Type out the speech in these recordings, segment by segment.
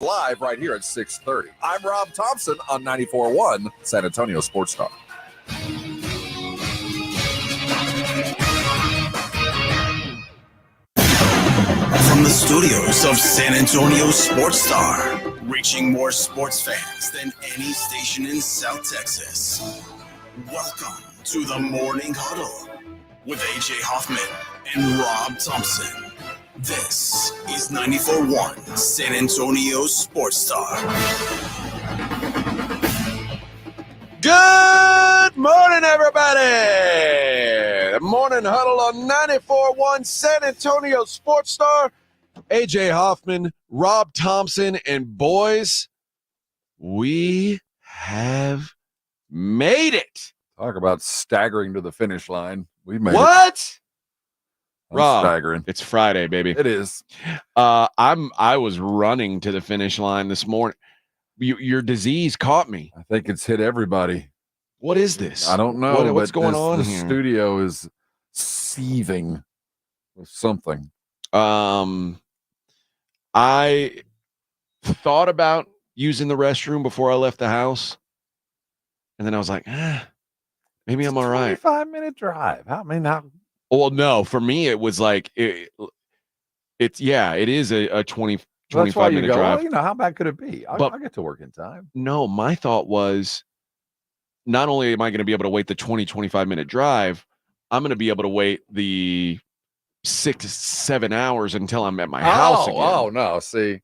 Live right here at 6:30. I'm Rob Thompson on 94.1 San Antonio Sports Star. From the studios of San Antonio Sports Star, reaching more sports fans than any station in South Texas. Welcome to the Morning Huddle with AJ Hoffman and Rob Thompson. This is 94.1 San Antonio Sports Star. Good morning, everybody. The Morning Huddle on 94.1 San Antonio Sports Star. AJ Hoffman, Rob Thompson, and boys, we have made it. Talk about staggering to the finish line. We made What? Rob, staggering. It's Friday, baby. It is. I was running to the finish line this morning. Your disease caught me. I think it's hit everybody. What is this? I don't know. What's going on the here? The studio is seething with something. I thought about using the restroom before I left the house, and then I was like, maybe I'm all right. 25-minute drive. How many now? Well, no, for me it was like it is a 25-minute drive. Well, how bad could it be? I'll get to work in time. No, my thought was not only am I going to be able to wait the 25-minute drive, I'm going to be able to wait the 6-7 hours until I'm at my house again. Oh no, see.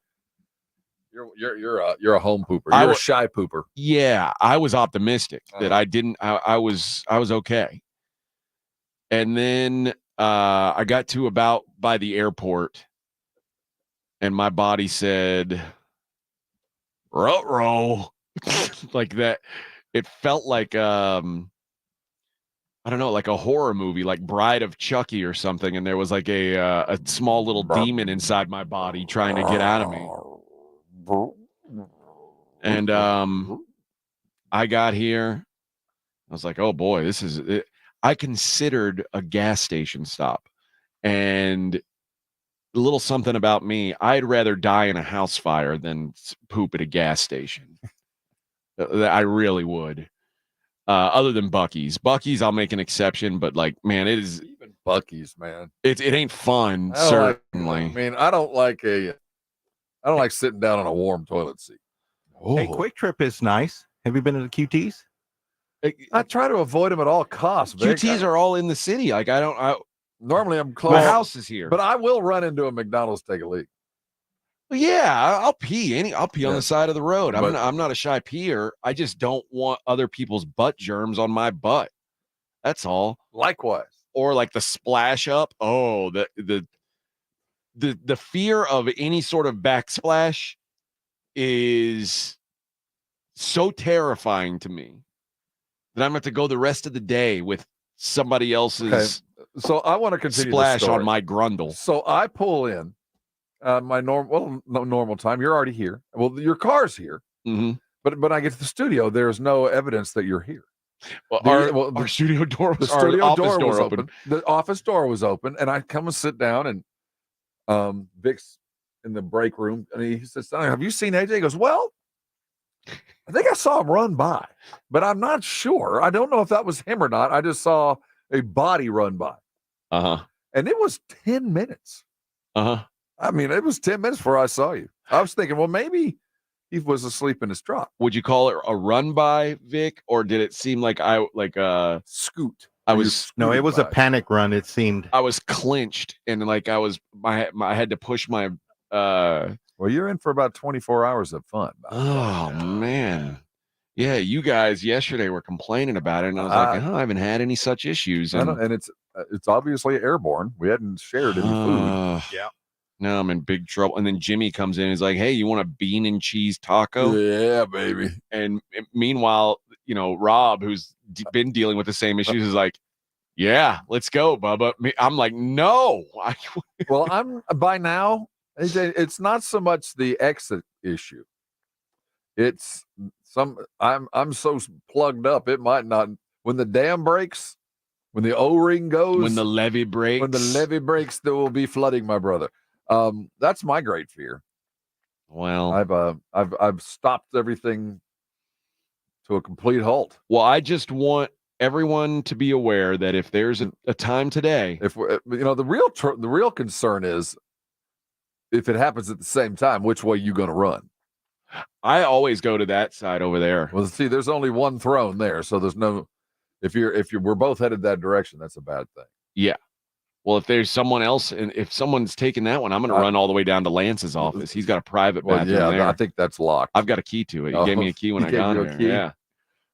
You're a home pooper. You're a shy pooper. Yeah, I was optimistic that I was okay. And then I got to about by the airport, and my body said, ruh-roh, like that. It felt like, I don't know, like a horror movie, like Bride of Chucky or something. And there was like a small little demon inside my body trying to get out of me. And I got here. I was like, oh boy, this is it. I considered a gas station stop, and a little something about me. I'd rather die in a house fire than poop at a gas station. I really would. Other than Buc-ee's. Buc-ee's, I'll make an exception, but like, man, it is even Buc-ee's, man. It ain't fun, certainly. I don't like sitting down on a warm toilet seat. Oh. Hey, Quick Trip is nice. Have you been to the QTs? I try to avoid them at all costs. QTs are all in the city. Like normally I'm close. My house is here, but I will run into a McDonald's to take a leak. Well, yeah, I'll pee. I'll pee on the side of the road. I'm not a shy peer. I just don't want other people's butt germs on my butt. That's all. Likewise. Or like the splash up. Oh, the fear of any sort of backsplash is so terrifying to me that I'm going to have to go the rest of the day with somebody else's So I want to continue splash on my grundle. So I pull in my normal time. You're already here. Well, your car's here. Mm-hmm. But I get to the studio, there's no evidence that you're here. Well, our studio door was open. The office door was open, and I come and sit down, and Vic's in the break room, and he says, have you seen AJ? He goes, well, I think I saw him run by, but I'm not sure. I don't know if that was him or not. I just saw a body run by. And it was 10 minutes. I mean, it was 10 minutes before I saw you. I was thinking, well, maybe he was asleep in his truck. Would you call it a run by, Vic, or did it seem like scoot? It was a panic run. It seemed I was clinched, and like I had to push my. Well, you're in for about 24 hours of fun. Oh man, yeah. You guys yesterday were complaining about it, and I was like, I haven't had any such issues. And it's obviously airborne. We hadn't shared any food. Yeah. No, I'm in big trouble. And then Jimmy comes in and is like, hey, you want a bean and cheese taco? Yeah, baby. And meanwhile, Rob, who's been dealing with the same issues, is like, yeah, let's go, Bubba. I'm like, no. Well, I'm by now, it's not so much the exit issue. It's I'm so plugged up, it might not. When the dam breaks, when the O-ring goes, when the levee breaks, there will be flooding, my brother. That's my great fear. Well, I've stopped everything to a complete halt. well, I just want everyone to be aware that if there's a time today, If we're, the real concern is if it happens at the same time, which way you going to run? I always go to that side over there. Well, see, there's only one throne there, so there's no. If we're both headed that direction, that's a bad thing. Yeah. Well, if there's someone else, and if someone's taking that one, I'm going to run all the way down to Lance's office. He's got a private bathroom there. I think that's locked. I've got a key to it. He gave me a key when I got here. Yeah.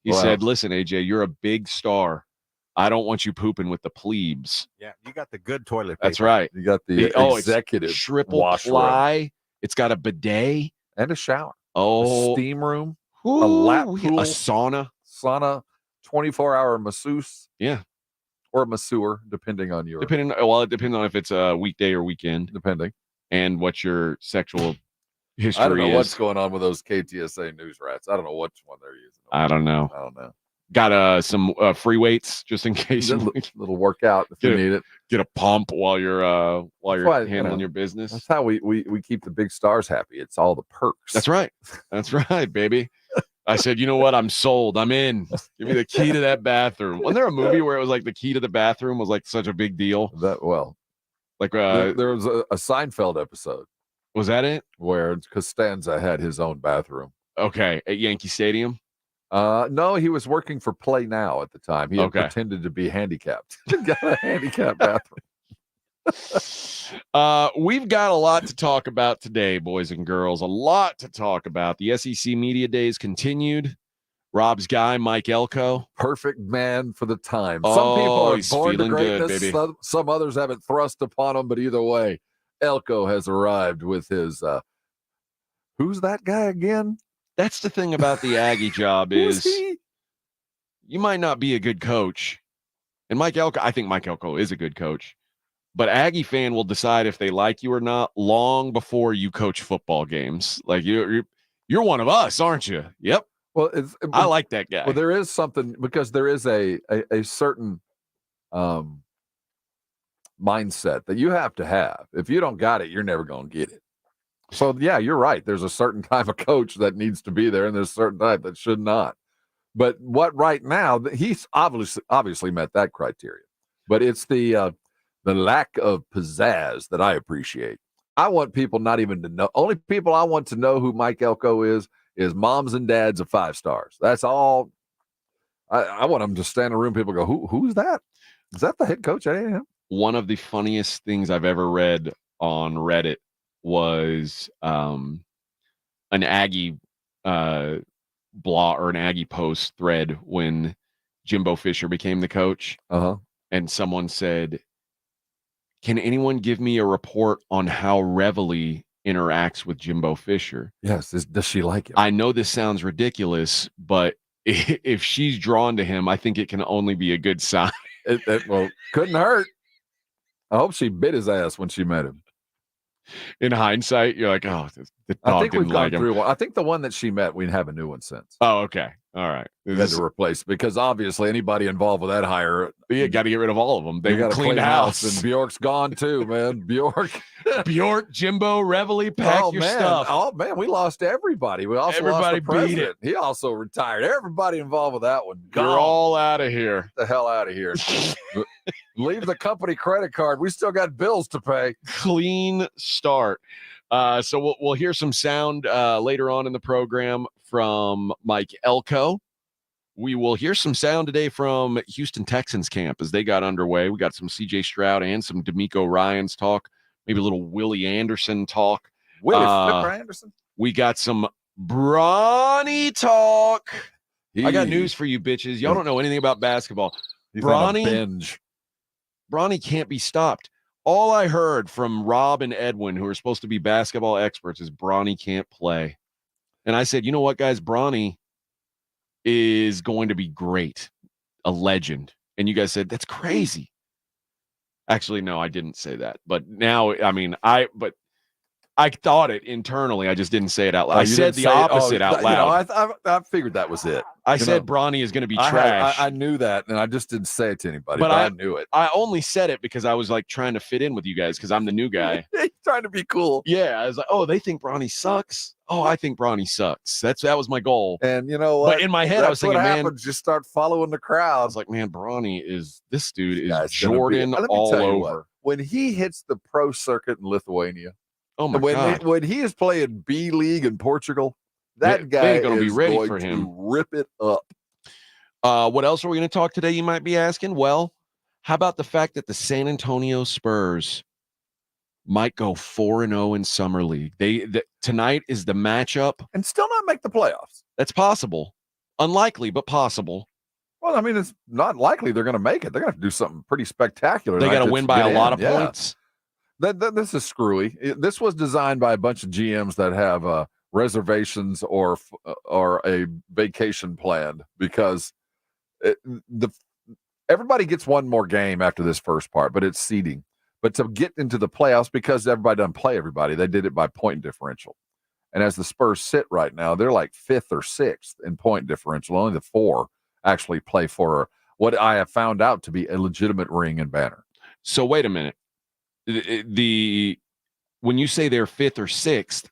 He said, "Listen, AJ, you're a big star. I don't want you pooping with the plebes." Yeah, you got the good toilet paper. That's right. You got the executive it's triple ply. It's got a bidet and a shower. Oh, a steam room, ooh, a lap pool, a sauna, 24-hour masseuse. Yeah. Or a masseur, depending on your. It depends on if it's a weekday or weekend, depending, and what your sexual history is. I don't know what's going on with those KTSA news rats. I don't know which one they're using. I don't know. Got some free weights just in case. Little workout if you need it. Get a pump while you're handling your business. That's how we keep the big stars happy. It's all the perks. That's right. That's right, baby. I said, you know what? I'm sold. I'm in. Give me the key to that bathroom. Wasn't there a movie where it was like the key to the bathroom was like such a big deal? There was a Seinfeld episode. Was that it? Where Costanza had his own bathroom. Okay, at Yankee Stadium. No, he was working for Play Now at the time. He had pretended to be handicapped. Got a handicapped bathroom. We've got a lot to talk about today, boys and girls. A lot to talk about. The SEC Media Days continued. Rob's guy, Mike Elko. Perfect man for the time. Oh, some people are he's born to feeling greatness. good, baby. Some others haven't thrust upon him, but either way, Elko has arrived with his who's that guy again? That's the thing about the Aggie job is you might not be a good coach. And I think Mike Elko is a good coach. But Aggie fan will decide if they like you or not long before you coach football games. Like you're one of us, aren't you? Yep. Well, I like that guy. Well, there is something because there is a certain mindset that you have to have. If you don't got it, you're never going to get it. So yeah, you're right. There's a certain type of coach that needs to be there, and there's a certain type that should not. But what right now, he's obviously met that criteria. But it's the lack of pizzazz that I appreciate. I want people not even to know. Only people I want to know who Mike Elko is moms and dads of 5 stars. That's all. I want them to stand in the room. People go, who's that? Is that the head coach at A&M? One of the funniest things I've ever read on Reddit was an Aggie blog or an Aggie post thread when Jimbo Fisher became the coach. And someone said, "Can anyone give me a report on how Reveille interacts with Jimbo Fisher?" Yes. Does she like him? I know this sounds ridiculous, but if she's drawn to him, I think it can only be a good sign. Well, couldn't hurt. I hope she bit his ass when she met him. In hindsight, you're like, oh, the dog I think we've didn't gone like him. through one. I think the one that she met, we have a new one since. Oh, okay. All right. We had to replace because obviously anybody involved with that hire, you got to get rid of all of them. They got to clean the house. And Bjork's gone too, man. Bjork, Jimbo, Reveille, pack your stuff. Oh man, we lost everybody. We also lost the president. He also retired. Everybody involved with that one. You're all out of here. Get the hell out of here. Leave the company credit card. We still got bills to pay. Clean start. So we'll hear some sound later on in the program from Mike Elko. We will hear some sound today from Houston Texans camp as they got underway. We got some CJ Stroud and some D'Amico Ryans talk, maybe a little Willie Anderson talk. Willie Flipper Anderson. We got some Bronny talk. I got news for you bitches. Y'all don't know anything about basketball. Bronny can't be stopped. All I heard from Rob and Edwin, who are supposed to be basketball experts, is Bronny can't play. And I said, you know what, guys? Bronny is going to be great, a legend. And you guys said, that's crazy. Actually, no, I didn't say that. But now, I mean, I thought it internally. I just didn't say it out loud. I said the opposite out loud. I figured that was it. I said Bronny is going to be trash. I knew that, and I just didn't say it to anybody, But but I knew it. I only said it because I was like trying to fit in with you guys because I'm the new guy. He's trying to be cool. Yeah, I was like, oh, they think Bronny sucks. Oh, I think Bronny sucks. That was my goal. And you know what? But in my head, I was thinking, man, just start following the crowd. I was like, man, Bronny this dude is Guy's Jordan all over. When he hits the pro circuit in Lithuania, oh my God, when he is playing B League in Portugal, that guy ain't gonna be ready going for him to rip it up. What else are we going to talk today? You might be asking. Well, how about the fact that the San Antonio Spurs might go 4-0 in summer league? Tonight is the matchup, and still not make the playoffs. That's possible, unlikely, but possible. Well, I mean, it's not likely they're going to make it. They're going to have to do something pretty spectacular. They got to win by a lot of points. This is screwy. This was designed by a bunch of GMs that have reservations or a vacation planned because everybody gets one more game after this first part, but it's seeding. But to get into the playoffs, because everybody doesn't play everybody, they did it by point differential. And as the Spurs sit right now, they're like 5th or 6th in point differential. Only the 4 actually play for what I have found out to be a legitimate ring and banner. So wait a minute. When you say they're 5th or 6th,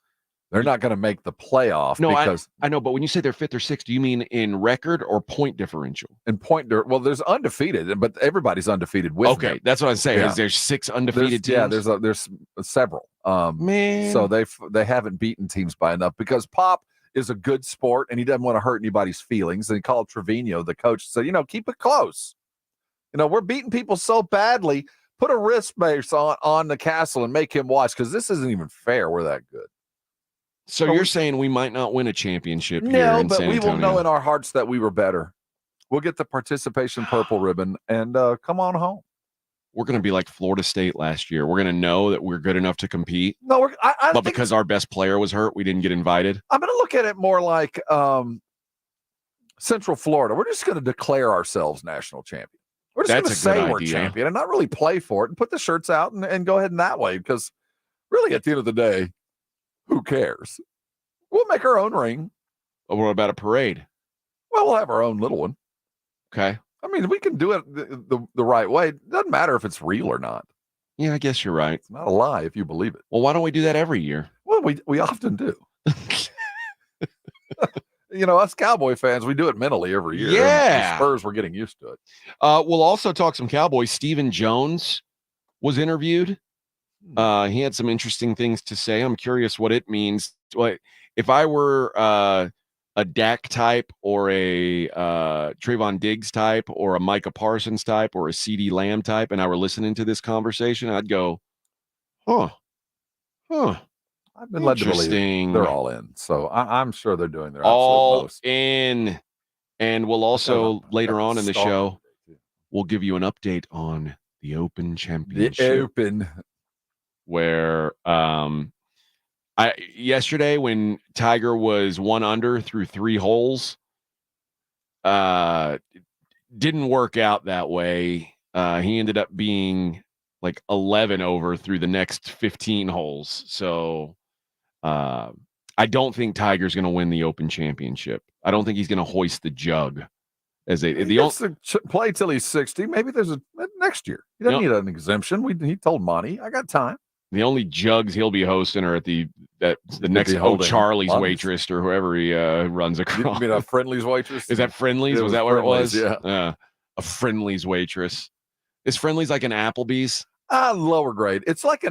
they're not going to make the playoff. No, because I know, but when you say they're 5th or 6th, do you mean in record or point differential? In point, well, there's undefeated, but everybody's undefeated with them. That's what I'm saying. Yeah. There's 6 undefeated teams. Yeah, there's several. Man, so they haven't beaten teams by enough because Pop is a good sport and he doesn't want to hurt anybody's feelings. And he called Trevino, the coach, said, keep it close. We're beating people so badly. Put a wrist base on the Castle and make him watch because this isn't even fair. We're that good. So you're saying we might not win a championship here in San Antonio? No, but we will know in our hearts that we were better. We'll get the participation purple ribbon and come on home. We're going to be like Florida State last year. We're going to know that we're good enough to compete. No, but because our best player was hurt, we didn't get invited. I'm going to look at it more like Central Florida. We're just going to declare ourselves national champion. We're just going to say we're champion and not really play for it and put the shirts out and go ahead in that way because really at the end of the day, who cares? We'll make our own ring. What about a parade? Well, we'll have our own little one. Okay. I mean, we can do it the right way. It doesn't matter if it's real or not. Yeah, I guess you're right. It's not a lie if you believe it. Well, why don't we do that every year? Well, we often do. Us Cowboy fans, we do it mentally every year. Yeah. The Spurs, we're getting used to it. We'll also talk some Cowboys. Stephen Jones was interviewed. He had some interesting things to say. I'm curious what it means. If I were a Dak type or a Trayvon Diggs type or a Micah Parsons type or a CeeDee Lamb type, and I were listening to this conversation, I'd go, huh. I've been led to believe they're all in. So I'm sure they're doing their absolute all most. in. And we'll also, later on in the show, we'll give you an update on the Open Championship. The Open. Where yesterday when Tiger was 1 under through 3 holes, didn't work out that way. He ended up being like 11 over through the next 15 holes. So I don't think Tiger's going to win the Open Championship. I don't think he's going to hoist the jug. Play till he's 60. Maybe there's a next year. He doesn't need an exemption. He told Monty, I got time. The only jugs he'll be hosting are at the next Charlie's waitress or whoever he runs across. You mean a Friendly's waitress? Is that Friendly's? Was that where it was? Yeah. A Friendly's waitress. Is Friendly's like an Applebee's? Lower grade. It's like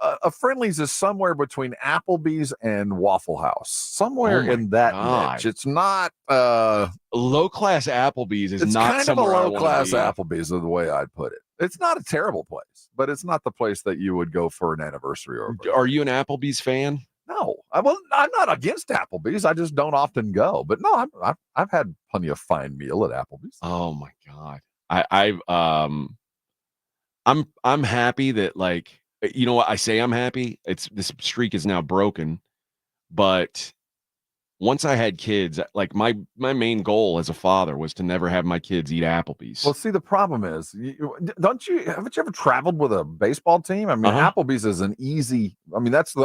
a Friendly's is somewhere between Applebee's and Waffle House. Somewhere in that niche. It's not low class Applebee's is not kind of a low class Applebee's is the way I'd put it. It's not a terrible place, but it's not the place that you would go for an anniversary or. Are you an Applebee's fan? No, I'm not against Applebee's. I just don't often go. But no, I've had plenty of fine meal at Applebee's. Oh my God, I'm happy that what I say. I'm happy. This streak is now broken, but once I had kids, like my main goal as a father was to never have my kids eat Applebee's. Well, see, the problem is, haven't you ever traveled with a baseball team? I mean, Applebee's is an easy. I mean, that's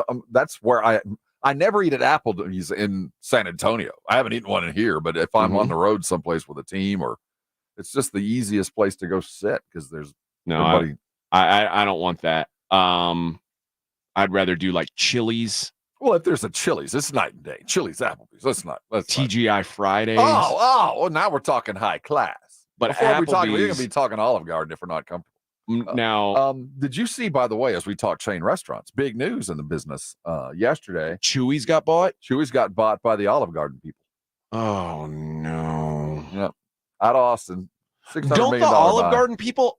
where I never eat at Applebee's in San Antonio. I haven't eaten one in here, but if I'm on the road someplace with a team, or it's just the easiest place to go sit because there's nobody. I don't want that. I'd rather do like Chili's. Well, if there's a Chili's, it's night and day. Chili's, Applebee's. Let's TGI Fridays. Well, now we're talking high class. But before we're going Applebee's- to be talking Olive Garden if we're not comfortable. Now, did you see, by the way, as we talk chain restaurants, big news in the business yesterday? Chewy's got bought. Chewy's got bought by the Olive Garden people. Oh no! Yep, out of Austin. $600 Don't million the Olive buy. Garden people?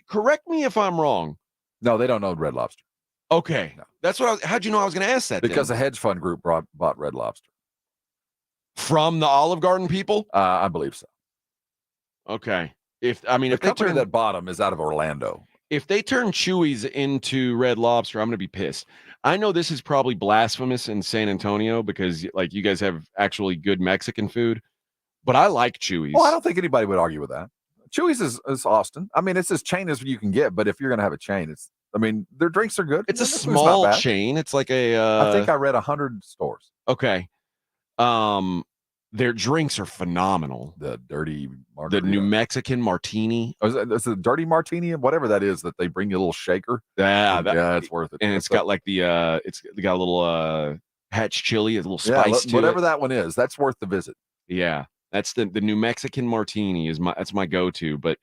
Correct me if I'm wrong. No, they don't know Red Lobster. Okay, No. that's what. How'd you know I was going to ask that? Because then? a hedge fund group bought Red Lobster. From the Olive Garden people. I believe so. Okay. The if they company turn that bought them is out of Orlando. if they turn Chewy's into Red Lobster, I'm going to be pissed. I know this is probably blasphemous in San Antonio because like you guys have actually good Mexican food, but I like Chewy's. Well, I don't think anybody would argue with that. Chewy's is Austin. I mean, it's as chain as you can get, but if you're going to have a chain, their drinks are good. It's a Their food's not small bad. chain. It's like I think I read 100 stores. Okay. Their drinks are phenomenal. The dirty The margarita. New Mexican martini. Is it a dirty martini? Whatever that is that they bring you a little shaker. Yeah, It's worth it. and it's got like it's got a little hatch chili, a little spice to whatever it. that one is, that's worth the visit. Yeah, that's the New Mexican martini that's my go-to, but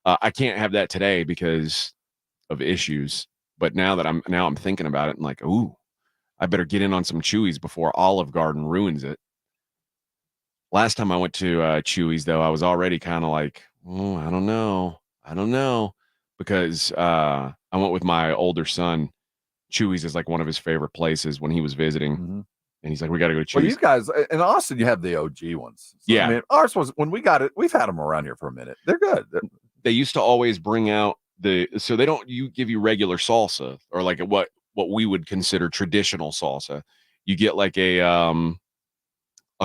I can't have that today because of issues. But now I'm thinking about it, and like, ooh, I better get in on some Chewy's before Olive Garden ruins it. Last time I went to Chewy's, though, I was already kind of like, oh, I don't know, because I went with my older son. Chewy's is like one of his favorite places when he was visiting, and he's like, we got to go to Chewy's. Well, you guys in Austin, you have the OG ones. So, Yeah. I mean, ours was when we got it. We've had them around here for a minute. They're good. They used to always bring out so they don't give you regular salsa or like what we would consider traditional salsa. You get like a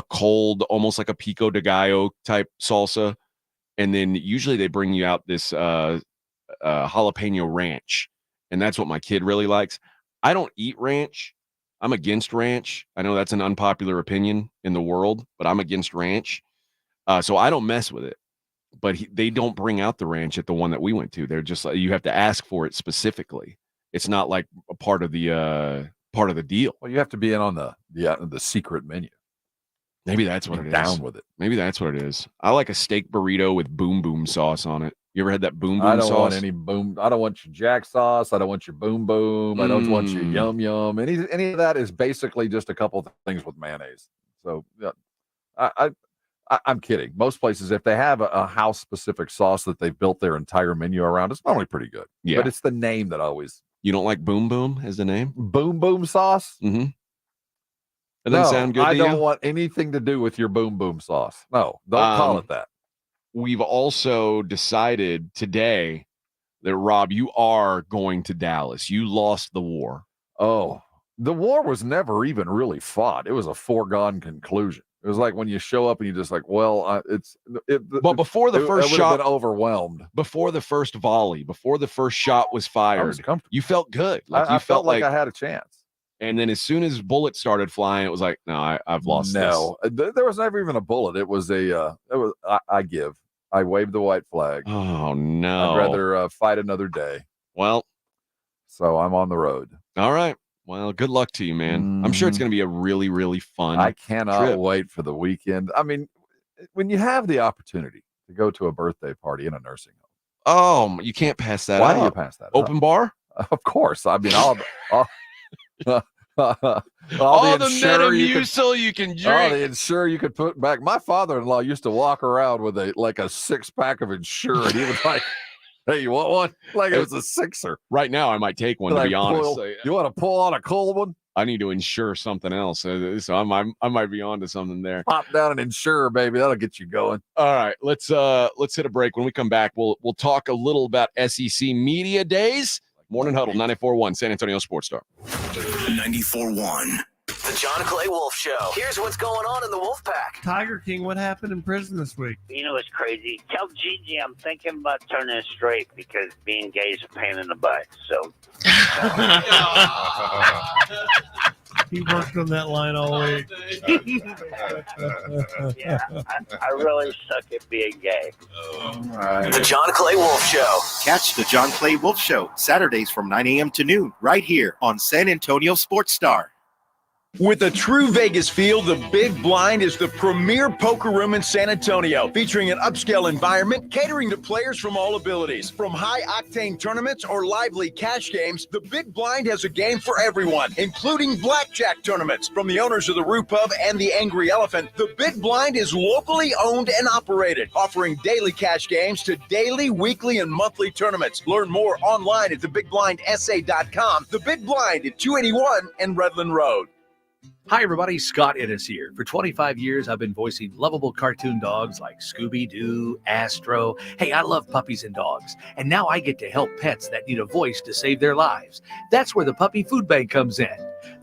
cold, almost like a pico de gallo type salsa, and then usually they bring you out this jalapeno ranch, and that's what my kid really likes. I don't eat ranch. I'm against ranch. I know that's an unpopular opinion in the world, but I'm against ranch, so I don't mess with it. But they don't bring out the ranch at the one that we went to. They're just like, you have to ask for it specifically. It's not like a part of the deal. Well, you have to be in on the secret menu. Maybe that's what it is. Down with it. Maybe that's what it is. I like a steak burrito with boom boom sauce on it. You ever had that boom boom I don't sauce? want any boom. I don't want your jack sauce. I don't want your boom boom. I don't want your yum yum. Any of that is basically just a couple of things with mayonnaise. So I'm kidding. Most places, if they have a house specific sauce that they've built their entire menu around, it's normally pretty good. Yeah. But it's the name that always. You don't like boom boom as the name? Boom boom sauce? Mm-hmm. It doesn't sound good to I don't you? want anything to do with your boom boom sauce. No, don't call it that. We've also decided today that, Rob, you are going to Dallas. You lost the war. Oh, the war was never even really fought. It was a foregone conclusion. It was like when you show up and you're just like, well, But before the first shot, been overwhelmed. before the first volley, before the first shot was fired, I was comfortable. you felt good. Like I you felt like I had a chance. And then as soon as bullets started flying, it was like, no, I've lost this. No, there was never even a bullet. It was I waved the white flag. Oh, no. I'd rather fight another day. Well, so I'm on the road. All right. Well, good luck to you, man. I'm sure it's going to be a really, really fun I cannot trip. wait for the weekend. I mean, when you have the opportunity to go to a birthday party in a nursing home. Oh, you can't pass that Why up. do you pass that Open bar? Of course. I mean, all All the insurer Metamucil you can drink. all the Ensure you could put back. My father-in-law used to walk around with a 6-pack of Ensure, and he was like, "Hey, you want one?" Like it was a sixer. Right now, I might take one, to Like, be honest. you want to pull on a cold one? I need to insure something else. So I might be on to something there. Pop down an Ensure, baby. That'll get you going. All right, let's hit a break. When we come back, we'll talk a little about SEC Media Days. Morning Huddle, 94.1 San Antonio Sports Star. 94.1. The John Clay Wolf Show. Here's what's going on in the Wolf Pack. Tiger King, what happened in prison this week? You know what's crazy? Tell Gigi I'm thinking about turning straight because being gay is a pain in the butt. So He worked on that line all week. Yeah, I really suck at being gay. The John Clay Wolf Show. Catch the John Clay Wolf Show Saturdays from 9 a.m. to noon right here on San Antonio Sports Star. With a true Vegas feel, the Big Blind is the premier poker room in San Antonio, featuring an upscale environment catering to players from all abilities. From high-octane tournaments or lively cash games, the Big Blind has a game for everyone, including blackjack tournaments. From the owners of the Roo Pub and the Angry Elephant, the Big Blind is locally owned and operated, offering daily cash games to daily, weekly, and monthly tournaments. Learn more online at thebigblindsa.com. The Big Blind at 281 and Redland Road. Hi, everybody. Scott Ennis here. For 25 years, I've been voicing lovable cartoon dogs like Scooby-Doo, Astro. Hey, I love puppies and dogs. And now I get to help pets that need a voice to save their lives. That's where the Puppy Food Bank comes in.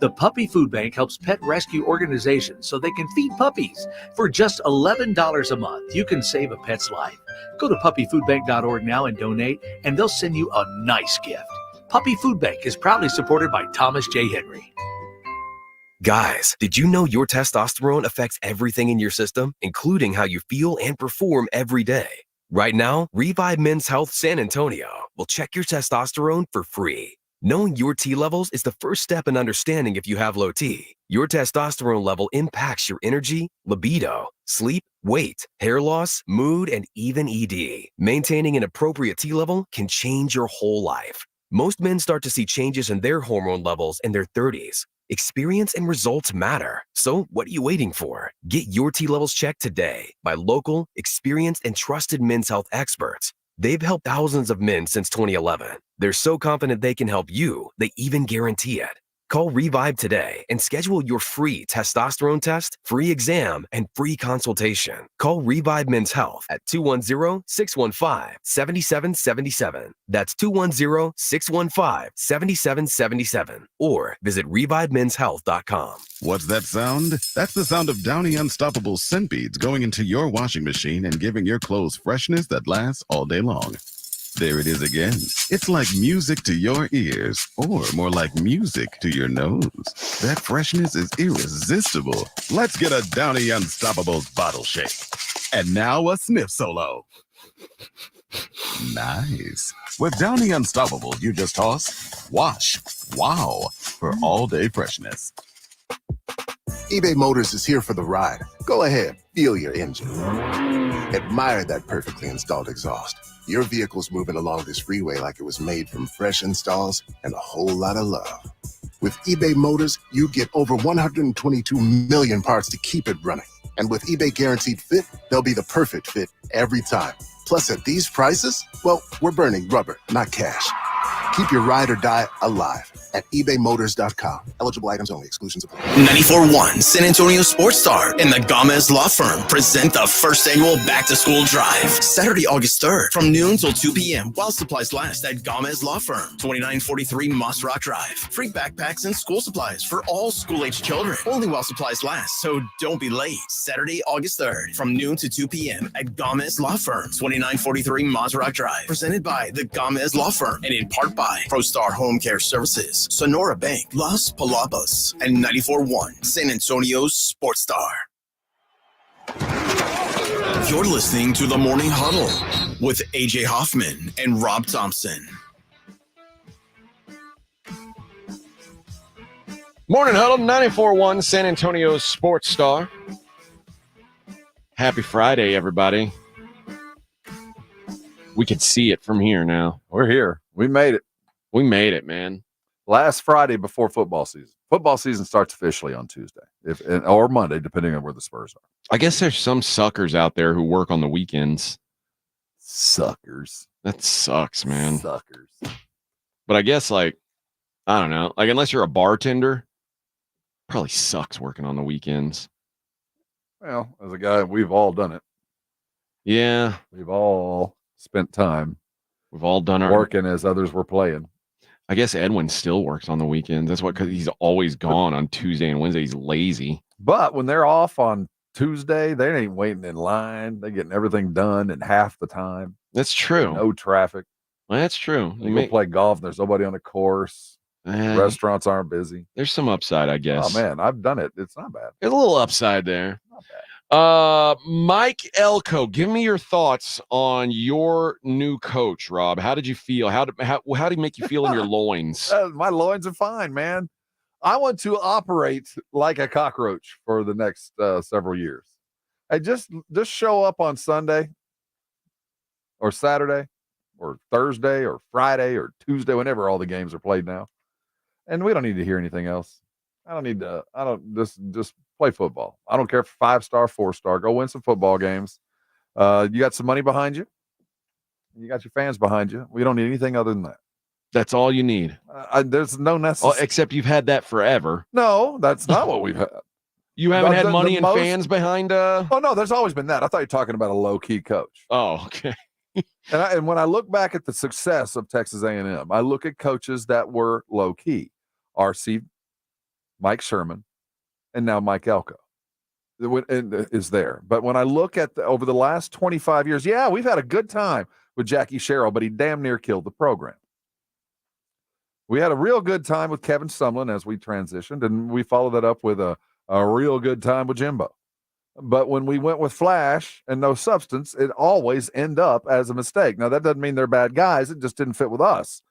The Puppy Food Bank helps pet rescue organizations so they can feed puppies. For just $11 a month, you can save a pet's life. Go to puppyfoodbank.org now and donate, and they'll send you a nice gift. Puppy Food Bank is proudly supported by Thomas J. Henry. Guys, did you know your testosterone affects everything in your system, including how you feel and perform every day? Right now, Revive Men's Health San Antonio will check your testosterone for free. Knowing your T levels is the first step in understanding if you have low T. Your testosterone level impacts your energy, libido, sleep, weight, hair loss, mood, and even ED. Maintaining an appropriate T level can change your whole life. Most men start to see changes in their hormone levels in their 30s. Experience and results matter. So what are you waiting for? Get your T levels checked today by local, experienced, and trusted men's health experts. They've helped thousands of men since 2011. They're so confident they can help you, they even guarantee it. Call Revive today and schedule your free testosterone test, free exam, and free consultation. Call Revive Men's Health at 210-615-7777. That's 210-615-7777. Or visit revivemenshealth.com. What's that sound? That's the sound of Downy Unstoppable scent beads going into your washing machine and giving your clothes freshness that lasts all day long. There it is again. It's like music to your ears, or more like music to your nose. That freshness is irresistible. Let's get a Downy Unstoppables bottle shake. And now a sniff solo. Nice. With Downy Unstoppable, you just toss, wash, wow, for all-day freshness. eBay Motors is here for the ride. Go ahead, feel your engine. Admire that perfectly installed exhaust. Your vehicle's moving along this freeway like it was made from fresh installs and a whole lot of love. With eBay Motors, you get over 122 million parts to keep it running. And with eBay Guaranteed Fit, they'll be the perfect fit every time. Plus, at these prices, well, we're burning rubber, not cash. Keep your ride or die alive at ebaymotors.com. Eligible items only. Exclusions apply. 94.1 San Antonio Sports Star and the Gomez Law Firm present the first annual Back to School Drive, Saturday, August 3rd, from noon till 2 p.m. while supplies last at Gomez Law Firm, 2943 Moss Rock Drive. Free backpacks and school supplies for all school-aged children, only while supplies last, so don't be late. Saturday, August 3rd, from noon to 2 p.m. at Gomez Law Firm, 2943 Moss Rock Drive. Presented by the Gomez Law Firm and in part by ProStar Home Care Services, Sonora Bank, Las Palabas, and 94.1 San Antonio's Sports Star. You're listening to the Morning Huddle with AJ Hoffman and Rob Thompson. Morning Huddle, 94.1 San Antonio's Sports Star. Happy Friday, everybody. We can see it from here now. We're here. We made it. We made it, man. Last Friday before football season. Football season starts officially on Tuesday or Monday, depending on where the Spurs are. I guess there's some suckers out there who work on the weekends. Suckers. That sucks, man. Suckers. But I guess, like, I don't know. Like, unless you're a bartender, probably sucks working on the weekends. Well, as a guy, we've all done it. Yeah. We've all spent time. We've all done our working as others were playing. I guess Edwin still works on the weekends. That's what, because he's always gone on Tuesday and Wednesday. He's lazy. But when they're off on Tuesday, they ain't waiting in line. They're getting everything done in half the time. That's true. No traffic. Well, that's true. You go play golf. There's nobody on the course. Restaurants aren't busy. There's some upside, I guess. Oh man, I've done it. It's not bad. There's a little upside there. Not bad. Mike Elko, give me your thoughts on your new coach, Rob. How did you feel? How did he make you feel in your loins? My loins are fine, man. I want to operate like a cockroach for the next several years. I just show up on Sunday or Saturday or Thursday or Friday or Tuesday, whenever all the games are played now. And we don't need to hear anything else. I don't just play football. I don't care if 5-star, 4-star, go win some football games. You got some money behind you. You got your fans behind you. We don't need anything other than that. That's all you need. There's no necessity. Except you've had that forever. No, that's not what we've had. You haven't had money and fans behind. Oh no, there's always been that. I thought you were talking about a low key coach. Oh, okay. And when I look back at the success of Texas A&M, I look at coaches that were low key. RC, Mike Sherman, and now Mike Elko is there. But when I look at over the last 25 years, yeah, we've had a good time with Jackie Sherrill, but he damn near killed the program. We had a real good time with Kevin Sumlin as we transitioned, and we followed that up with a real good time with Jimbo. But when we went with flash and no substance, it always end up as a mistake. Now, that doesn't mean they're bad guys. It just didn't fit with us.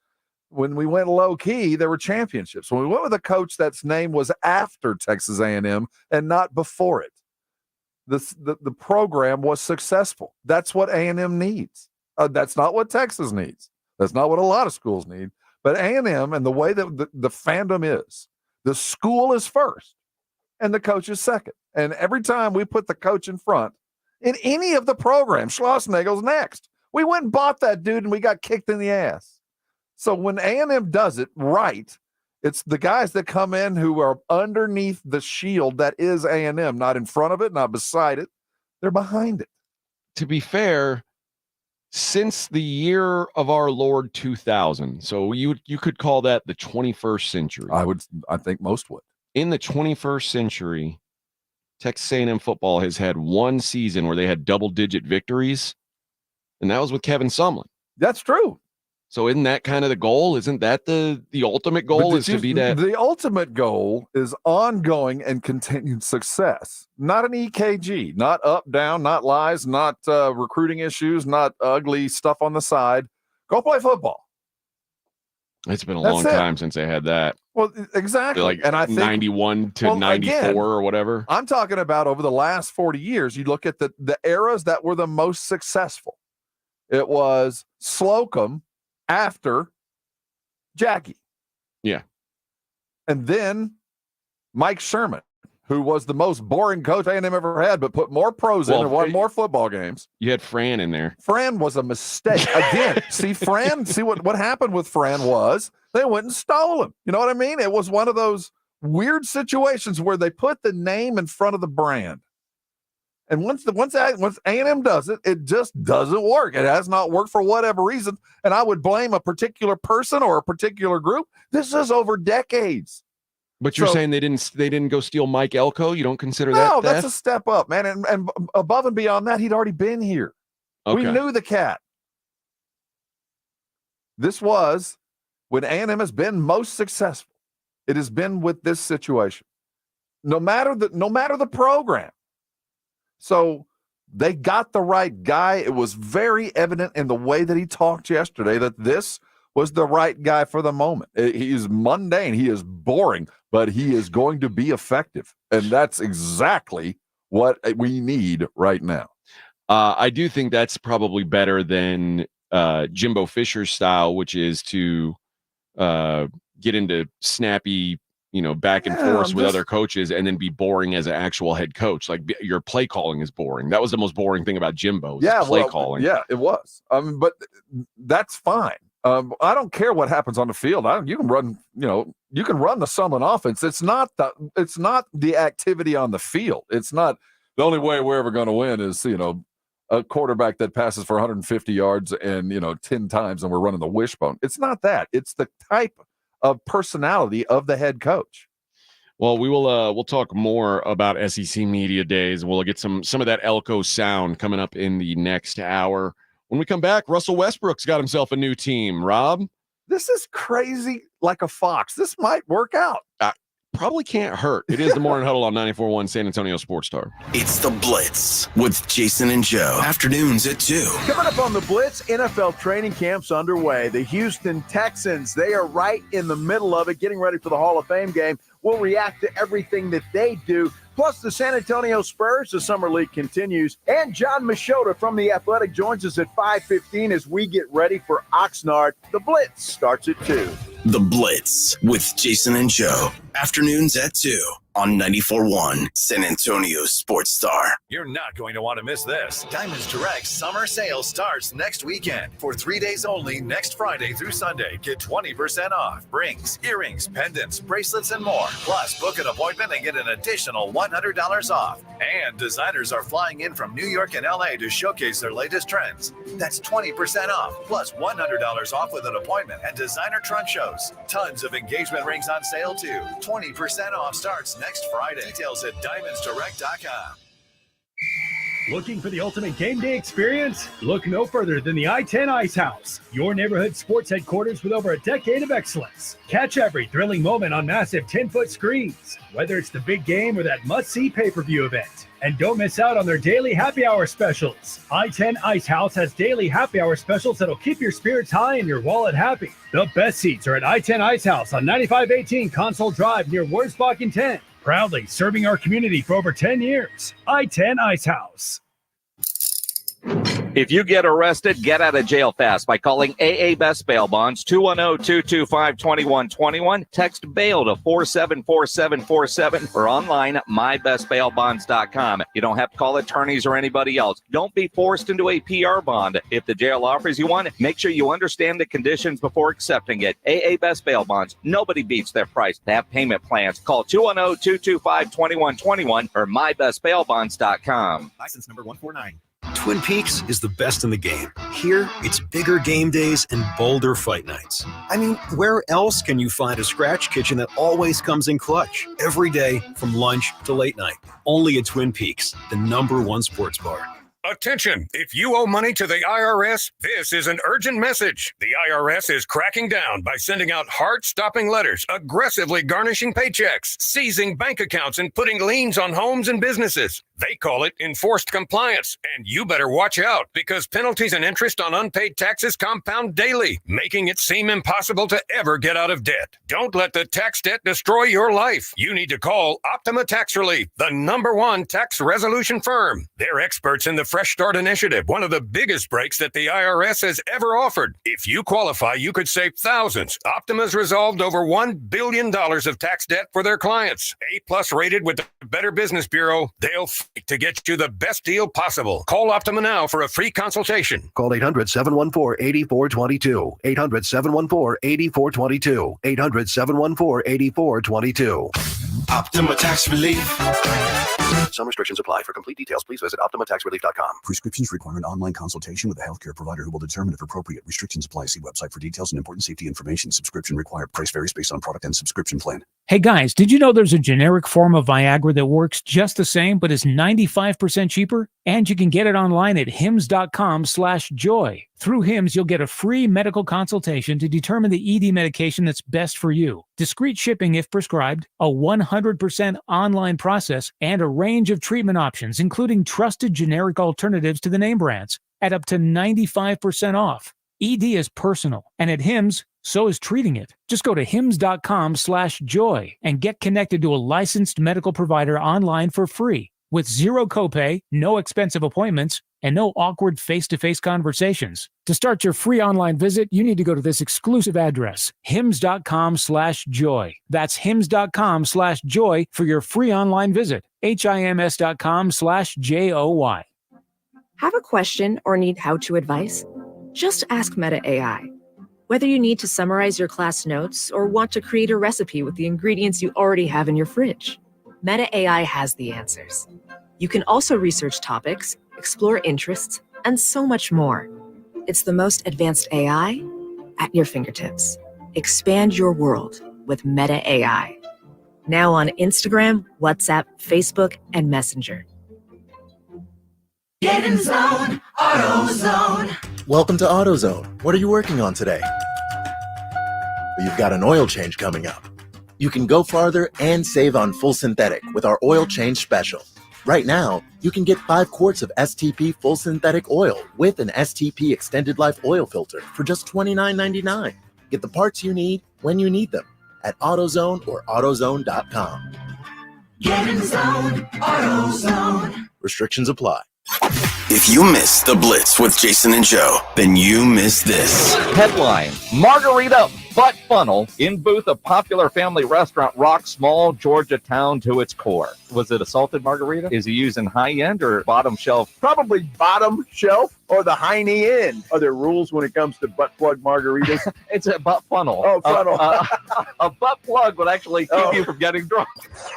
When we went low key, there were championships. When we went with a coach that's name was after Texas A&M and not before it, the program was successful. That's what A&M needs. That's not what Texas needs. That's not what a lot of schools need. But A&M and the way that the fandom is, the school is first and the coach is second. And every time we put the coach in front in any of the programs, Schlossnagel's next. We went and bought that dude and we got kicked in the ass. So when A&M does it right, it's the guys that come in who are underneath the shield that is A&M, not in front of it, not beside it. They're behind it. To be fair, since the year of our Lord 2000, so you could call that the 21st century. I think most would. In the 21st century, Texas A&M football has had one season where they had double-digit victories, and that was with Kevin Sumlin. That's true. So isn't that kind of the goal? Isn't that the ultimate goal is to be that? The ultimate goal is ongoing and continued success, not an EKG, not up, down, not lies, not recruiting issues, not ugly stuff on the side. Go play football. It's been a long time since I had that. Well, exactly. Like and I think 91 to 94 again, or whatever. I'm talking about over the last 40 years. You look at the eras that were the most successful. It was Slocum after Jackie. Yeah. And then Mike Sherman, who was the most boring coach A&M ever had, but put more pros in and won more football games. You had Fran in there. Fran was a mistake. Again, see what happened with Fran was they went and stole him. You know what I mean? It was one of those weird situations where they put the name in front of the brand. And once A&M does it, it just doesn't work. It has not worked for whatever reason. And I would blame a particular person or a particular group. This is over decades. But you're saying they didn't go steal Mike Elko? You don't consider that? No, that's a step up, man. And above and beyond that, he'd already been here. Okay. We knew the cat. This was when A&M has been most successful. It has been with this situation. No matter the program. So they got the right guy. It was very evident in the way that he talked yesterday that this was the right guy for the moment. He is mundane. He is boring, but he is going to be effective. And that's exactly what we need right now. I do think that's probably better than Jimbo Fisher's style, which is to get into snappy, back and forth with other coaches and then be boring as an actual head coach. Like your play calling is boring. That was the most boring thing about Jimbo. Play calling. Yeah, it was. But that's fine. I don't care what happens on the field. You can run the Sumlin offense. It's not the activity on the field. It's not the only way we're ever going to win is, a quarterback that passes for 150 yards and, 10 times and we're running the wishbone. It's not that. It's the type of personality of the head coach. Well, we'll talk more about SEC Media Days. We'll get some of that Elko sound coming up in the next hour. When we come back, Russell Westbrook's got himself a new team. Rob? this is crazy like a fox. This might work out. Probably can't hurt. It is the Morning Huddle on 94.1 San Antonio Sports Star. It's the Blitz with Jason and Joe. Afternoons at 2. Coming up on the Blitz, NFL training camp's underway. The Houston Texans, they are right in the middle of it, getting ready for the Hall of Fame game. We'll react to everything that they do. Plus the San Antonio Spurs, the Summer League continues. And John Machota from The Athletic joins us at 5:15 as we get ready for Oxnard. The Blitz starts at 2. The Blitz with Jason and Joe. Afternoons at 2 on 94.1 San Antonio Sports Star. You're not going to want to miss this. Diamonds Direct summer sale starts next weekend. For 3 days only, next Friday through Sunday, get 20% off. Rings, earrings, pendants, bracelets, and more. Plus, book an appointment and get an additional $100 off. And designers are flying in from New York and LA to showcase their latest trends. That's 20% off, plus $100 off with an appointment and designer trunk shows. Tons of engagement rings on sale too. 20% off starts next Friday. Details at diamondsdirect.com. Looking for the ultimate game day experience? Look no further than the I-10 Ice House, your neighborhood sports headquarters with over a decade of excellence. Catch every thrilling moment on massive 10-foot screens, whether it's the big game or that must-see pay-per-view event. And don't miss out on their daily happy hour specials. I-10 Ice House has daily happy hour specials that'll keep your spirits high and your wallet happy. The best seats are at I-10 Ice House on 9518 Console Drive near Wurzbach in 10. Proudly serving our community for over 10 years. I-10 Ice House. If you get arrested, get out of jail fast by calling AA Best Bail Bonds, 210-225-2121. Text bail to 474747 or online mybestbailbonds.com. You don't have to call attorneys or anybody else. Don't be forced into a PR bond. If the jail offers you one, make sure you understand the conditions before accepting it. AA Best Bail Bonds. Nobody beats their price. They have payment plans. Call 210-225-2121 or mybestbailbonds.com. License number 149. Twin Peaks is the best in the game. Here, it's bigger game days and bolder fight nights. I mean, where else can you find a scratch kitchen that always comes in clutch? Every day, from lunch to late night. Only at Twin Peaks, the #1 sports bar. Attention! If you owe money to the IRS, this is an urgent message. The IRS is cracking down by sending out heart-stopping letters, aggressively garnishing paychecks, seizing bank accounts, and putting liens on homes and businesses. They call it enforced compliance, and you better watch out because penalties and interest on unpaid taxes compound daily, making it seem impossible to ever get out of debt. Don't let the tax debt destroy your life. You need to call Optima Tax Relief, the #1 tax resolution firm. They're experts in the Fresh Start Initiative, one of the biggest breaks that the IRS has ever offered. If you qualify, you could save thousands. Optima's resolved over $1 billion of tax debt for their clients. A+ rated with the Better Business Bureau. They'll fight to get you the best deal possible. Call Optima now for a free consultation. Call 800-714-8422. 800-714-8422. 800-714-8422. Optima Tax Relief. Some restrictions apply. For complete details, please visit OptimaTaxRelief.com. Prescriptions require an online consultation with a healthcare provider who will determine if appropriate. Restrictions apply. See website for details and important safety information. Subscription required. Price varies based on product and subscription plan. Hey guys, did you know there's a generic form of Viagra that works just the same but is 95% cheaper? And you can get it online at hims.com/joy. Through Hims, you'll get a free medical consultation to determine the ED medication that's best for you. Discreet shipping if prescribed, a 100% online process, and a range of treatment options, including trusted generic alternatives to the name brands, at up to 95% off. ED is personal, and at Hims, so is treating it. Just go to hims.com/joy and get connected to a licensed medical provider online for free with zero copay, no expensive appointments, and no awkward face-to-face conversations. To start your free online visit, you need to go to this exclusive address, hims.com/joy. That's hims.com/joy for your free online visit, hims.com/joy. Have a question or need how-to advice? Just ask Meta AI. Whether you need to summarize your class notes or want to create a recipe with the ingredients you already have in your fridge, Meta AI has the answers. You can also research topics, explore interests, and so much more. It's the most advanced AI at your fingertips. Expand your world with Meta AI. Now on Instagram, WhatsApp, Facebook, and Messenger. Get in zone, AutoZone. Welcome to AutoZone. What are you working on today? You've got an oil change coming up. You can go farther and save on full synthetic with our oil change special. Right now, you can get 5 quarts of STP full synthetic oil with an STP extended life oil filter for just $29.99. Get the parts you need when you need them at AutoZone or AutoZone.com. Get in the zone, AutoZone. Restrictions apply. If you missed the Blitz with Jason and Joe, then you missed this. Headline: Margarita butt funnel in booth of popular family restaurant rocks small Georgia town to its core. Was it a salted margarita? Is he using high end or bottom shelf? Probably bottom shelf or the hiney end. Are there rules when it comes to butt plug margaritas? It's a butt funnel. Oh, funnel. A butt plug would actually keep you from getting drunk.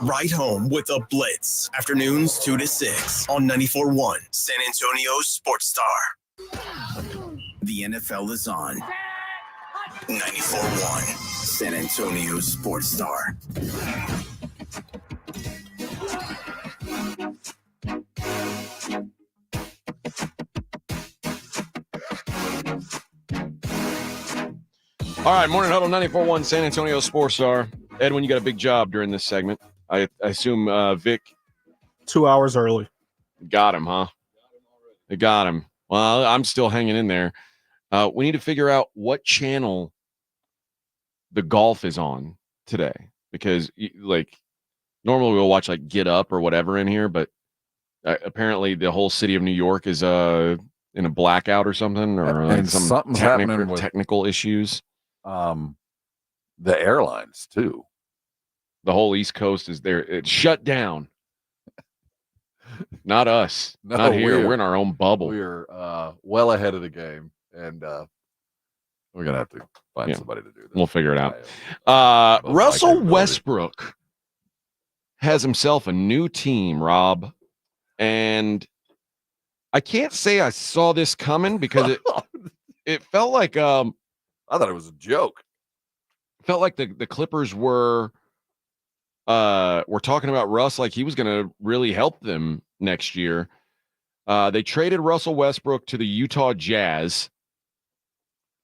Right home with the Blitz. Afternoons 2 to 6 on 94.1 San Antonio's Sports Star. The NFL is on. 94.1 San Antonio's Sports Star. All right, Morning Huddle 94.1 San Antonio Sports Star. Edwin, you got a big job during this segment. I assume Vic. 2 hours early. Got him, huh? They got him. Well, I'm still hanging in there. We need to figure out what channel the golf is on today, because like normally we'll watch like Get Up or whatever in here, but apparently the whole city of New York is in a blackout or something, or like and some something's happening with technical issues. The airlines too. The whole East Coast is there. It's shut down. Not us. No, not here. We're in our own bubble. We're well ahead of the game, and we're gonna have to find somebody to do this. We'll figure it out. Both Russell like Westbrook has himself a new team, Rob, and I can't say I saw this coming because it felt like I thought it was a joke. Felt like the Clippers were talking about Russ like he was going to really help them next year. They traded Russell Westbrook to the Utah Jazz.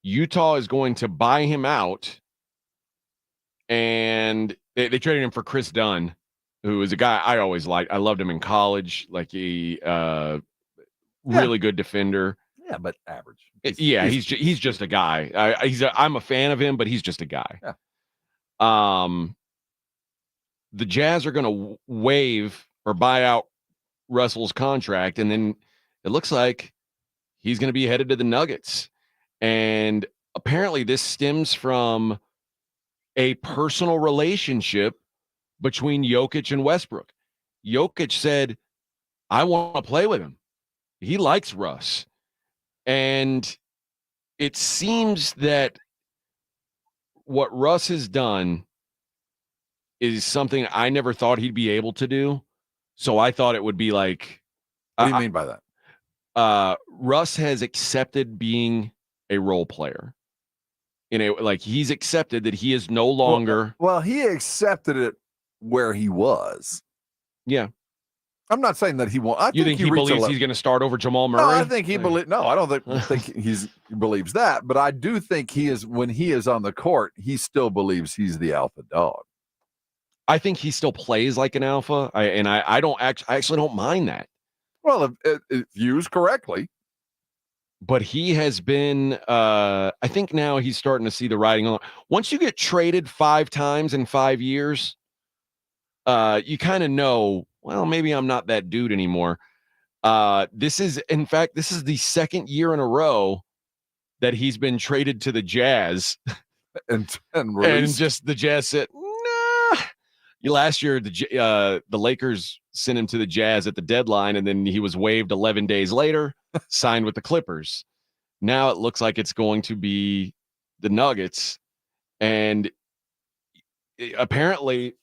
Utah is going to buy him out, and they traded him for Chris Dunn, who is a guy I always liked. I loved him in college. Like he really good defender. Yeah, but average. He's just a guy. I'm a fan of him, but he's just a guy. Yeah. The Jazz are going to waive or buy out Russell's contract, and then it looks like he's going to be headed to the Nuggets. And apparently this stems from a personal relationship between Jokic and Westbrook. Jokic said, I want to play with him. He likes Russ. And it seems that what Russ has done is something I never thought he'd be able to do. So I thought it would be like... What do you mean by that? Russ has accepted being a role player. He's accepted that he is no longer... Well, he accepted it where he was. Yeah. I'm not saying that he won't. You think he believes he's going to start over Jamal Murray? No, I think he believes. No, I don't think he believes that. But I do think when he is on the court, he still believes he's the alpha dog. I think he still plays like an alpha. I actually don't mind that. Well, if used correctly. But he has been. I think now he's starting to see the writing on. Once you get traded 5 times in 5 years, you kind of know. Well, maybe I'm not that dude anymore. This is the second year in a row that he's been traded to the Jazz, and just the Jazz said, nah. Last year, the Lakers sent him to the Jazz at the deadline, and then he was waived 11 days later, signed with the Clippers. Now it looks like it's going to be the Nuggets, and apparently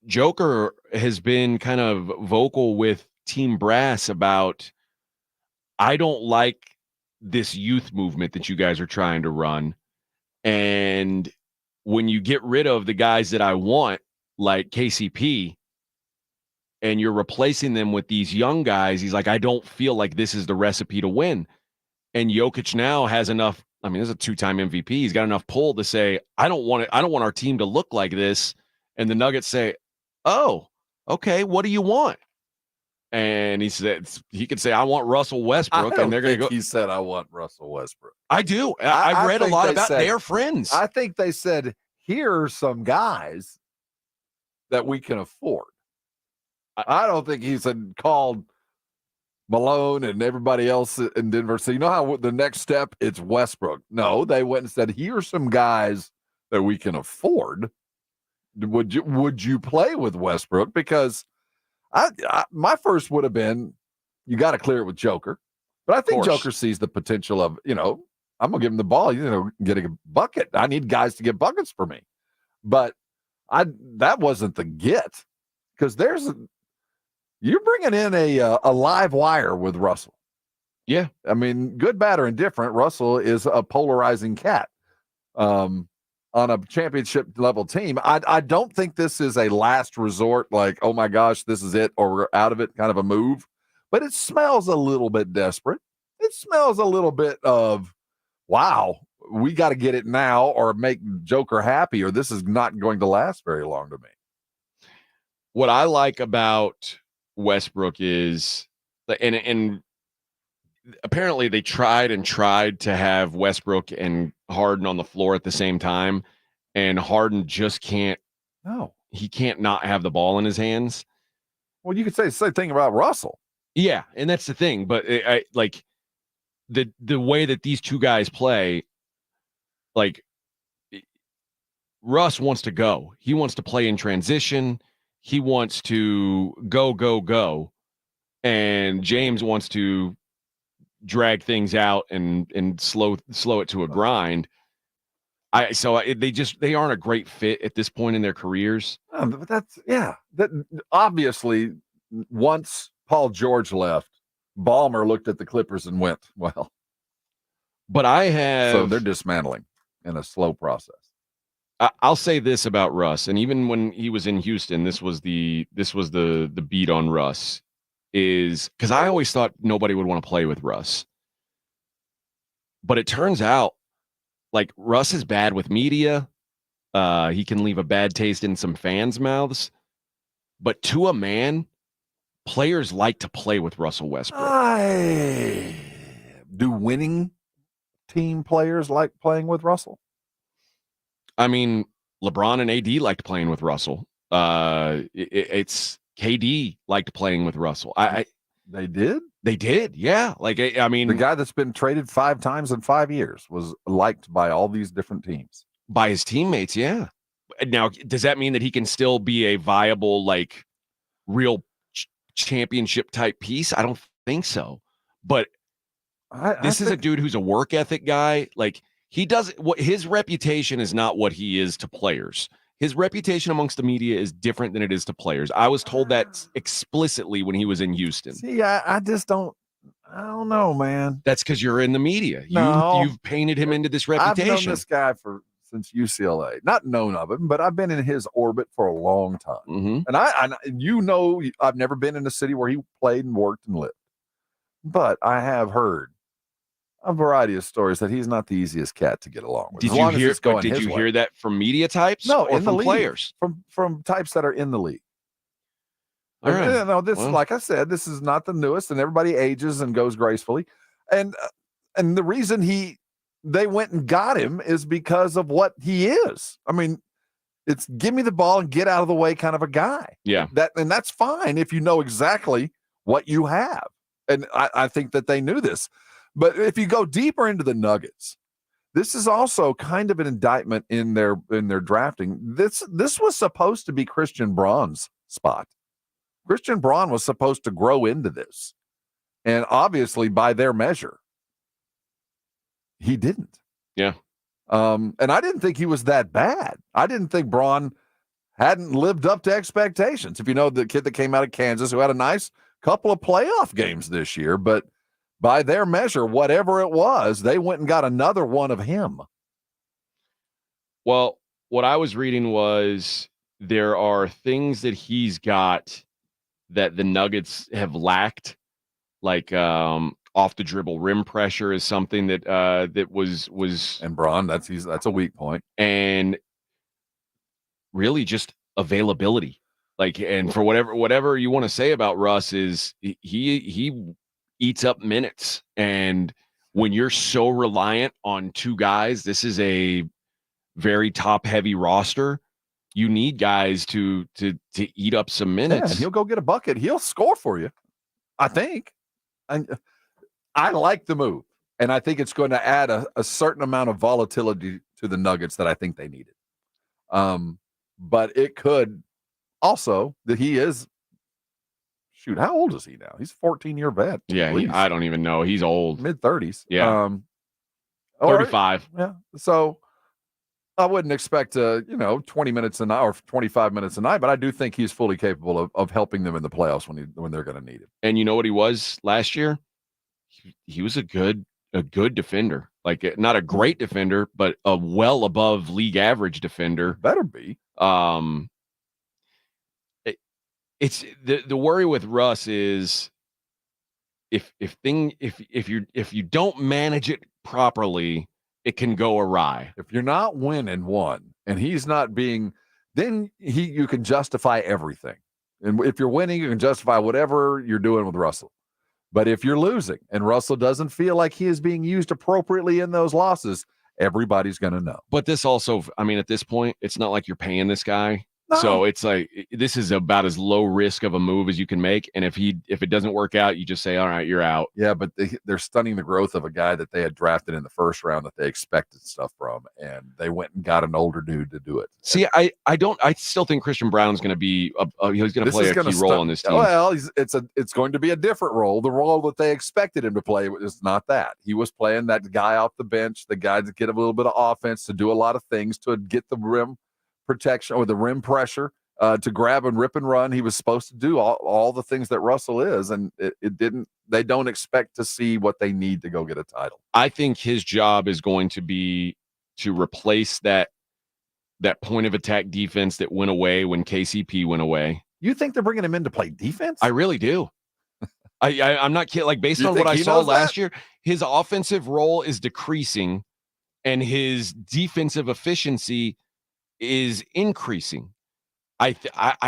Joker has been kind of vocal with Team Brass about, I don't like this youth movement that you guys are trying to run. And when you get rid of the guys that I want, like KCP, and you're replacing them with these young guys, he's like, I don't feel like this is the recipe to win. And Jokic now has enough I mean, this is a 2-time MVP. He's got enough pull to say, I don't want our team to look like this. And the Nuggets say, oh, okay, what do you want? And he said he could say, I want Russell Westbrook, and they're going to go. He said, I want Russell Westbrook. I do. I've read a lot about their friends. I think they said, here are some guys that we can afford. I don't think he said called Malone and everybody else in Denver. So you know how the next step, it's Westbrook. No, they went and said, here are some guys that we can afford. Would you play with Westbrook? Because my first would have been, you got to clear it with Joker. But I think Joker sees the potential of, I'm going to give him the ball, getting a bucket. I need guys to get buckets for me. But that wasn't the get, because you're bringing in a live wire with Russell. Yeah. I mean, good, bad, or indifferent, Russell is a polarizing cat on a championship level team. I don't think this is a last resort, like, oh my gosh, this is it, or we're out of it kind of a move. But it smells a little bit desperate. It smells a little bit of, wow, we got to get it now or make Joker happy, or this is not going to last very long to me. What I like about Westbrook is, and apparently they tried to have Westbrook and Harden on the floor at the same time, and Harden just can't. No, he can't not have the ball in his hands. Well, you could say the same thing about Russell. Yeah, and that's the thing. But like the way that these two guys play, like Russ wants to go. He wants to play in transition. He wants to go. And James wants to drag things out and slow it to a grind. They aren't a great fit at this point in their careers. But that obviously, once Paul George left, Ballmer looked at the Clippers and went, well. But so they're dismantling in a slow process. I'll say this about Russ, and even when he was in Houston, this was the beat on Russ, is because I always thought nobody would want to play with Russ. But it turns out, like, Russ is bad with media. He can leave a bad taste in some fans' mouths. But to a man, players like to play with Russell Westbrook. Do winning team players like playing with Russell? I mean, LeBron and AD liked playing with Russell. It's KD liked playing with Russell. They did? They did, yeah. Like, I mean, the guy that's been traded 5 times in 5 years was liked by all these different teams. By his teammates, yeah. Now, does that mean that he can still be a viable, like, real championship type piece? I don't think so. But this is a dude who's a work ethic guy. Like, he does what his reputation is not what he is to players. His reputation amongst the media is different than it is to players. I was told that explicitly when he was in Houston. See, I just don't. I don't know, man. That's because you're in the media. No. You've painted him into this reputation. I've known this guy since UCLA. Not known of him, but I've been in his orbit for a long time. Mm-hmm. And I've never been in a city where he played and worked and lived. But I have heard a variety of stories that he's not the easiest cat to get along with. Did you hear that from media types? No, or in from the league, players? From types that are in the league. All right. This, like I said, this is not the newest, and everybody ages and goes gracefully. And the reason they went and got him is because of what he is. I mean, it's give me the ball and get out of the way kind of a guy. Yeah. And that's fine if you know exactly what you have. And I think that they knew this. But if you go deeper into the Nuggets, this is also kind of an indictment in their drafting. This was supposed to be Christian Braun's spot. Christian Braun was supposed to grow into this. And obviously, by their measure, he didn't. Yeah. And I didn't think he was that bad. I didn't think Braun hadn't lived up to expectations. If you know the kid that came out of Kansas who had a nice couple of playoff games this year, but by their measure, whatever it was, they went and got another one of him. Well, what I was reading was there are things that he's got that the Nuggets have lacked, like off the dribble rim pressure is something that that was and Braun, that's a weak point. And really just availability. Like, and for whatever you want to say about Russ is he eats up minutes. And when you're so reliant on two guys, this is a very top heavy roster. You need guys to eat up some minutes. Yeah, and he'll go get a bucket. He'll score for you, I think. And I like the move, and I think it's going to add a certain amount of volatility to the Nuggets that I think they needed. But it could also that he is. Shoot, how old is he now? He's a 14-year vet. Yeah, I don't even know. He's old. Mid-30s. Yeah. 35. Yeah. So I wouldn't expect 20 minutes a night or 25 minutes a night, but I do think he's fully capable of helping them in the playoffs when they're going to need it. And you know what he was last year? He was a good defender. Like, not a great defender, but a well above league average defender. Better be. It's the worry with Russ is if you don't manage it properly, it can go awry. If you're not winning one and he's not being, then you can justify everything. And if you're winning, you can justify whatever you're doing with Russell. But if you're losing and Russell doesn't feel like he is being used appropriately in those losses, everybody's going to know. But this also, I mean, at this point, it's not like you're paying this guy. No. So it's like, this is about as low risk of a move as you can make. And if it doesn't work out, you just say, all right, you're out. Yeah, but they're stunning the growth of a guy that they had drafted in the first round that they expected stuff from, and they went and got an older dude to do it. See, I still think Christian Brown's going to be he's going to play a key role on this team. Well, it's going to be a different role. The role that they expected him to play is not that. He was playing that guy off the bench, the guy to get a little bit of offense, to do a lot of things, to get the rim protection or the rim pressure, to grab and rip and run. He was supposed to do all the things that Russell is, and it didn't. They don't expect to see what they need to go get a title. I think his job is going to be to replace that point of attack defense that went away when KCP went away. You think they're bringing him in to play defense? I really do. I'm not kidding. Like, based on what I saw last year, his offensive role is decreasing and his defensive efficiency is increasing. I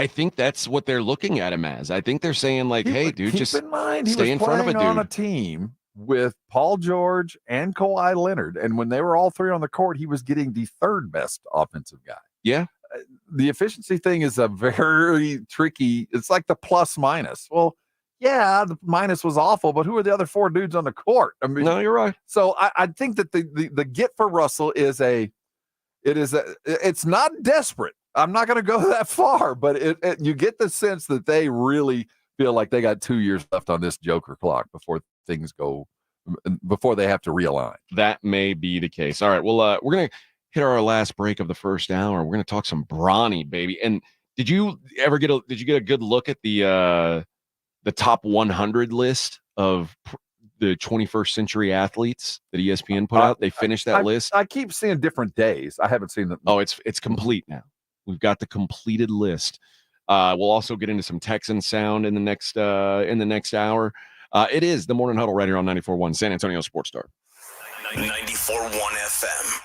think that's what they're looking at him as. I think they're saying, like, hey, dude, just keep in mind, stay in front of a dude. On a team with Paul George and Kawhi Leonard, and when they were all three on the court, he was getting the third best offensive guy. Yeah. The efficiency thing is a very tricky. It's like the plus minus. Well, yeah, the minus was awful, but who are the other four dudes on the court? I mean, no, you're right. So I think that the get for Russell is it's not desperate. I'm not going to go that far, but you get the sense that they really feel like they got 2 years left on this Joker clock before they have to realign. That may be the case. All right. Well, we're going to hit our last break of the first hour. We're going to talk some Bronny, baby. And did you get a good look at the top 100 list of the 21st century athletes that ESPN put out? They finished that list. I keep seeing different days. I haven't seen them. Oh, it's complete now. We've got the completed list. We'll also get into some Texan sound in the next hour. It is the Morning Huddle right here on 94.1 San Antonio Sports Star. 94.1 FM.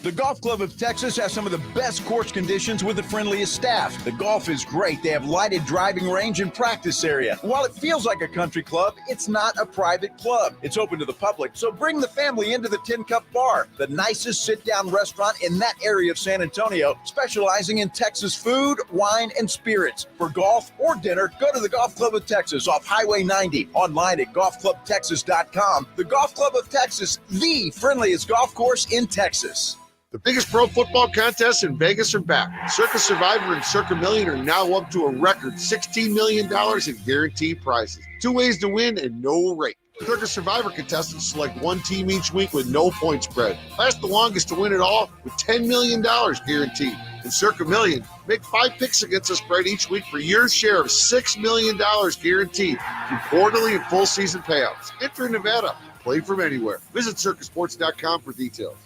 The Golf Club of Texas has some of the best course conditions with the friendliest staff. The golf is great. They have lighted driving range and practice area. While it feels like a country club, it's not a private club. It's open to the public, so bring the family into the Tin Cup Bar, the nicest sit-down restaurant in that area of San Antonio, specializing in Texas food, wine, and spirits. For golf or dinner, go to the Golf Club of Texas off Highway 90, online at golfclubtexas.com. The Golf Club of Texas, the friendliest golf course in Texas. The biggest pro football contests in Vegas are back. Circa Survivor and Circa Million are now up to a record $16 million in guaranteed prizes. 2 ways to win and no rate. Circa Survivor contestants select one team each week with no point spread. Last the longest to win it all with $10 million guaranteed. In Circa Million, make 5 picks against the spread each week for your share of $6 million guaranteed through quarterly and full season payouts. Enter in Nevada. Play from anywhere. Visit circasports.com for details.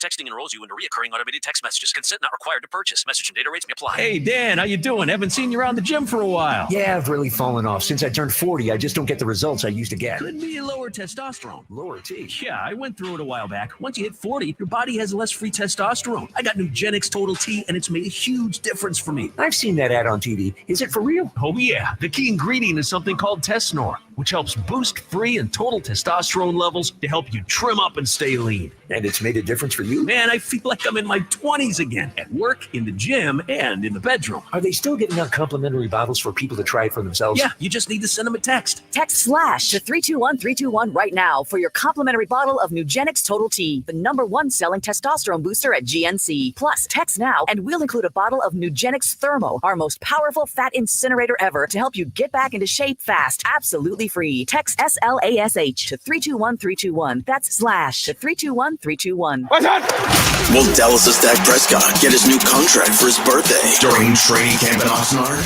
Texting enrolls you into recurring automated text messages. Consent not required to purchase. Message and data rates may apply. Hey, Dan, how you doing? Haven't seen you around the gym for a while. Yeah, I've really fallen off. Since I turned 40, I just don't get the results I used to get. Could be lower testosterone. Lower T. Yeah, I went through it a while back. Once you hit 40, your body has less free testosterone. I got Nugenix Total T, and it's made a huge difference for me. I've seen that ad on TV. Is it for real? Oh, yeah. The key ingredient is something called Tesnor, which helps boost free and total testosterone levels to help you trim up and stay lean. And it's made a difference for you? Man, I feel like I'm in my 20s again, at work, in the gym, and in the bedroom. Are they still giving out complimentary bottles for people to try it for themselves? Yeah, you just need to send them a text. Text SLASH to 321321 right now for your complimentary bottle of Nugenix Total T, the #1 selling testosterone booster at GNC. Plus, text now and we'll include a bottle of Nugenix Thermo, our most powerful fat incinerator ever, to help you get back into shape fast, absolutely free. Text SLASH to 321321. That's slash to 321-321. Will Dallas' Dak Prescott get his new contract for his birthday during training camp in Oxnard?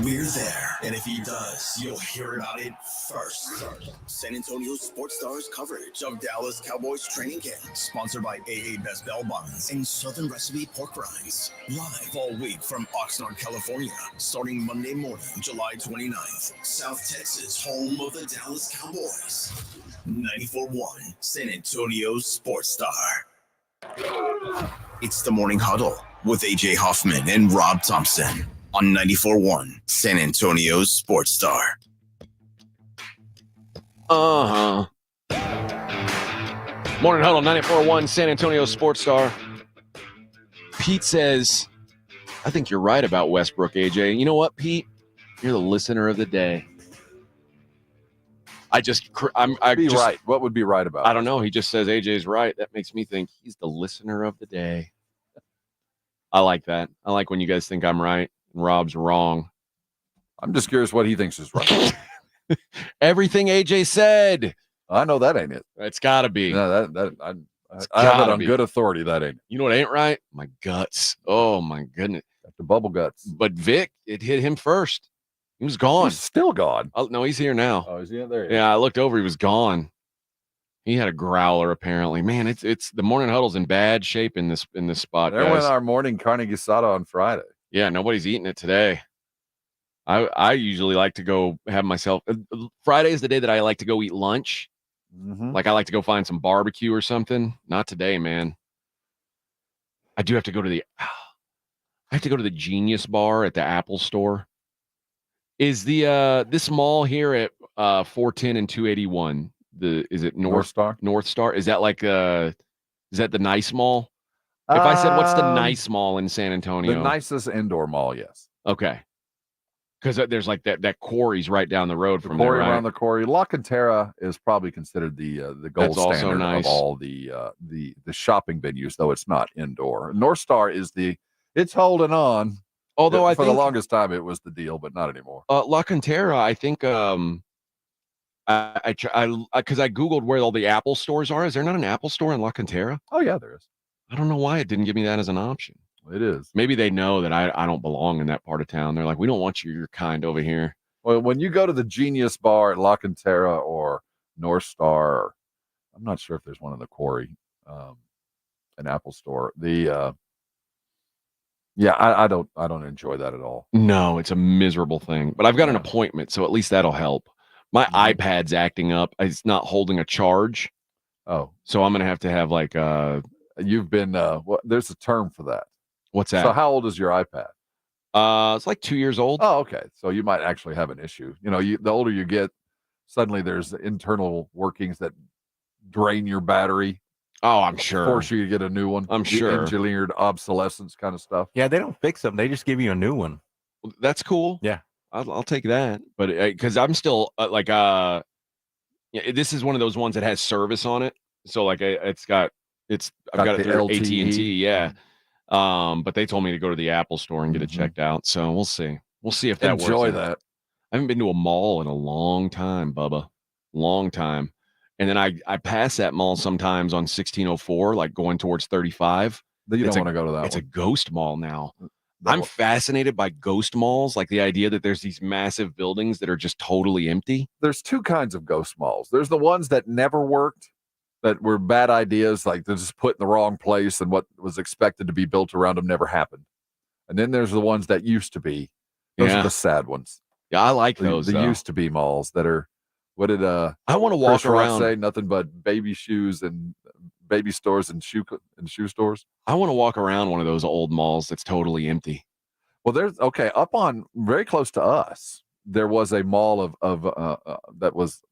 We're there, and if he does, you'll hear about it first. San Antonio Sports Stars coverage of Dallas Cowboys training camp, sponsored by AA Best Bell Buns and Southern Recipe Pork Rinds. Live all week from Oxnard, California, starting Monday morning, July 29th. South Texas, home of the Dallas Cowboys. 94.1 San Antonio Sports Star. It's the Morning Huddle with AJ Hoffman and Rob Thompson on 94.1 San Antonio Sports Star. Morning Huddle, 94.1 San Antonio Sports Star. Pete says, I think you're right about Westbrook, AJ. You know what, Pete? You're the listener of the day. Right. What would be right about it? I don't know. He just says AJ's right. That makes me think he's the listener of the day. I like that. I like when you guys think I'm right and Rob's wrong. I'm just curious what he thinks is right. Everything AJ said. I know that ain't it. It's got to be. No, I have it on good authority. That ain't it. You know what ain't right? My guts. Oh, my goodness. The bubble guts. But Vic, it hit him first. He was gone. He's still gone. Oh, no, he's here now. Oh, is he there? Yeah, I looked over. He was gone. He had a growler, apparently. Man, it's the Morning Huddle's in bad shape in this spot. There guys. went our morning carne asada on Friday. Yeah, nobody's eating it today. I usually like to go have myself. Friday is the day that I like to go eat lunch. Mm-hmm. Like I like to go find some barbecue or something. Not today, man. I do have to go to the Genius Bar at the Apple Store. Is the this mall here at 410 and 281? Is it North Star? North Star? Is that like is that the nice mall? If I said what's the nice mall in San Antonio? The nicest indoor mall, yes. Okay. Because there's like that quarry's right down the road from quarry there, right? around the quarry. La Cantera is probably considered the gold That's also standard nice. of all the shopping venues, though it's not indoor. North Star is it's holding on. Although I for think the longest time it was the deal, but not anymore. La Cantera, I think because I googled where all the Apple stores are. Is there not an Apple store in La Cantera? Oh yeah, there is. I don't know why it didn't give me that as an option. It is. Maybe they know that I don't belong in that part of town. They're like, we don't want your kind over here. Well, when you go to the Genius Bar at La Cantera or North Star, I'm not sure if there's one in the quarry, an Apple store. I don't enjoy that at all. No, it's a miserable thing. But I've got an appointment, so at least that'll help. My iPad's acting up. It's not holding a charge. Oh. So I'm gonna have like you've been there's a term for that. What's that? So how old is your iPad? It's like 2 years old. Oh, okay. So you might actually have an issue. You know, the older you get, suddenly there's internal workings that drain your battery. Oh, I'm sure. Force you to get a new one. I'm sure. Engineered obsolescence kind of stuff. Yeah, they don't fix them. They just give you a new one. Well, that's cool. Yeah. I'll take that. But because I'm still this is one of those ones that has service on it. So like I've got it through AT&T. Yeah. But they told me to go to the Apple store and get it checked out. So we'll see. We'll see if that works. Enjoy that. I haven't been to a mall in a long time, Bubba. Long time. And then I pass that mall sometimes on 1604, like going towards 35. You don't want to go to that. It's a ghost mall now. I'm fascinated by ghost malls, like the idea that there's these massive buildings that are just totally empty. There's two kinds of ghost malls. There's the ones that never worked, that were bad ideas, like they're just put in the wrong place and what was expected to be built around them never happened. And then there's the ones that used to be. Those are the sad ones. Yeah, I like The those. used to be malls that are, what did I want to walk Chris Rock around. say? Nothing but baby shoes and baby stores and shoe stores. I want to walk around one of those old malls that's totally empty. Well, there's up on very close to us. There was a mall that was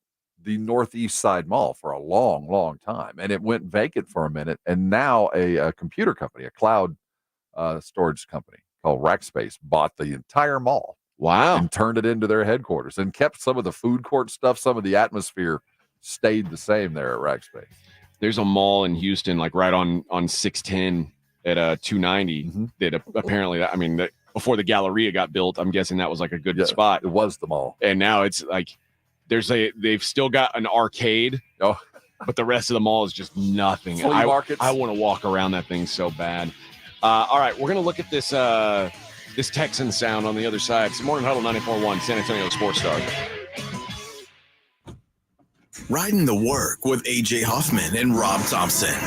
the Northeast Side Mall for a long, long time, and it went vacant for a minute. And now a computer company, a cloud storage company called Rackspace, bought the entire mall. Wow! And turned it into their headquarters and kept some of the food court stuff. Some of the atmosphere stayed the same there at Rackspace. There's a mall in Houston, like right on 610 at 290. That apparently, I mean, that before the Galleria got built, I'm guessing that was like a good spot. It was the mall, and now it's like they've still got an arcade. Oh, but the rest of the mall is just nothing. Flea markets. I want to walk around that thing so bad. All right, we're gonna look at this this Texan sound on the other side. It's Morning Huddle 94.1 San Antonio Sports Star. Riding the work with AJ Hoffman and Rob Thompson.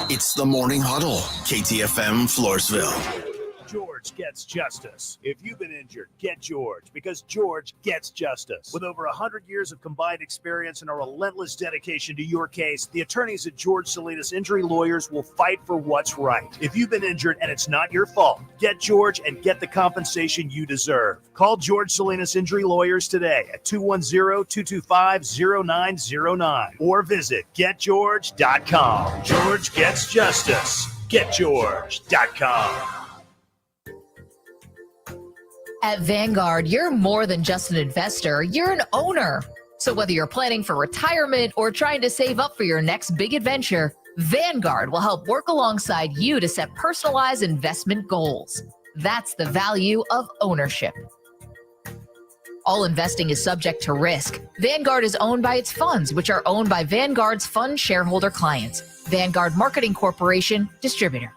It's the Morning Huddle, KTFM Floresville. George gets justice. If you've been injured, get George, because George gets justice. With over 100 years of combined experience and a relentless dedication to your case, the attorneys at George Salinas Injury Lawyers will fight for what's right. If you've been injured and it's not your fault, get George and get the compensation you deserve. Call George Salinas Injury Lawyers today at 210-225-0909 or visit getgeorge.com. George gets justice. Getgeorge.com. At Vanguard, you're more than just an investor, you're an owner. So whether you're planning for retirement or trying to save up for your next big adventure, Vanguard will help work alongside you to set personalized investment goals. That's the value of ownership. All investing is subject to risk. Vanguard is owned by its funds, which are owned by Vanguard's fund shareholder clients. Vanguard Marketing Corporation, distributor.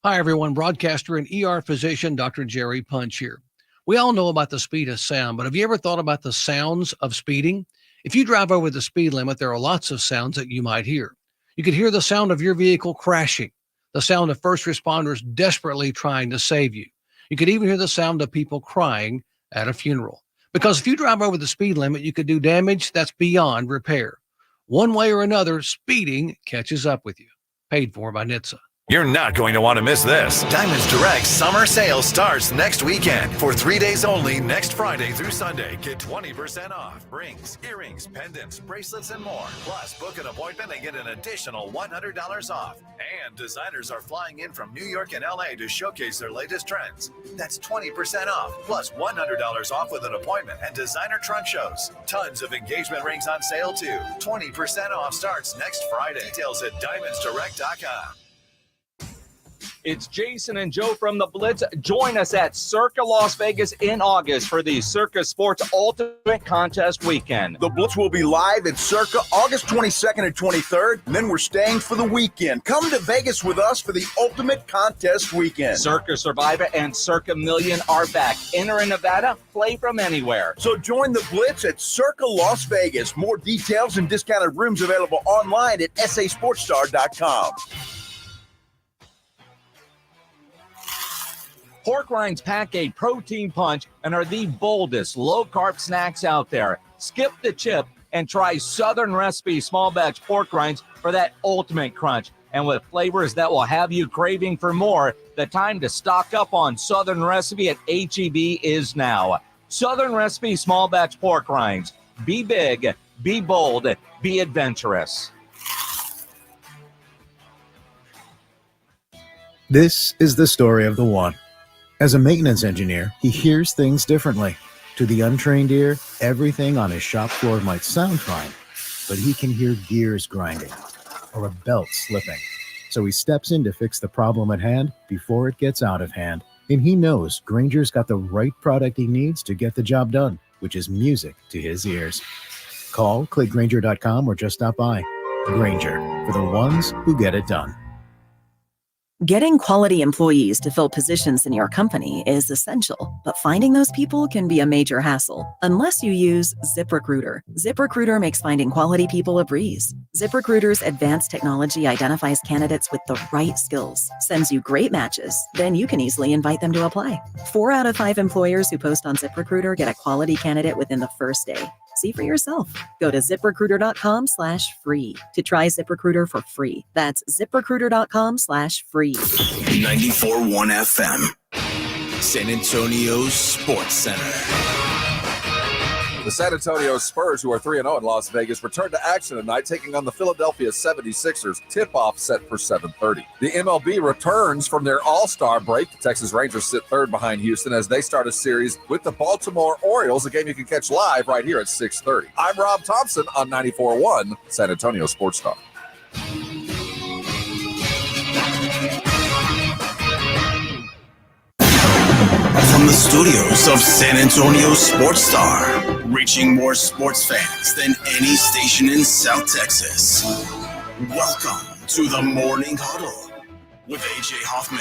Hi, everyone. Broadcaster and ER physician Dr. Jerry Punch here. We all know about the speed of sound, but have you ever thought about the sounds of speeding? If you drive over the speed limit, there are lots of sounds that you might hear. You could hear the sound of your vehicle crashing, the sound of first responders desperately trying to save you. You could even hear the sound of people crying at a funeral. Because if you drive over the speed limit, you could do damage that's beyond repair. One way or another, speeding catches up with you. Paid for by NHTSA. You're not going to want to miss this. Diamonds Direct summer sale starts next weekend. For 3 days only, next Friday through Sunday. Get 20% off rings, earrings, pendants, bracelets, and more. Plus, book an appointment and get an additional $100 off. And designers are flying in from New York and LA to showcase their latest trends. That's 20% off, plus $100 off with an appointment and designer trunk shows. Tons of engagement rings on sale, too. 20% off starts next Friday. Details at diamondsdirect.com. It's Jason and Joe from the Blitz. Join us at Circa Las Vegas in August for the Circa Sports Ultimate Contest Weekend. The Blitz will be live at Circa August 22nd and 23rd, and then we're staying for the weekend. Come to Vegas with us for the Ultimate Contest Weekend. Circa Survivor and Circa Million are back. Enter in Nevada, play from anywhere. So join the Blitz at Circa Las Vegas. More details and discounted rooms available online at sasportstar.com. Pork rinds pack a protein punch and are the boldest low-carb snacks out there. Skip the chip and try Southern Recipe small batch pork rinds for that ultimate crunch. And with flavors that will have you craving for more, the time to stock up on Southern Recipe at H-E-B is now. Southern Recipe small batch pork rinds. Be big, be bold, be adventurous. This is the story of the one. As a maintenance engineer, he hears things differently. To the untrained ear, everything on his shop floor might sound fine, but he can hear gears grinding or a belt slipping. So he steps in to fix the problem at hand before it gets out of hand. And he knows Grainger's got the right product he needs to get the job done, which is music to his ears. Call, click Grainger.com, or just stop by. Grainger, for the ones who get it done. Getting quality employees to fill positions in your company is essential, but finding those people can be a major hassle unless you use ZipRecruiter. ZipRecruiter makes finding quality people a breeze. ZipRecruiter's advanced technology identifies candidates with the right skills, sends you great matches, then you can easily invite them to apply. 4 out of 5 employers who post on ZipRecruiter get a quality candidate within the first day. See for yourself. Go to ziprecruiter.com/free to try ZipRecruiter for free. That's ziprecruiter.com/free. 94.1 FM, San Antonio Sports Center. The San Antonio Spurs, who are 3-0 in Las Vegas, return to action tonight, taking on the Philadelphia 76ers. Tip-off set for 7:30. The MLB returns from their All-Star break. The Texas Rangers sit third behind Houston as they start a series with the Baltimore Orioles, a game you can catch live right here at 6:30. I'm Rob Thompson on 94.1 San Antonio Sports Star. From the studios of San Antonio Sports Star, reaching more sports fans than any station in South Texas. Welcome to the Morning Huddle with AJ Hoffman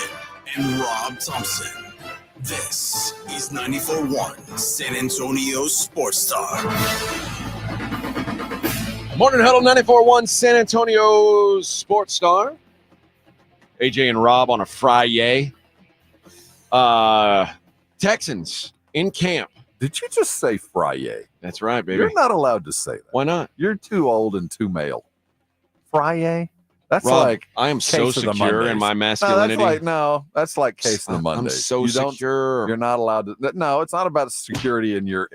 and Rob Thompson. This is 94.1 San Antonio Sports Star. Morning Huddle 94.1 San Antonio Sports Star. AJ and Rob on a Friday. Texans in camp. Did you just say Friday? That's right, baby. You're not allowed to say that. Why not? You're too old and too male. Friday? That's Rob, like I am so case of the secure in Mondays. my masculinity. That's like case of the I'm Mondays. so secure. You're not allowed to. No, it's not about security in your.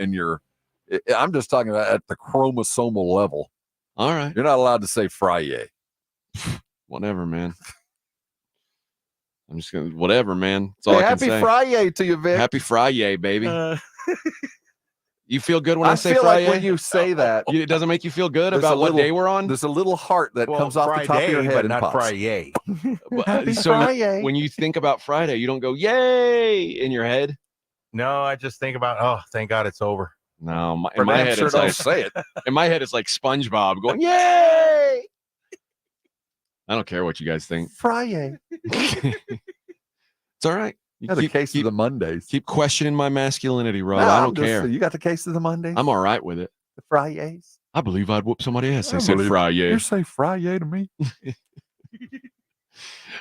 I'm just talking about at the chromosomal level. All right. You're not allowed to say Friday. Whatever, man. I'm just gonna whatever, man. That's all I can happy say. Friday to you, Vic. Happy Friday, baby. You feel good when I say feel Friday? like when you say that, It doesn't make you feel good there's about a what little- day we're on? There's a little heart that comes off the top of your head but and not pops. Friday. Happy So Friday. when you think about Friday, you don't go yay in your head. No, I just think about, oh, thank God it's over. No, in For my damn head sure it's don't like say it. in my head it's like SpongeBob going yay. I don't care what you guys think. Friday. It's all right. You Got a case of the Mondays. keep questioning my masculinity, Rob. No, I I'm don't just care. saying, you got the case of the Mondays. I'm all right with it. The Fridays. I believe I'd whoop somebody ass. I I said believe- Friday. You say Friday to me.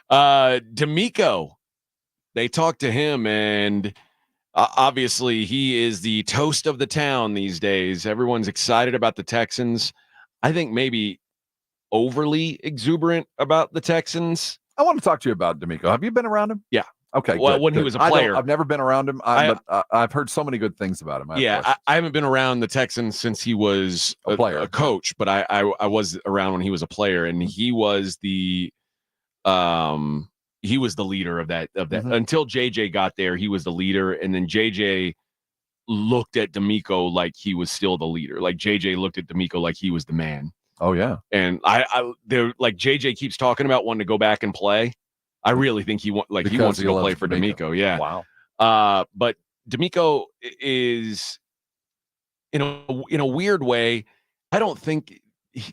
D'Amico, they talked to him, and obviously he is the toast of the town these days. Everyone's excited about the Texans. I think maybe overly exuberant about the Texans. I want to talk to you about D'Amico. Have you been around him? Yeah. Okay. Well, good, when he good. was a I don't- player. I've never been around him, but I've heard so many good things about him. I haven't been around the Texans since he was A player. a coach, but I was around when he was a player, and he was the leader of that Mhm. until JJ got there. He was the leader, and then JJ looked at D'Amico like he was still the leader. Like JJ looked at D'Amico like he was the man. Oh yeah. And they're like JJ keeps talking about wanting to go back and play. I really think he wants Because to he go loves play for D'Amico. Yeah. Wow. But D'Amico is in a weird way. I don't think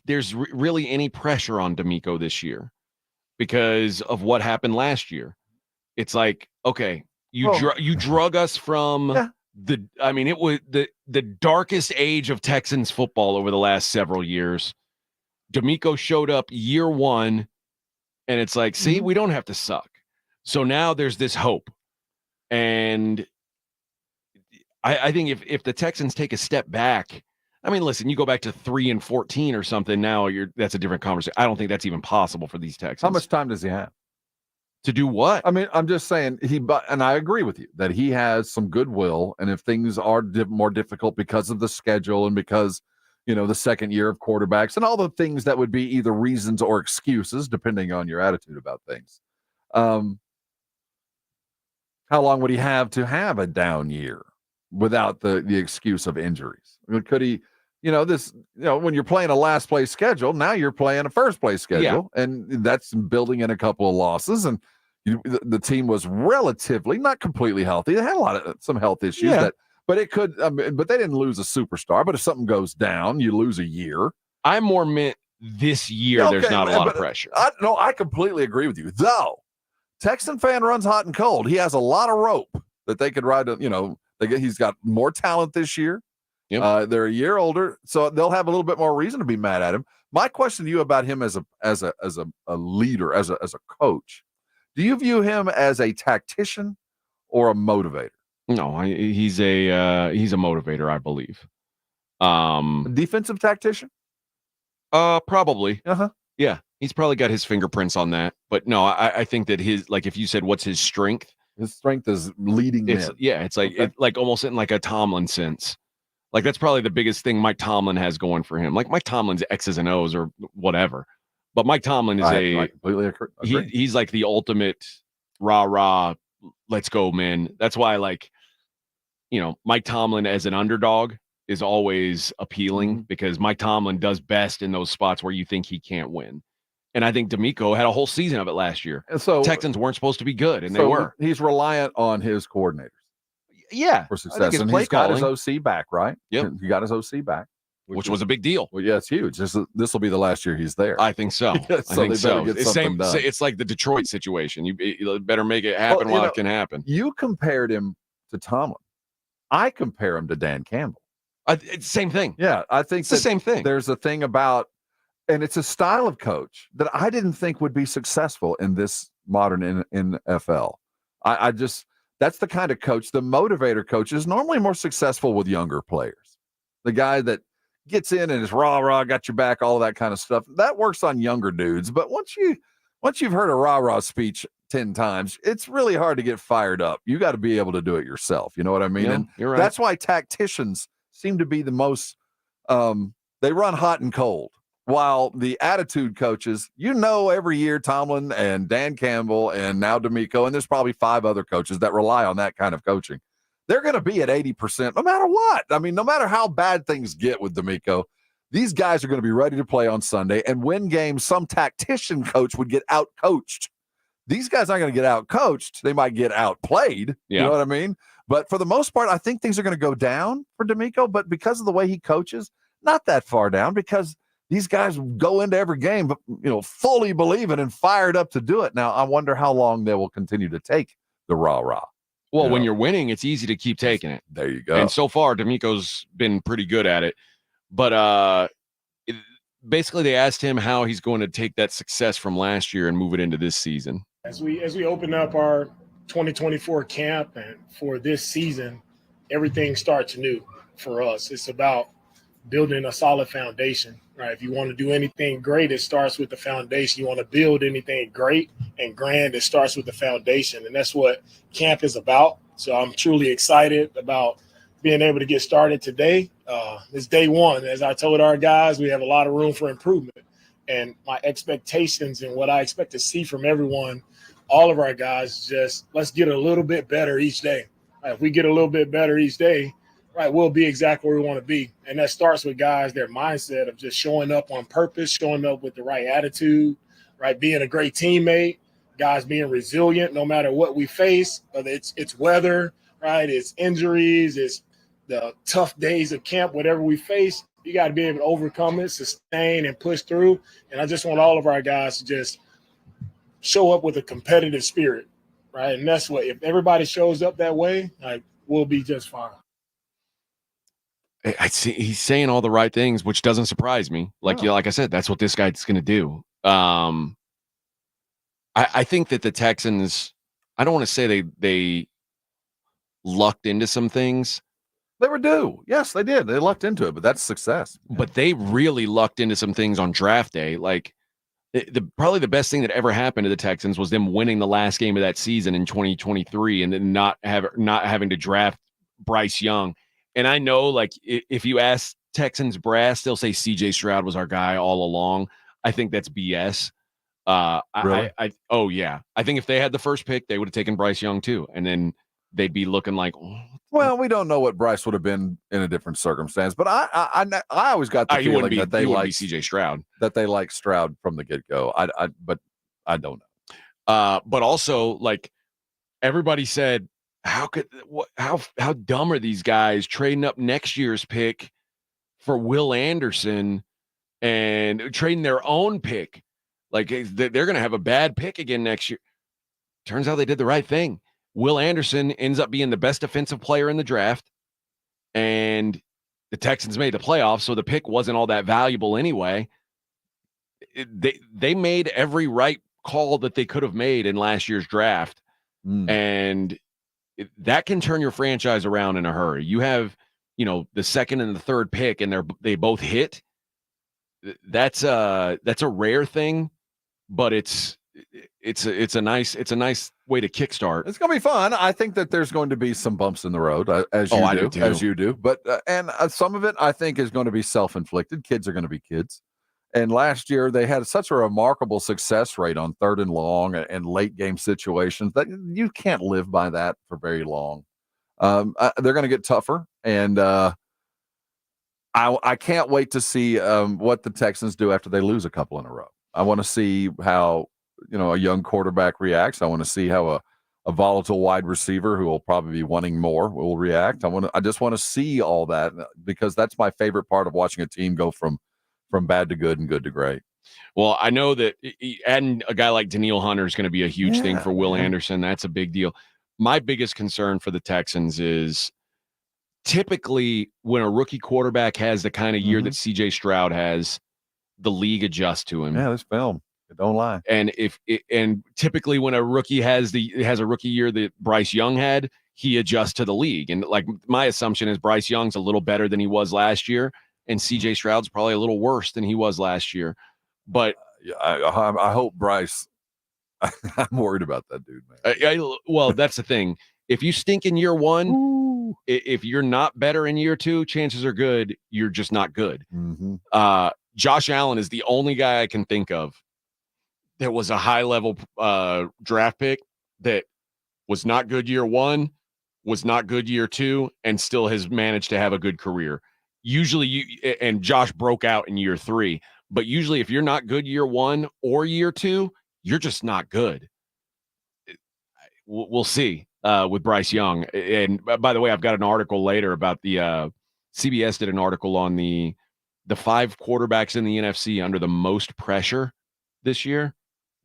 there's really any pressure on D'Amico this year because of what happened last year. It's like, okay, you drug us from it was the darkest age of Texans football over the last several years. D'Amico showed up year one, and it's like, see, we don't have to suck. So now there's this hope. And I think if the Texans take a step back, I mean, listen, you go back to 3-14 or something now, that's a different conversation. I don't think that's even possible for these Texans. How much time does he have? To do what? I mean, I'm just saying and I agree with you that he has some goodwill. And if things are more difficult because of the schedule and because, the second year of quarterbacks and all the things that would be either reasons or excuses, depending on your attitude about things. How long would he have to have a down year without the excuse of injuries? I mean, could he, when you're playing a last place schedule, now you're playing a first place schedule, and that's building in a couple of losses. And the team was relatively not completely healthy. They had some health issues but it could, but they didn't lose a superstar. But if something goes down, you lose a year. I more meant this year. There's not a lot of pressure. I completely agree with you, though. Texan fan runs hot and cold. He has a lot of rope that they could ride. He's got more talent this year. Yep. They're a year older, so they'll have a little bit more reason to be mad at him. My question to you about him as a leader, as a coach, do you view him as a tactician or a motivator? No, he's a motivator, I believe. Defensive tactician? Probably. Uh-huh. Yeah, he's probably got his fingerprints on that. But no, I think that if you said what's his strength? His strength is leading men. It's like almost in like a Tomlin sense. Like that's probably the biggest thing Mike Tomlin has going for him. Like Mike Tomlin's X's and O's or whatever. But Mike Tomlin is I completely agree. He's like the ultimate rah, let's go, man. That's why Mike Tomlin as an underdog is always appealing because Mike Tomlin does best in those spots where you think he can't win. And I think D'Amico had a whole season of it last year. And so Texans weren't supposed to be good, and they were. He's reliant on his coordinators. Yeah. For success. And he's got his OC back, right? Yep. He got his OC back. Which was a big deal. Well, yeah, it's huge. This will be the last year he's there. I think so. I think so. It's like the Detroit situation. You better make it happen while it can happen. You compared him to Tomlin. I compare him to Dan Campbell. It's the same thing. Yeah, I think it's the same thing. There's a thing about, and it's a style of coach that I didn't think would be successful in this modern NFL. That's the kind of coach, the motivator coach is normally more successful with younger players. The guy that gets in and is rah, got your back, all of that kind of stuff. That works on younger dudes. But once you've heard a rah speech 10 times, it's really hard to get fired up. You got to be able to do it yourself. You know what I mean? Yeah, and you're right. That's why tacticians seem to be the most, they run hot and cold. While the attitude coaches, every year Tomlin and Dan Campbell and now D'Amico, and there's probably 5 other coaches that rely on that kind of coaching. They're going to be at 80% no matter what. I mean, no matter how bad things get with D'Amico, these guys are going to be ready to play on Sunday and win games. Some tactician coach would get out-coached. These guys aren't going to get out-coached. They might get outplayed. Yeah. You know what I mean? But for the most part, I think things are going to go down for D'Amico, but because of the way he coaches, not that far down because these guys go into every game, but fully believing and fired up to do it. Now, I wonder how long they will continue to take the rah. Well, when you're winning, it's easy to keep taking it. There you go. And so far, D'Amico's been pretty good at it. But basically, they asked him how he's going to take that success from last year and move it into this season. As we open up our 2024 camp and for this season, everything starts new for us. It's about building a solid foundation, right? If you want to do anything great, it starts with the foundation. You want to build anything great and grand, it starts with the foundation. And that's what camp is about. So I'm truly excited about being able to get started today. It's day one. As I told our guys, we have a lot of room for improvement. And my expectations and what I expect to see from everyone, all of our guys, just let's get a little bit better each day. Right, if we get a little bit better each day, right, we'll be exactly where we want to be. And that starts with guys, their mindset of just showing up on purpose, showing up with the right attitude, right, being a great teammate, guys being resilient no matter what we face, whether it's weather, right, it's injuries, it's the tough days of camp, whatever we face, you got to be able to overcome it, sustain, and push through. And I just want all of our guys to just show up with a competitive spirit, right? And that's what, if everybody shows up that way, like, we'll be just fine. I see he's saying all the right things, which doesn't surprise me. Like I said, that's what this guy's going to do. I think that the Texans, I don't want to say they lucked into some things. They were due. Yes, they did. They lucked into it, but that's success. But they really lucked into some things on draft day. Like probably the best thing that ever happened to the Texans was them winning the last game of that season in 2023 and then not having to draft Bryce Young. And I know, like, if you ask Texans brass, they'll say CJ Stroud was our guy all along. I think that's BS. Really? Oh yeah. I think if they had the first pick, they would have taken Bryce Young too, and then they'd be looking like. Well, we don't know what Bryce would have been in a different circumstance, but I always got the feeling that they like CJ Stroud, that they like Stroud from the get go. But I don't know. But also, like, everybody said, how dumb are these guys trading up next year's pick for Will Anderson and trading their own pick? Like, they're going to have a bad pick again next year. turns out they did the right thing. Will Anderson ends up being the best defensive player in the draft, and the Texans made the playoffs, so the pick wasn't all that valuable anyway. They made every right call that they could have made in last year's draft, and that can turn your franchise around in a hurry. You have, the second and the third pick, and they both hit. That's a rare thing, but it's a nice way to kickstart. It's going to be fun. I think that there's going to be some bumps in the road, as you do. But some of it, I think, is going to be self-inflicted. Kids are going to be kids. And last year, they had such a remarkable success rate on 3rd and long and late game situations that you can't live by that for very long. They're going to get tougher, and I can't wait to see what the Texans do after they lose a couple in a row. I want to see how a young quarterback reacts. I want to see how a volatile wide receiver who will probably be wanting more will react. I just want to see all that, because that's my favorite part of watching a team go from bad to good and good to great. Well, I know that adding a guy like Danielle Hunter is going to be a huge thing for Will Anderson. That's a big deal. My biggest concern for the Texans is typically when a rookie quarterback has the kind of year that CJ Stroud has, the league adjusts to him. Yeah, this film. Don't lie. And and typically when a rookie has a rookie year that Bryce Young had, he adjusts to the league. And like my assumption is Bryce Young's a little better than he was last year, and CJ Stroud's probably a little worse than he was last year. But I hope Bryce. I'm worried about that dude, man. Well, that's the thing. If you stink in year one, if you're not better in year two, chances are good you're just not good. Josh Allen is the only guy I can think of that was a high-level draft pick that was not good year one, was not good year two, and still has managed to have a good career. Usually, and Josh broke out in year three, but usually if you're not good year one or year two, you're just not good. We'll see with Bryce Young. And by the way, I've got an article later about the CBS did an article on the 5 quarterbacks in the NFC under the most pressure this year.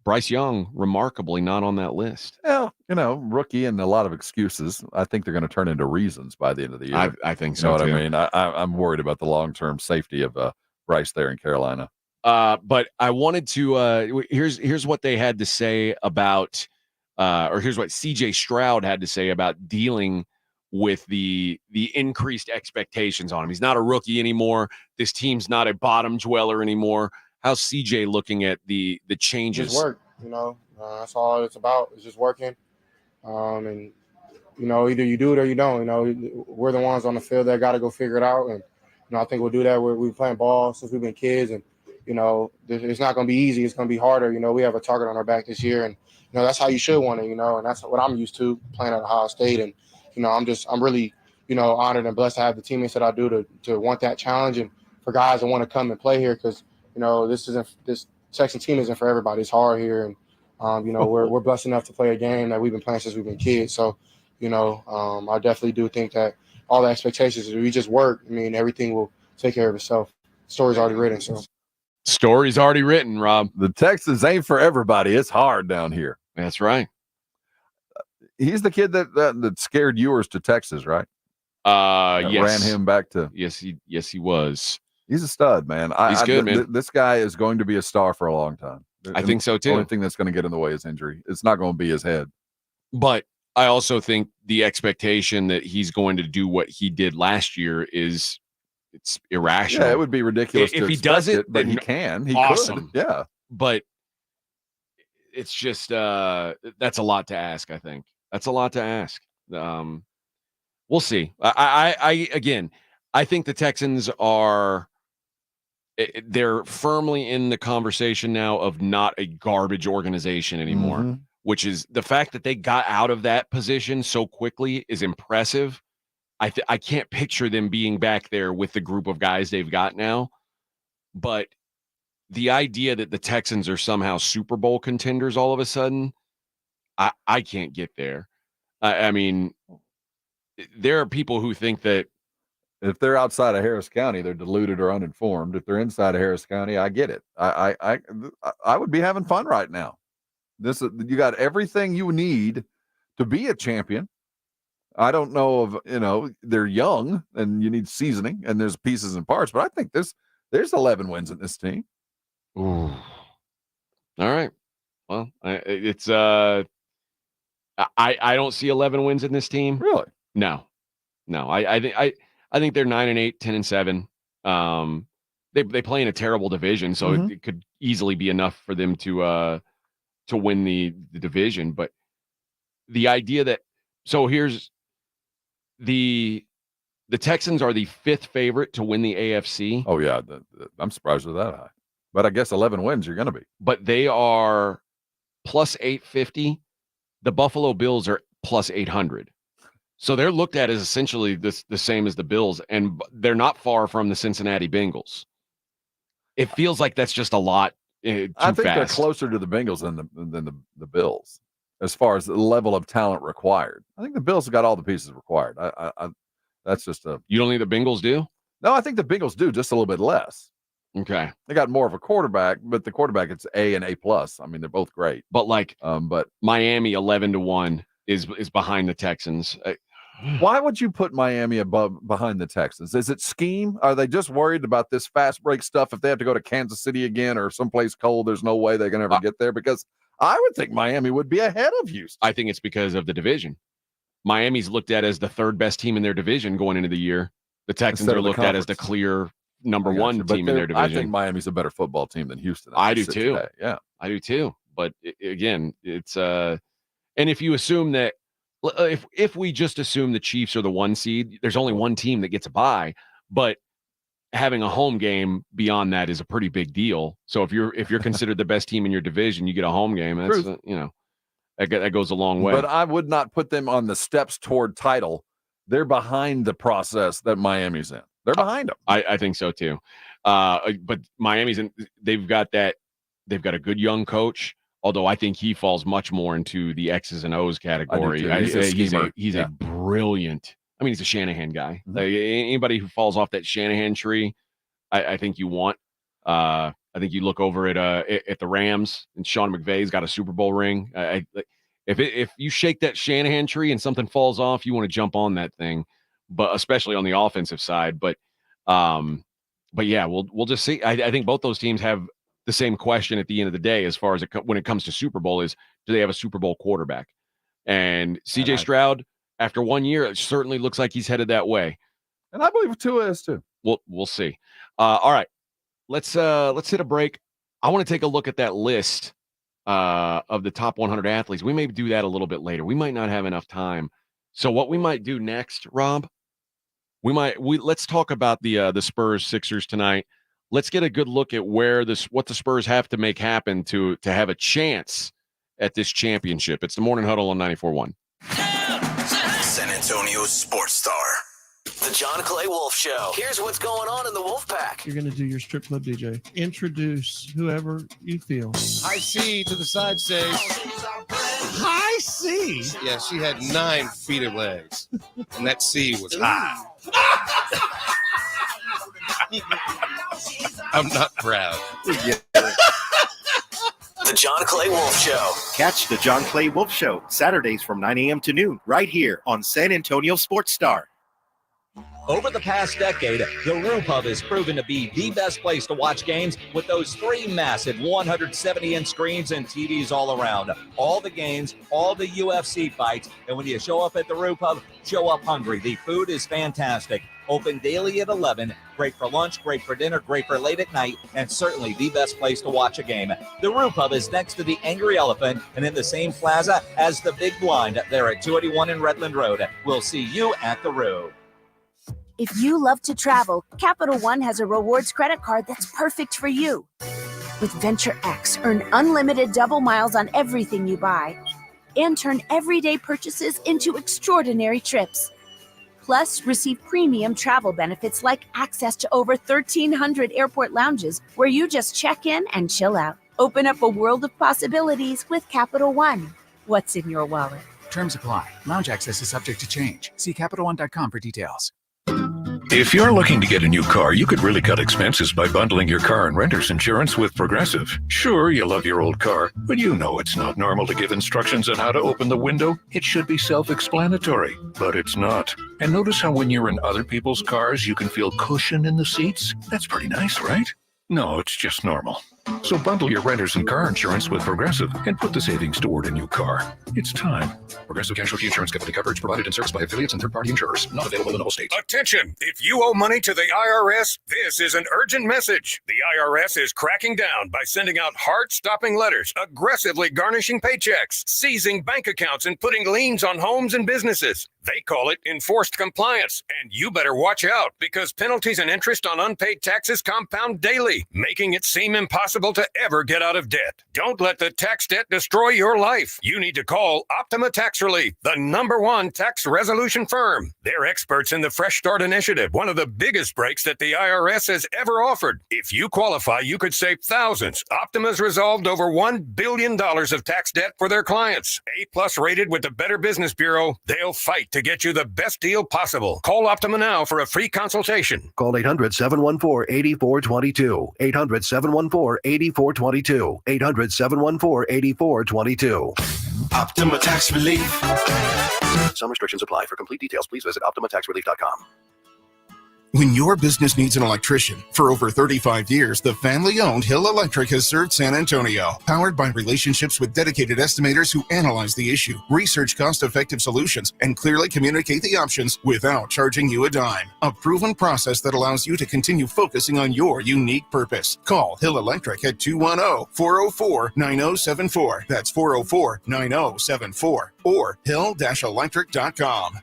Bryce Young, remarkably not on that list. Well, rookie and a lot of excuses. I think they're going to turn into reasons by the end of the year. I think so, you know too. what I mean? I'm worried about the long-term safety of Bryce there in Carolina. But I wanted to here's what they had to say about or here's what CJ Stroud had to say about dealing with the increased expectations on him. He's not a rookie anymore. This team's not a bottom dweller anymore. How's CJ looking at the changes? Just work, that's all it's about. It's just working. And either you do it or you don't. We're the ones on the field that got to go figure it out. And I think we'll do that. We've been playing ball since we've been kids, and it's not going to be easy. It's going to be harder. We have a target on our back this year, and that's how you should want it. And that's what I'm used to playing at Ohio State. And I'm really honored and blessed to have the teammates that I do to want that challenge, and for guys that want to come and play here, because this Texan team isn't for everybody. It's hard here, and we're blessed enough to play a game that we've been playing since we've been kids. So I definitely do think that all the expectations, if we just work, everything will take care of itself. Story's already written. So story's already written, Rob. The Texans ain't for everybody. It's hard down here. That's right. He's the kid that scared Ewers to Texas, right? Yes. Ran him back to. Yes, he was. He's a stud, man. He's good, man. This guy is going to be a star for a long time. I think so, too. The only thing that's going to get in the way is injury. It's not going to be his head. But I also think the expectation that he's going to do what he did last year it's irrational. Yeah, it would be ridiculous if he does it, but he can. He awesome. could. Yeah. But it's just that's a lot to ask, I think. That's a lot to ask. We'll see. I think the Texans they're firmly in the conversation now of not a garbage organization anymore, which is the fact that they got out of that position so quickly is impressive. I can't picture them being back there with the group of guys they've got now, but the idea that the Texans are somehow Super Bowl contenders all of a sudden, I can't get there. I mean, there are people who think that if they're outside of Harris County, they're deluded or uninformed. If they're inside of Harris County, I get it. I would be having fun right now. You got everything you need to be a champion. I don't know of, they're young and you need seasoning and there's pieces and parts, but I think there's 11 wins in this team. Ooh. All right. Well, I don't see 11 wins in this team. Really? No. I think they're 9-8, 10-7. They play in a terrible division, so it could easily be enough for them to win the division. But the idea that here's the Texans are the 5th favorite to win the AFC. Oh yeah, I'm surprised they're that high. But I guess 11 wins you're going to be. But they are plus 850. The Buffalo Bills are plus 800. So they're looked at as essentially the same as the Bills, and they're not far from the Cincinnati Bengals. It feels like that's just a lot. I think they're closer to the Bengals than the Bills as far as the level of talent required. I think the Bills have got all the pieces required. That's just You don't think the Bengals do? No, I think the Bengals do just a little bit less. Okay. They got more of a quarterback, but the quarterback it's A and A+. I mean, they're both great. But but Miami 11-1 is behind the Texans. Why would you put Miami behind the Texans? Is it scheme? Are they just worried about this fast break stuff? If they have to go to Kansas City again or someplace cold, there's no way they're going to ever get there? Because I would think Miami would be ahead of Houston. I think it's because of the division. Miami's looked at as the 3rd best team in their division going into the year. The Texans are looked at as the clear number 1 team in their division. I think Miami's a better football team than Houston. I do too. Today. Yeah, I do too. But again, it's and if you assume that if we just assume the Chiefs are the 1 seed, there's only one team that gets a bye, but having a home game beyond that is a pretty big deal. So if you're considered the best team in your division, you get a home game. That's that goes a long way. But I would not put them on the steps toward title. They're behind the process that Miami's in. They're behind them. I think so too. But Miami's they've got a good young coach. Although I think he falls much more into the X's and O's category. He's a brilliant. I mean, he's a Shanahan guy. Mm-hmm. Anybody who falls off that Shanahan tree, I think you want. I think you look over at the Rams and Sean McVay's got a Super Bowl ring. If you shake that Shanahan tree and something falls off, you want to jump on that thing. But especially on the offensive side. But yeah, we'll just see. I think both those teams have the same question at the end of the day, as far as when it comes to Super Bowl, is do they have a Super Bowl quarterback? And CJ Stroud, after 1 year, it certainly looks like he's headed that way. And I believe Tua is too. We'll see. All right, let's hit a break. I want to take a look at that list of the top 100 athletes. We may do that a little bit later. We might not have enough time. So what we might do next, Rob, let's talk about the Spurs Sixers tonight. Let's get a good look at what the Spurs have to make happen to have a chance at this championship. It's the Morning Huddle on 94.1. San Antonio Sports Star. The John Clay Wolf Show. Here's what's going on in the Wolf Pack. You're going to do your strip club DJ. Introduce whoever you feel. High C to the side says. High C? Yeah, she had 9 feet of legs. And that C was high. I'm not proud. The John Clay Wolf Show. Catch the John Clay Wolf Show Saturdays from 9 a.m. to noon right here on San Antonio Sports Star. Over the past decade, the Roo Pub has proven to be the best place to watch games with those 3 massive 170-inch screens and TVs all around. All the games, all the UFC fights, and when you show up at the Roo Pub, show up hungry. The food is fantastic. Open daily at 11. Great for lunch, great for dinner, great for late at night, and certainly the best place to watch a game. The Roo Pub is next to the Angry Elephant and in the same plaza as the Big Blind there at 281 in Redland Road. We'll see you at the Roo. If you love to travel, Capital One has a rewards credit card that's perfect for you. With Venture X, earn unlimited double miles on everything you buy and turn everyday purchases into extraordinary trips. Plus, receive premium travel benefits like access to over 1,300 airport lounges where you just check in and chill out. Open up a world of possibilities with Capital One. What's in your wallet? Terms apply. Lounge access is subject to change. See CapitalOne.com for details. If you're looking to get a new car, you could really cut expenses by bundling your car and renter's insurance with Progressive. Sure, you love your old car, but you know it's not normal to give instructions on how to open the window. It should be self-explanatory, but it's not. And notice how when you're in other people's cars, you can feel cushion in the seats? That's pretty nice, right? No, it's just normal. So bundle your renter's and car insurance with Progressive and put the savings toward a new car. It's time. Progressive Casualty Insurance Company coverage provided and serviced by affiliates and third-party insurers. Not available in all states. Attention! If you owe money to the IRS, this is an urgent message. The IRS is cracking down by sending out heart-stopping letters, aggressively garnishing paychecks, seizing bank accounts, and putting liens on homes and businesses. They call it enforced compliance, and you better watch out because penalties and interest on unpaid taxes compound daily, making it seem impossible to ever get out of debt. Don't let the tax debt destroy your life. You need to call Optima Tax Relief, the #1 tax resolution firm. They're experts in the Fresh Start Initiative, one of the biggest breaks that the IRS has ever offered. If you qualify, you could save thousands. Optima's resolved over $1 billion of tax debt for their clients. A+ rated with the Better Business Bureau, they'll fight to get you the best deal possible. Call Optima now for a free consultation. Call 800-714-8422. 800-714-8422. 800-714-8422. Optima Tax Relief. Some restrictions apply. For complete details, please visit OptimaTaxRelief.com. When your business needs an electrician, for over 35 years, the family-owned Hill Electric has served San Antonio. Powered by relationships with dedicated estimators who analyze the issue, research cost-effective solutions, and clearly communicate the options without charging you a dime. A proven process that allows you to continue focusing on your unique purpose. Call Hill Electric at 210-404-9074. That's 404-9074. Or hill-electric.com.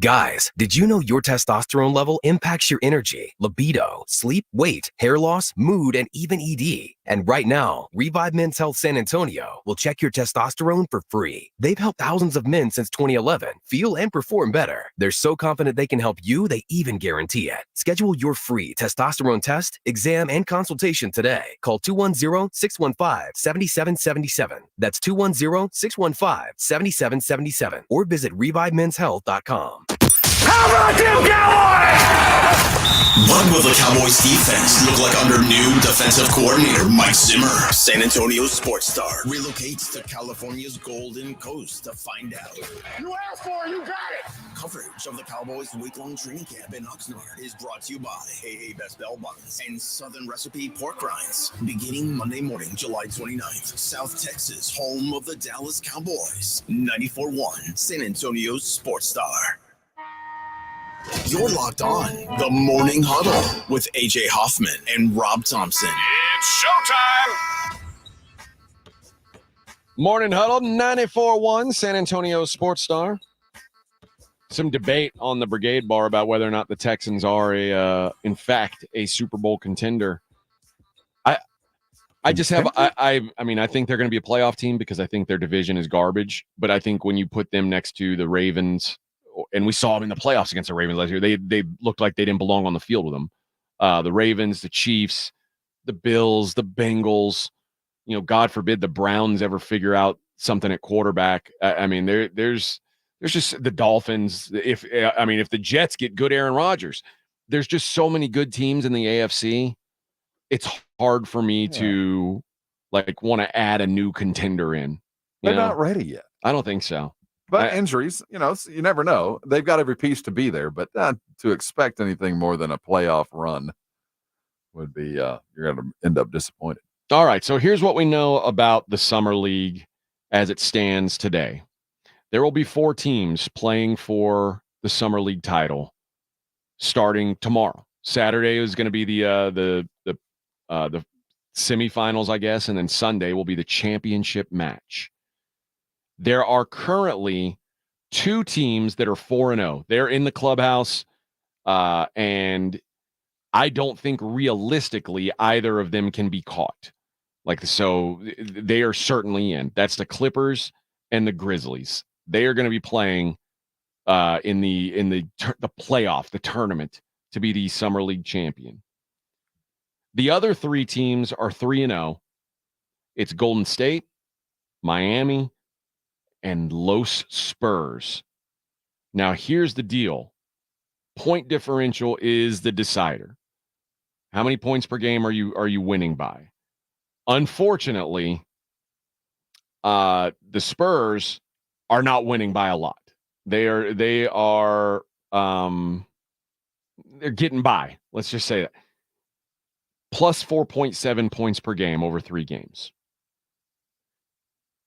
Guys, did you know your testosterone level impacts your energy, libido, sleep, weight, hair loss, mood, and even ED? And right now, Revive Men's Health San Antonio will check your testosterone for free. They've helped thousands of men since 2011 feel and perform better. They're so confident they can help you, they even guarantee it. Schedule your free testosterone test, exam, and consultation today. Call 210-615-7777. That's 210-615-7777. Or visit ReviveMen'sHealth.com. How about them Cowboys? What will the Cowboys defense look like under new defensive coordinator Mike Zimmer? San Antonio sports star relocates to California's Golden Coast to find out. You asked for it, you got it. Coverage of the Cowboys' week-long training camp in Oxnard is brought to you by AA Best Bell Buns and Southern Recipe Pork Rinds. Beginning Monday morning, July 29th, South Texas, home of the Dallas Cowboys. 94.1 San Antonio sports star. You're locked on the Morning Huddle with AJ Hoffman and Rob Thompson. It's showtime! Morning Huddle, 94.1 San Antonio Sports Star. Some debate on the Brigade Bar about whether or not the Texans are in fact, a Super Bowl contender. I think they're going to be a playoff team because I think their division is garbage. But I think when you put them next to the Ravens, and we saw them in the playoffs against the Ravens last year, they looked like they didn't belong on the field with them. The Ravens, the Chiefs, the Bills, the Bengals, God forbid the Browns ever figure out something at quarterback. There's just the Dolphins. If the Jets get good Aaron Rodgers, there's just so many good teams in the AFC. It's hard for me to want to add a new contender in. They're not ready yet. I don't think so. But injuries, you never know. They've got every piece to be there, but to expect anything more than a playoff run would be you're going to end up disappointed. All right, so here's what we know about the Summer League as it stands today. There will be 4 teams playing for the Summer League title starting tomorrow. Saturday is going to be the semifinals, I guess, and then Sunday will be the championship match. There are currently 2 teams that are 4-0. They're in the clubhouse, and I don't think realistically either of them can be caught. So they are certainly in. That's the Clippers and the Grizzlies. They are going to be playing in the playoff, the tournament, to be the Summer League champion. The other 3 teams are 3-0. It's Golden State, Miami, and Los Spurs. Now, here's the deal. point differential is the decider. How many points per game are you winning by? Unfortunately, the Spurs are not winning by a lot. They're getting by. Let's just say that. Plus 4.7 points per game over 3 games.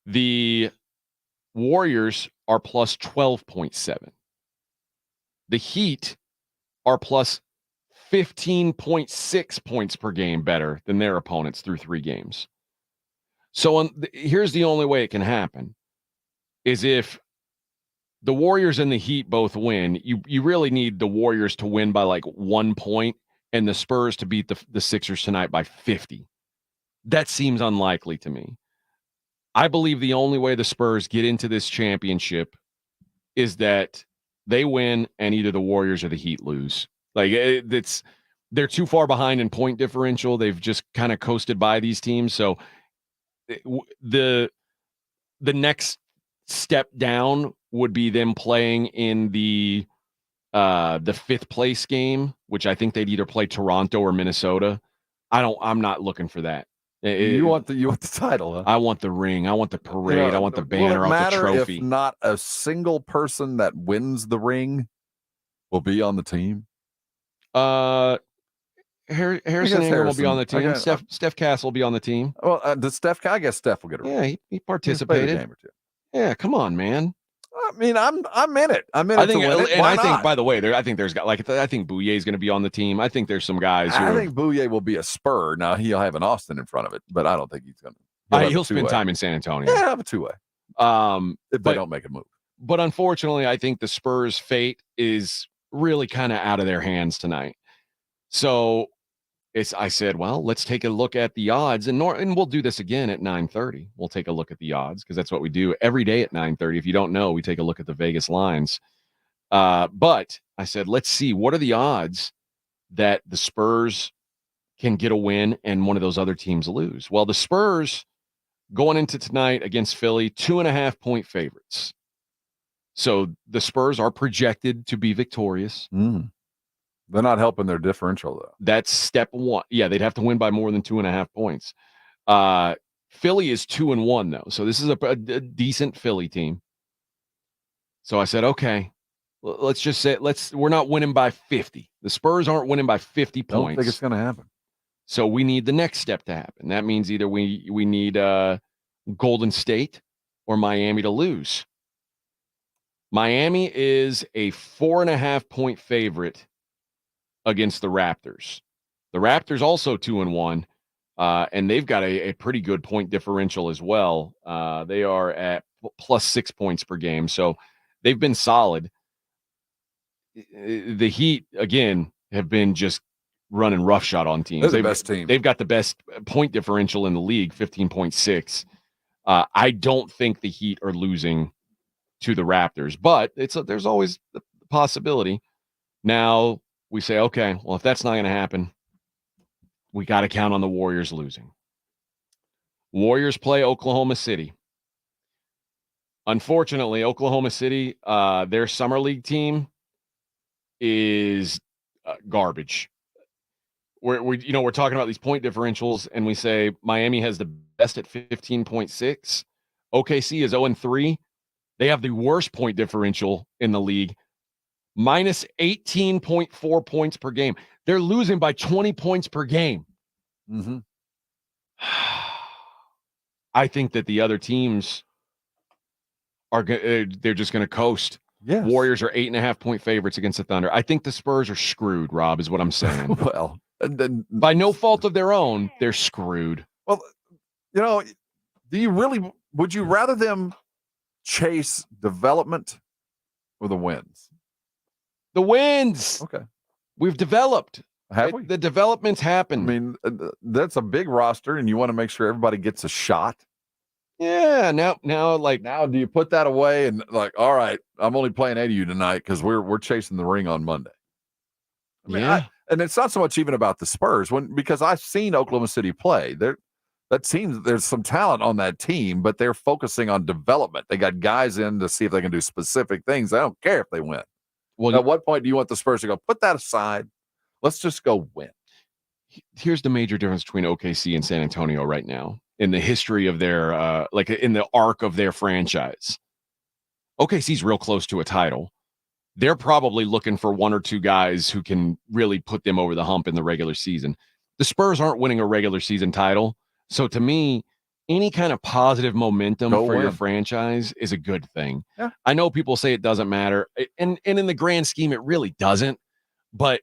The Warriors are plus 12.7. The Heat are plus 15.6 points per game better than their opponents through 3 games. So here's the only way it can happen is if the Warriors and the Heat both win, you really need the Warriors to win by like 1 point and the Spurs to beat the Sixers tonight by 50. That seems unlikely to me. I believe the only way the Spurs get into this championship is that they win and either the Warriors or the Heat lose. Like they're too far behind in point differential. They've just kind of coasted by these teams. So the next step down would be them playing in the 5th place game, which I think they'd either play Toronto or Minnesota. I'm not looking for that. You want the title, huh? I want the ring. I want the parade. I want the banner. I want the trophy. If not a single person that wins the ring will be on the team? Harrison Ingram will be on the team. Steph Castle will be on the team. Well, I guess Steph will get a ring. Yeah, he participated. A game or two. Yeah, come on, man. I mean, I'm in it. I'm in it to win it. And Why I think, not? by the way, I think there's got I think Bouye is going to be on the team. I think there's some guys. I think Bouye will be a Spur. Now he'll have an Austin in front of it, but I don't think he's going to. He'll spend time in San Antonio. Yeah, have a 2-way. If they don't make a move. But unfortunately, I think the Spurs' fate is really kind of out of their hands tonight. So I said, well, let's take a look at the odds, and we'll do this again at 9:30. We'll take a look at the odds because that's what we do every day at 9:30. If you don't know, we take a look at the Vegas lines. But I said, let's see, what are the odds that the Spurs can get a win and one of those other teams lose? Well, the Spurs going into tonight against Philly, 2.5 point favorites. So the Spurs are projected to be victorious. They're not helping their differential, though. That's step one. Yeah, they'd have to win by more than 2.5 points. Philly is 2-1, though. So this is a decent Philly team. So I said, okay, let's just say we're not winning by 50. The Spurs aren't winning by 50 points. I don't think it's going to happen. So we need the next step to happen. That means either we need Golden State or Miami to lose. Miami is a 4.5 point favorite against the Raptors. The Raptors also 2-1, and they've got a pretty good point differential as well. They are at plus 6 points per game, so they've been solid. The Heat, again, have been just running roughshod on teams. They're the best team. They've got the best point differential in the league, 15.6. I don't think the Heat are losing to the Raptors, but there's always the possibility. Now, we say, okay, well, if that's not going to happen, we got to count on the Warriors losing. Warriors play Oklahoma City. Unfortunately, Oklahoma City, their summer league team is garbage. We're talking about these point differentials, and we say Miami has the best at 15.6. OKC is 0-3. They have the worst point differential in the league, minus 18.4 points per game. They're losing by 20 points per game. Mm-hmm. I think that the other teams they're just going to coast. Yes. Warriors are 8.5 point favorites against the Thunder. I think the Spurs are screwed, Rob, is what I'm saying. Well, by no fault of their own, they're screwed. Well, would you rather them chase development or the wins? The wins. Okay. We've developed. Have we? The development's happened. I mean, that's a big roster, and you want to make sure everybody gets a shot. Yeah. Now, do you put that away and all right, I'm only playing 8 of you tonight because we're chasing the ring on Monday. I mean, and it's not so much even about the Spurs because I've seen Oklahoma City play. That seems there's some talent on that team, but they're focusing on development. They got guys in to see if they can do specific things. I don't care if they win. Well, at what point do you want the Spurs to go, put that aside? Let's just go win. Here's the major difference between OKC and San Antonio right now in the history of their, like in the arc of their franchise. OKC's real close to a title. They're probably looking for one or two guys who can really put them over the hump in the regular season. The Spurs aren't winning a regular season title. So to me, any kind of positive momentum for your franchise is a good thing. Yeah. I know people say it doesn't matter. And in the grand scheme, it really doesn't. But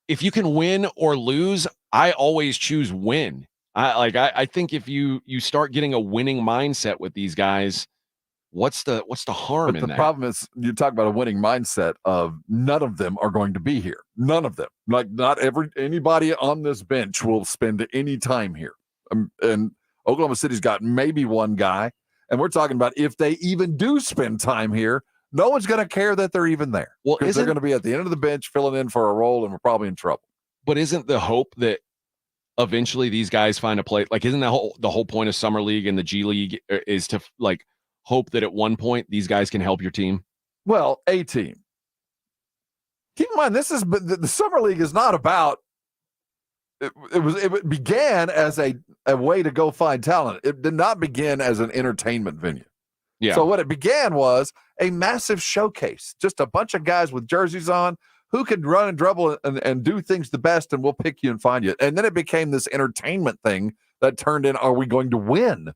if you can win or lose, I always choose win. I think if you start getting a winning mindset with these guys, what's the harm But in the that? problem is, you talk about a winning mindset of none of them are going to be here. None of them. Like not anybody on this bench will spend any time here. And Oklahoma City's got maybe one guy, and we're talking about if they even do spend time here, no one's going to care that they're even there. Well, because they're going to be at the end of the bench filling in for a role, and we're probably in trouble. But isn't the hope that eventually these guys find a place? Like, isn't that the whole point of Summer League and the G League is to like hope that at one point these guys can help your team? Well, a team. Keep in mind, the Summer League is not about. It began as a way to go find talent. It did not begin as an entertainment venue. Yeah. So what it began was a massive showcase. Just a bunch of guys with jerseys on who can run and dribble and do things the best, and we'll pick you and find you. And then it became this entertainment thing that turned in, are we going to win?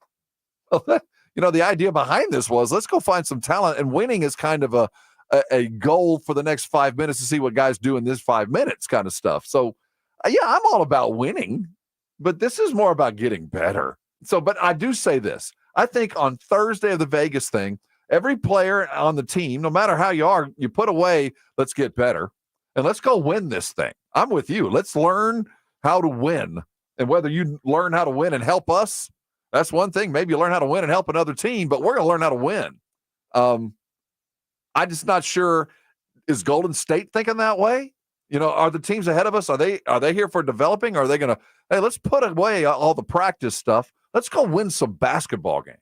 The idea behind this was, let's go find some talent, and winning is kind of a goal for the next 5 minutes to see what guys do in this 5 minutes kind of stuff. So, yeah, I'm all about winning, but this is more about getting better. So, but I do say this. I think on Thursday of the Vegas thing, every player on the team, no matter how you are, you put away, let's get better, and let's go win this thing. I'm with you. Let's learn how to win. And whether you learn how to win and help us, that's one thing. Maybe you learn how to win and help another team, but we're going to learn how to win. I'm just not sure. Is Golden State thinking that way? Are the teams ahead of us? Are they here for developing? Or are they going to, hey, let's put away all the practice stuff. Let's go win some basketball games.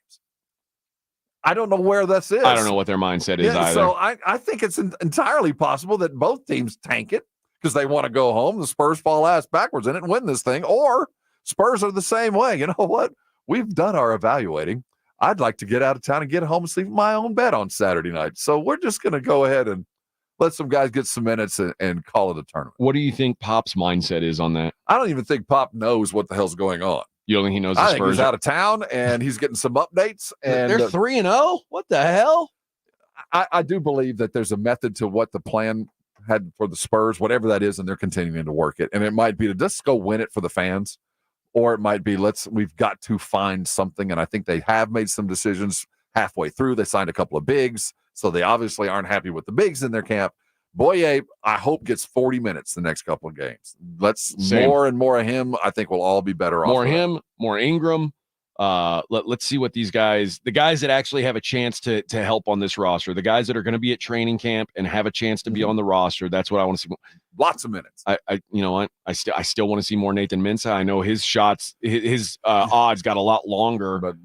I don't know where this is. I don't know what their mindset is either. So I think it's entirely possible that both teams tank it because they want to go home. The Spurs fall ass backwards in it and win this thing. Or Spurs are the same way. You know what? We've done our evaluating. I'd like to get out of town and get home and sleep in my own bed on Saturday night. So we're just going to go ahead and let some guys get some minutes and call it a tournament. What do you think Pop's mindset is on that? I don't even think Pop knows what the hell's going on. You don't think he knows the I Spurs? think he's out of town and he's getting some updates. And they're 3-0? What the hell? I do believe that there's a method to what the plan had for the Spurs, whatever that is, and they're continuing to work it. And it might be to just go win it for the fans, or it might be we've got to find something. And I think they have made some decisions halfway through. They signed a couple of bigs, so they obviously aren't happy with the bigs in their camp. Boye, I hope, gets 40 minutes the next couple of games. More and more of him. I think we'll all be better off. More him, more Ingram. Let's see what the guys that actually have a chance to help on this roster, the guys that are going to be at training camp and have a chance to be on the roster. That's what I want to see. Lots of minutes. I still want to see more Nathan Mensah. I know his shots, his odds got a lot longer, but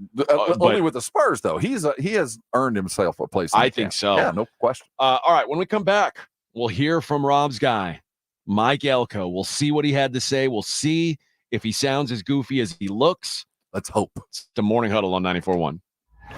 only with the Spurs though. He has earned himself a place. I think so. Yeah, no question. All right, when we come back, we'll hear from Rob's guy, Mike Elko. We'll see what he had to say. We'll see if he sounds as goofy as he looks. Let's hope. It's the Morning Huddle on 94.1.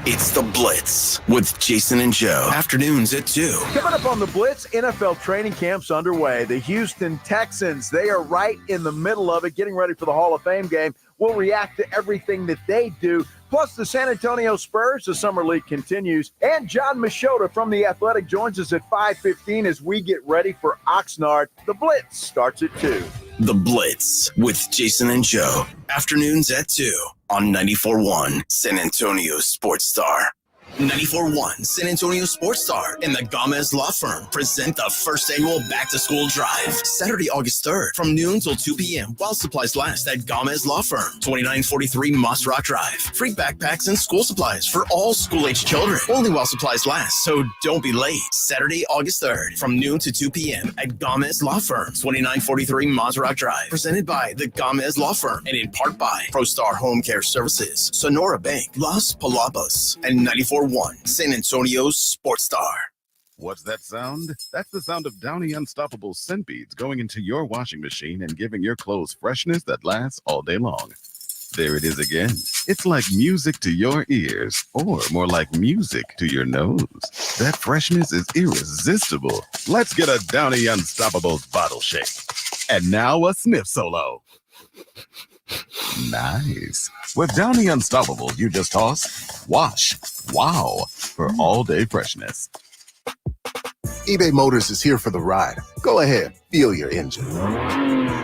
It's the Blitz with Jason and Joe. Afternoons at 2. Coming up on the Blitz, NFL training camp's underway. The Houston Texans, they are right in the middle of it, getting ready for the Hall of Fame game. We'll react to everything that they do. Plus the San Antonio Spurs, the Summer League continues. And John Machota from The Athletic joins us at 5:15 as we get ready for Oxnard. The Blitz starts at 2. The Blitz with Jason and Joe. Afternoons at 2 on 94.1 San Antonio Sports Star. 94.1 San Antonio Sports Star and the Gomez Law Firm present the first annual back-to-school drive. Saturday, August 3rd from noon till 2 p.m. while supplies last at Gomez Law Firm, 2943 Moss Rock Drive. Free backpacks and school supplies for all school-age children. Only while supplies last, so don't be late. Saturday, August 3rd from noon to 2 p.m. at Gomez Law Firm, 2943 Moss Rock Drive. Presented by the Gomez Law Firm and in part by ProStar Home Care Services, Sonora Bank, Los Palabas, and 94.1 San Antonio Sports Star. What's that sound? That's the sound of Downy Unstoppable scent beads going into your washing machine and giving your clothes freshness that lasts all day long. There it is again. It's like music to your ears, or more like music to your nose. That freshness is irresistible. Let's get a Downy Unstoppables bottle shake. And now a sniff solo. Nice. With Downy Unstoppable, you just toss, wash, wow, for all day freshness. eBay Motors is here for the ride. Go ahead, feel your engine.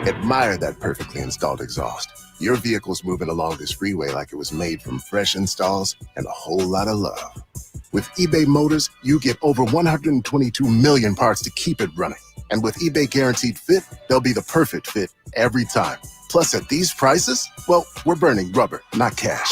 Admire that perfectly installed exhaust. Your vehicle's moving along this freeway like it was made from fresh installs and a whole lot of love. With eBay Motors, you get over 122 million parts to keep it running. And with eBay Guaranteed Fit, they'll be the perfect fit every time. Plus, at these prices, well, we're burning rubber, not cash.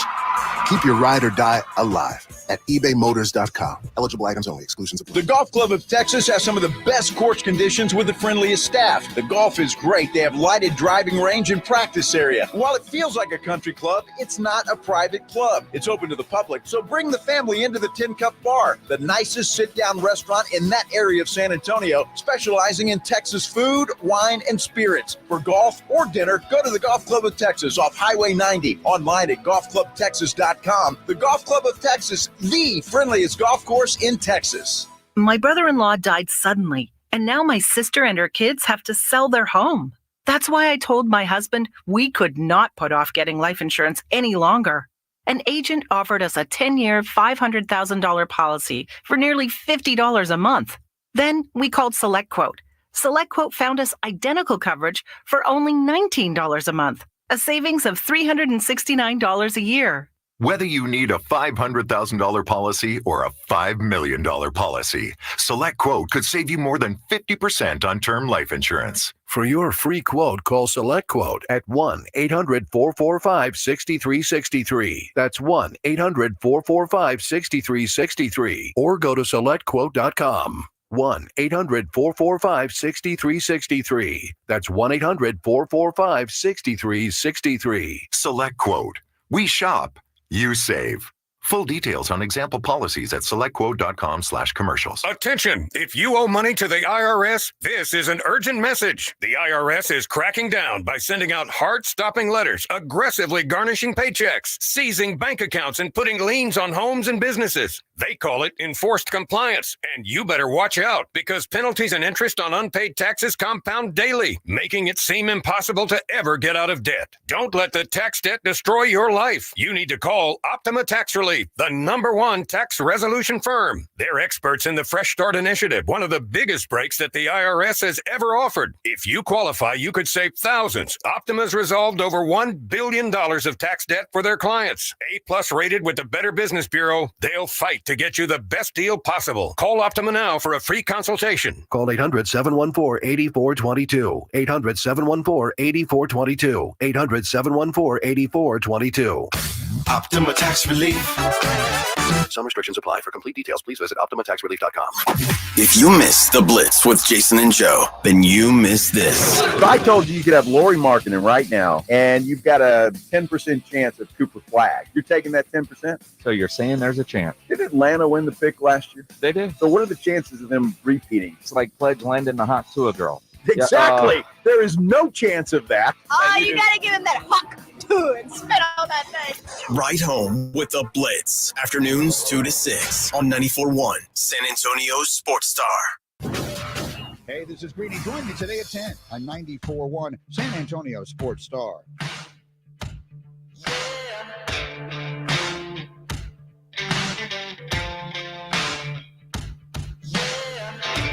Keep your ride or die alive at ebaymotors.com. Eligible items only. Exclusions apply. The Golf Club of Texas has some of the best course conditions with the friendliest staff. The golf is great. They have lighted driving range and practice area. While it feels like a country club, it's not a private club. It's open to the public, so bring the family into the Tin Cup Bar, the nicest sit-down restaurant in that area of San Antonio, specializing in Texas food, wine, and spirits. For golf or dinner, go to the Golf Club of Texas off Highway 90, online at golfclubtexas.com. The Golf Club of Texas, the friendliest golf course in Texas. My brother-in-law died suddenly, and now my sister and her kids have to sell their home. That's why I told my husband we could not put off getting life insurance any longer. An agent offered us a 10-year, $500,000 policy for nearly $50 a month. Then we called SelectQuote. SelectQuote found us identical coverage for only $19 a month, a savings of $369 a year. Whether you need a $500,000 policy or a $5 million policy, SelectQuote could save you more than 50% on term life insurance. For your free quote, call SelectQuote at 1-800-445-6363. That's 1-800-445-6363. Or go to SelectQuote.com. 1-800-445-6363. That's 1-800-445-6363. SelectQuote. We shop. You save. Full details on example policies at selectquote.com/commercials. Attention! If you owe money to the IRS, this is an urgent message. The IRS is cracking down by sending out heart-stopping letters, aggressively garnishing paychecks, seizing bank accounts, and putting liens on homes and businesses. They call it enforced compliance, and you better watch out because penalties and interest on unpaid taxes compound daily, making it seem impossible to ever get out of debt. Don't let the tax debt destroy your life. You need to call Optima Tax Relief, the #1 tax resolution firm. They're experts in the Fresh Start Initiative, one of the biggest breaks that the IRS has ever offered. If you qualify, you could save thousands. Optima's resolved over $1 billion of tax debt for their clients. A+ rated with the Better Business Bureau, they'll fight to get you the best deal possible. Call Optima now for a free consultation. Call 800-714-8422. 800-714-8422. 800-714-8422. Optima Tax Relief. Some restrictions apply. For complete details, please visit OptimaTaxRelief.com. If you missed the Blitz with Jason and Joe, then you missed this. If I told you you could have Lori Markkinen right now, and you've got a 10% chance of Cooper Flag, you're taking that 10%? So you're saying there's a chance. Did Atlanta win the pick last year? They did. So what are the chances of them repeating? It's like Pledge landing the hawk to a girl. Exactly. There is no chance of that. Oh, you gotta give him that hawk too and spit all that thing. Right home with the Blitz. Afternoons 2 to 6 on 94.1 San Antonio's Sports Star. Hey, this is Greedy. Join me today at 10 on 94.1 San Antonio Sports Star.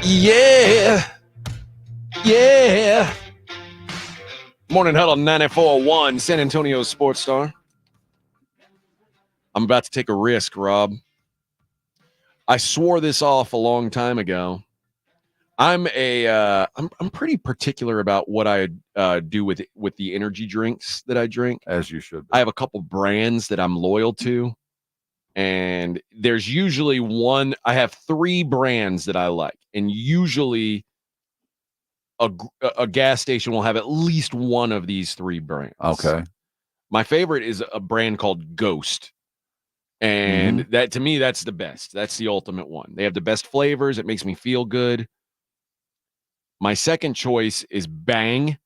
Yeah. Yeah. Morning Huddle 94.1 San Antonio Sports Star. I'm about to take a risk, Rob. I swore this off a long time ago. I'm pretty particular about what I do with the energy drinks that I drink. As you should be. I have a couple brands that I'm loyal to. And there's usually one. I have 3 brands that I like. And usually a gas station will have at least one of these 3 brands. Okay. My favorite is a brand called Ghost. And that, to me, that's the best. That's the ultimate one. They have the best flavors. It makes me feel good. My second choice is Bang,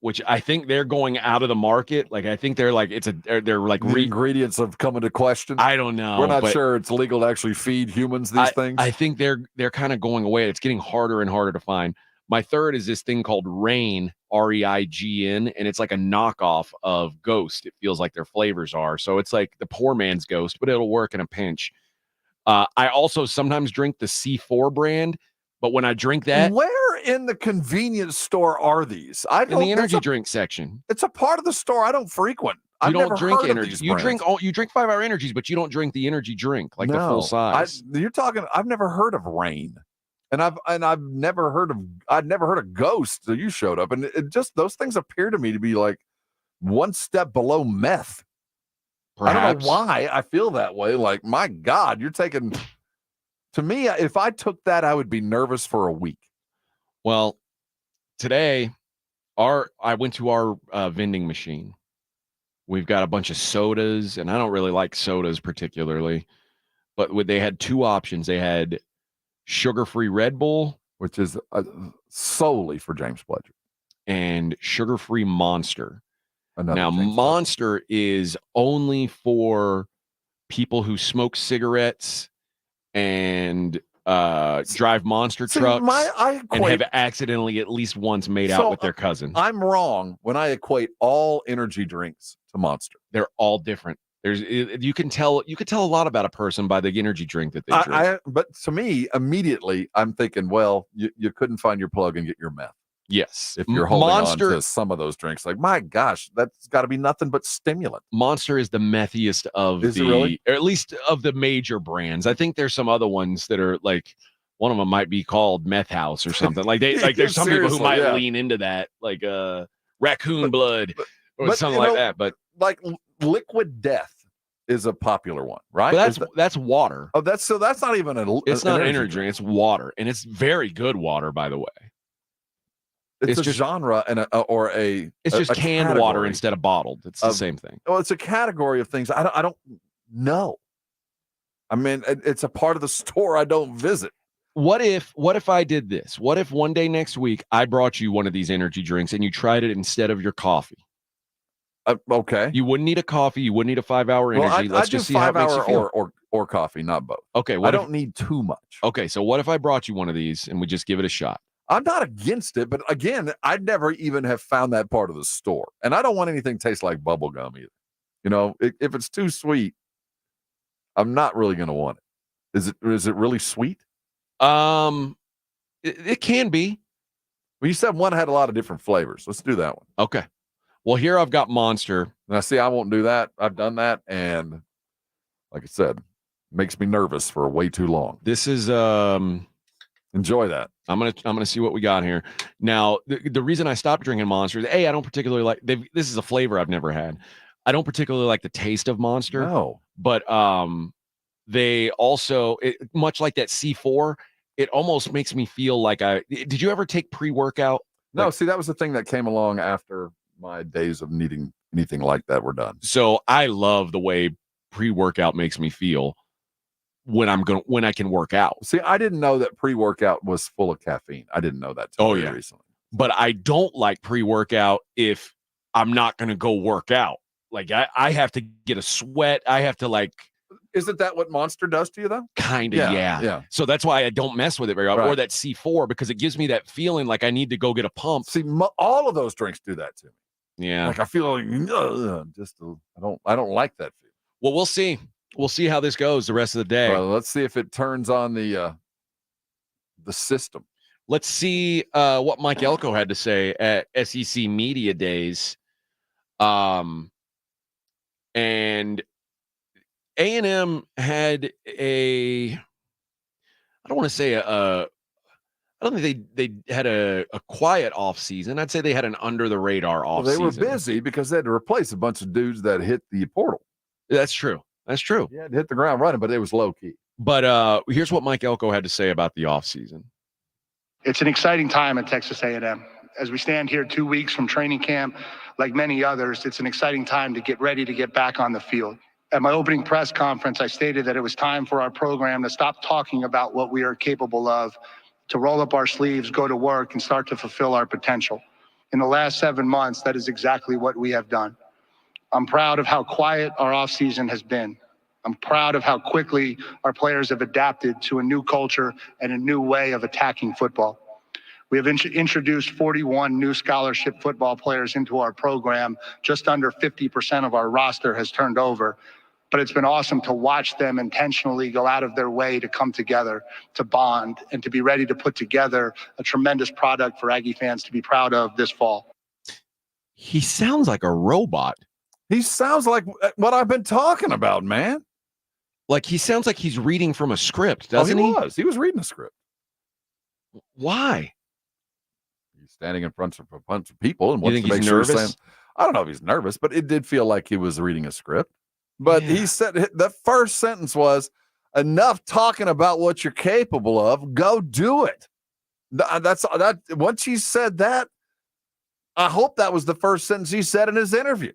which I think they're going out of the market. Like, I think they're like, they're like the ingredients have come into question. I don't know. We're not sure it's legal to actually feed humans these things. I think they're kind of going away. It's getting harder and harder to find. My third is this thing called Reign, Reign, and it's like a knockoff of Ghost. It feels like their flavors are. So it's like the poor man's Ghost, but it'll work in a pinch. I also sometimes drink the C4 brand, but when I drink that, where in the convenience store are these? In the energy drink section. It's a part of the store I don't frequent. You don't drink energy. You drink 5-hour energies, but you don't drink the energy drink like the full size. You're talking. I've never heard of Reign. And I've never heard of Ghost. So you showed up, and it just, those things appear to me to be like one step below meth. Perhaps. I don't know why I feel that way. Like, my God, you're taking. To me, if I took that, I would be nervous for a week. Well, today, I went to our vending machine. We've got a bunch of sodas, and I don't really like sodas particularly, but they had two options. They had sugar-free Red Bull, which is solely for James Pledger, and sugar-free Monster. Now, James Monster is only for people who smoke cigarettes and drive monster trucks and have accidentally at least once made out with their cousin. I'm wrong when I equate all energy drinks to Monster. They're all different. You can tell a lot about a person by the energy drink that they drink. But to me, immediately, I'm thinking, well, you couldn't find your plug and get your meth. Yes. If you're holding on to some of those drinks, like, my gosh, that's got to be nothing but stimulant. Monster is the methiest of or at least of the major brands. I think there's some other ones that are like, one of them might be called Meth House or something. Like there's some people who might lean into that, like Raccoon Blood or something like that. But like Liquid Death is a popular one, right? But that's water. Oh, that's not even it's not an energy drink. It's water, and it's very good water, by the way. It's a genre and it's just canned water instead of bottled. It's the same thing. Well, it's a category of things I don't know. I mean, it's a part of the store I don't visit. What if I did this? What if one day next week I brought you one of these energy drinks and you tried it instead of your coffee? Okay. You wouldn't need a coffee. You wouldn't need a 5-hour energy. Let's just see how it makes you feel. Or coffee, not both. Okay. I don't need too much. Okay. So what if I brought you one of these and we just give it a shot? I'm not against it, but again, I'd never even have found that part of the store. And I don't want anything to taste like bubble gum either. You know, if it's too sweet, I'm not really going to want it. Is it really sweet? It can be. Well, you said one had a lot of different flavors. Let's do that one. Okay. Well, here I've got Monster. Now, see, I won't do that. I've done that, and like I said, makes me nervous for way too long. This is enjoy that. I'm gonna see what we got here. Now, the reason I stopped drinking Monster is I don't particularly like. This is a flavor I've never had. I don't particularly like the taste of Monster. No, but they also much like that C4. It almost makes me feel like did you ever take pre-workout? No, see, that was the thing that came along after my days of needing anything like that were done. So I love the way pre-workout makes me feel when I can work out. See, I didn't know that pre-workout was full of caffeine. I didn't know that till very recently. But I don't like pre-workout if I'm not going to go work out. Like I have to get a sweat. I have to like. Isn't that what Monster does to you though? Kind of, yeah. So that's why I don't mess with it very often. Or that C4, because it gives me that feeling like I need to go get a pump. See, all of those drinks do that to me. Yeah. Like I feel like I don't like that feeling. Well, we'll see. We'll see how this goes the rest of the day. Well, let's see if it turns on the system. Let's see what Mike Elko had to say at SEC Media Days. And A&M had I don't want to say I don't think they had a quiet off season. I'd say they had an under the radar off season. They were busy because they had to replace a bunch of dudes that hit the portal. That's true. That's true. Yeah, hit the ground running, but it was low key. But here's what Mike Elko had to say about the off season. It's an exciting time at Texas A&M. As we stand here 2 weeks from training camp, like many others, it's an exciting time to get ready to get back on the field. At my opening press conference, I stated that it was time for our program to stop talking about what we are capable of, to roll up our sleeves, go to work, and start to fulfill our potential. In the last 7 months, that is exactly what we have done. I'm proud of how quiet our offseason has been. I'm proud of how quickly our players have adapted to a new culture and a new way of attacking football. We have introduced 41 new scholarship football players into our program. Just under 50% of our roster has turned over. But it's been awesome to watch them intentionally go out of their way to come together, to bond, and to be ready to put together a tremendous product for Aggie fans to be proud of this fall. He sounds like a robot. He sounds like what I've been talking about, man. Like he sounds like he's reading from a script, doesn't he? He was reading a script. Why? He's standing in front of a bunch of people and You wants think to make he's sure he's nervous? saying, I don't know if he's nervous, but it did feel like he was reading a script. But he said the first sentence was, enough talking about what you're capable of, go do it. That's that. Once he said that, I hope that was the first sentence he said in his interview.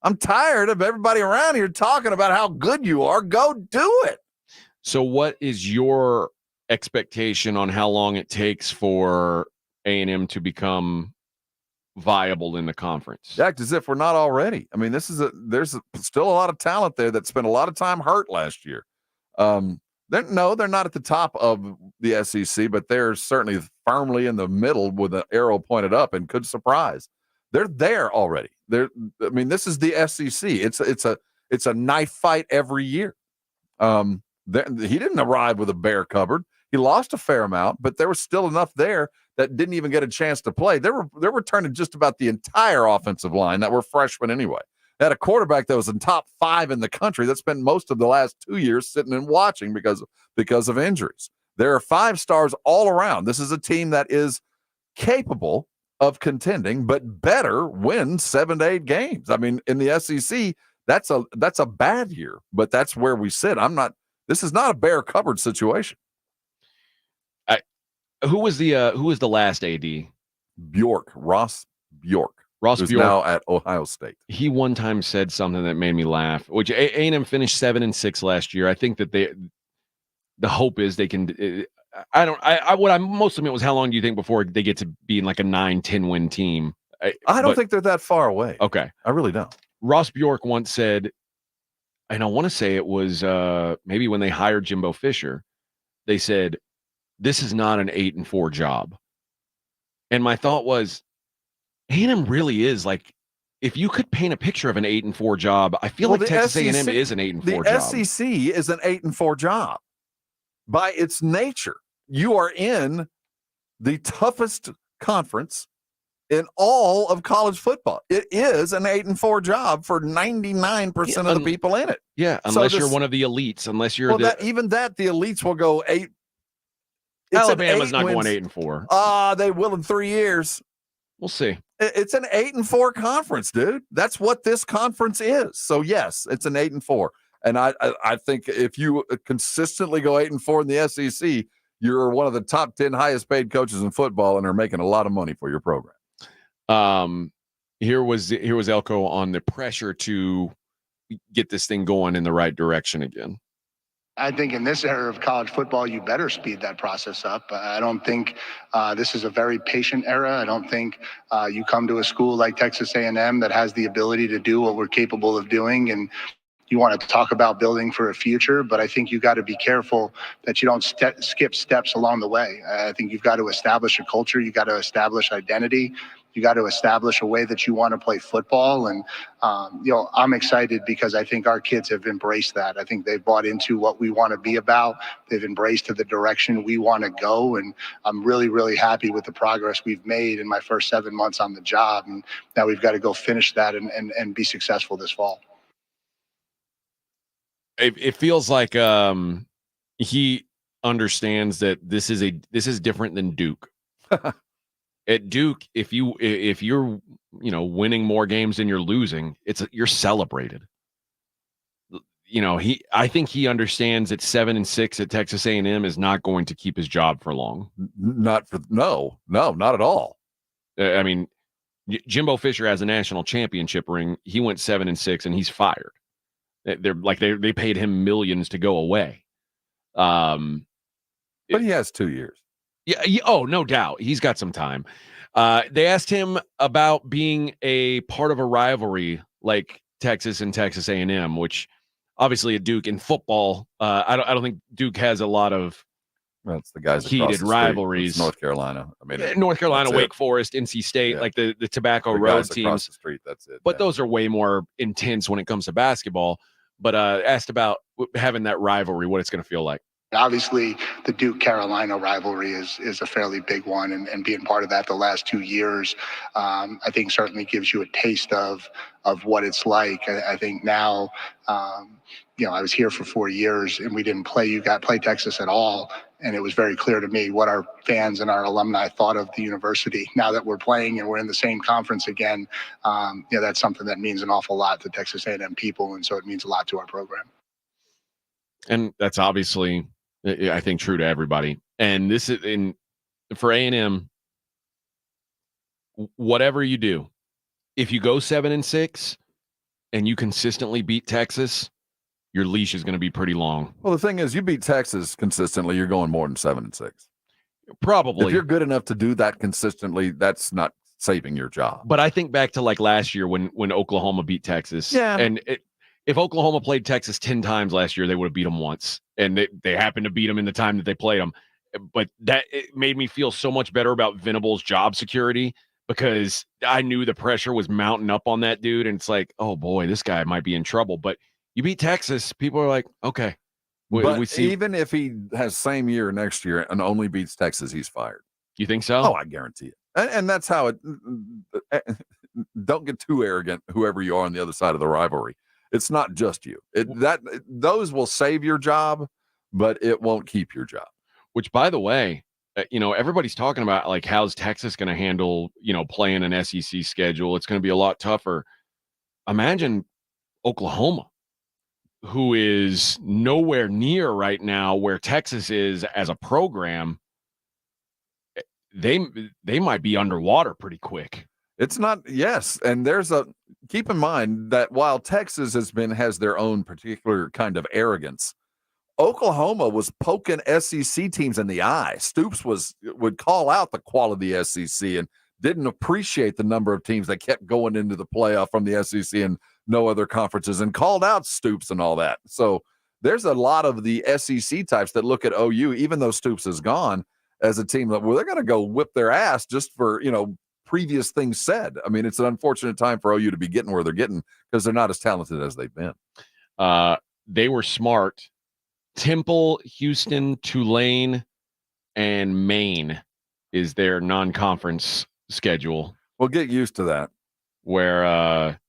I'm tired of everybody around here talking about how good you are. Go do it. So what is your expectation on how long it takes for A&M to become viable in the conference? Act as if we're not already. I mean, there's still a lot of talent there that spent a lot of time hurt last year. They're not at the top of the SEC, but they're certainly firmly in the middle with an arrow pointed up and could surprise. They're there already. This is the SEC. It's a knife fight every year. He didn't arrive with a bare cupboard. He lost a fair amount, but there was still enough there that didn't even get a chance to play. They're returning just about the entire offensive line that were freshmen anyway. They had a quarterback that was in top 5 in the country that spent most of the last 2 years sitting and watching because of injuries. There are 5 stars all around. This is a team that is capable of contending, but better win 7 to 8 games. I mean, in the SEC, that's a bad year, but that's where we sit. This is not a bare cupboard situation. Who was the last AD? Ross Bjork. Ross who's Bjork now at Ohio State. He one time said something that made me laugh, which A&M finished 7-6 last year. I think that the hope is they can. What I mostly meant was how long do you think before they get to being like a 9-10 win team? I don't think they're that far away. Okay. I really don't. Ross Bjork once said, and I want to say it was maybe when they hired Jimbo Fisher, they said, this is not an 8-4 job. And my thought was, A&M really is like, if you could paint a picture of an 8-4 job, I feel like Texas A&M is an 8-4 job. The SEC is an 8-4 job. By its nature, you are in the toughest conference in all of college football. It is an 8-4 job for 99% of the people in it. Yeah, unless you're one of the elites, unless you're the elites will go 8. Alabama's not going 8-4. They will in 3 years. We'll see. It's an 8-4 conference, dude. That's what this conference is. So yes, it's an 8-4. And I think if you consistently go 8-4 in the SEC, you're one of the top 10 highest paid coaches in football and are making a lot of money for your program. Here was Elko on the pressure to get this thing going in the right direction again. I think in this era of college football, you better speed that process up. I don't think this is a very patient era. I don't think you come to a school like Texas A&M that has the ability to do what we're capable of doing, and you want to talk about building for a future, but I think you got to be careful that you don't skip steps along the way. I think you've got to establish a culture. You got to establish identity. You got to establish a way that you want to play football. And, I'm excited because I think our kids have embraced that. I think they've bought into what we want to be about. They've embraced the direction we want to go. And I'm really, really happy with the progress we've made in my first 7 months on the job. And now we've got to go finish that and be successful this fall. It feels like he understands that this is different than Duke. At Duke, if you're winning more games than you're losing, you're celebrated. I think he understands that 7-6 at Texas A&M is not going to keep his job for long. No, not at all. I mean, Jimbo Fisher has a national championship ring. He went 7-6 and he's fired. They paid him millions to go away. But he has 2 years. Yeah. Oh, no doubt. He's got some time. They asked him about being a part of a rivalry like Texas and Texas A&M, which obviously at Duke in football, I don't think Duke has a lot of it's the guys heated rivalries. It's North Carolina. I mean, North Carolina, Wake Forest, NC State, like the Tobacco Road guys teams. across the street. That's it. But those are way more intense when it comes to basketball. But asked about having that rivalry, what it's going to feel like. Obviously, the Duke-Carolina rivalry is a fairly big one, and being part of that the last 2 years, I think certainly gives you a taste of what it's like. I think now, I was here for 4 years, and we didn't play Texas at all, and it was very clear to me what our fans and our alumni thought of the university. Now that we're playing and we're in the same conference again, that's something that means an awful lot to Texas A&M people, and so it means a lot to our program. And that's obviously, I think, true to everybody. And this is for A&M, whatever you do, if you go 7-6 and you consistently beat Texas, your leash is going to be pretty long. Well, the thing is, you beat Texas consistently, you're going more than 7-6. Probably. If you're good enough to do that consistently, that's not saving your job. But I think back to like last year when Oklahoma beat Texas. Yeah. And if Oklahoma played Texas 10 times last year, they would have beat them once. And they happened to beat them in the time that they played them. But it made me feel so much better about Venable's job security because I knew the pressure was mounting up on that dude. And it's like, oh boy, this guy might be in trouble. But you beat Texas, people are like, okay. We see. Even if he has same year next year and only beats Texas, he's fired. You think so? Oh, I guarantee it. And that's how it. Don't get too arrogant, whoever you are on the other side of the rivalry. It's not just you. Those will save your job, but it won't keep your job. Which, by the way, everybody's talking about like how's Texas going to handle, playing an SEC schedule. It's going to be a lot tougher. Imagine Oklahoma, who is nowhere near right now where Texas is as a program. They might be underwater pretty quick. It's not, yes. And keep in mind that while Texas has their own particular kind of arrogance, Oklahoma was poking SEC teams in the eye. Stoops would call out the quality of the SEC and didn't appreciate the number of teams that kept going into the playoff from the SEC and no other conferences, and called out Stoops and all that. So there's a lot of the SEC types that look at OU, even though Stoops is gone, as a team that, well, they're going to go whip their ass just for, previous things said. I mean, it's an unfortunate time for OU to be getting where they're getting because they're not as talented as they've been. They were smart. Temple, Houston, Tulane, and Maine is their non-conference schedule. Well, get used to that. Where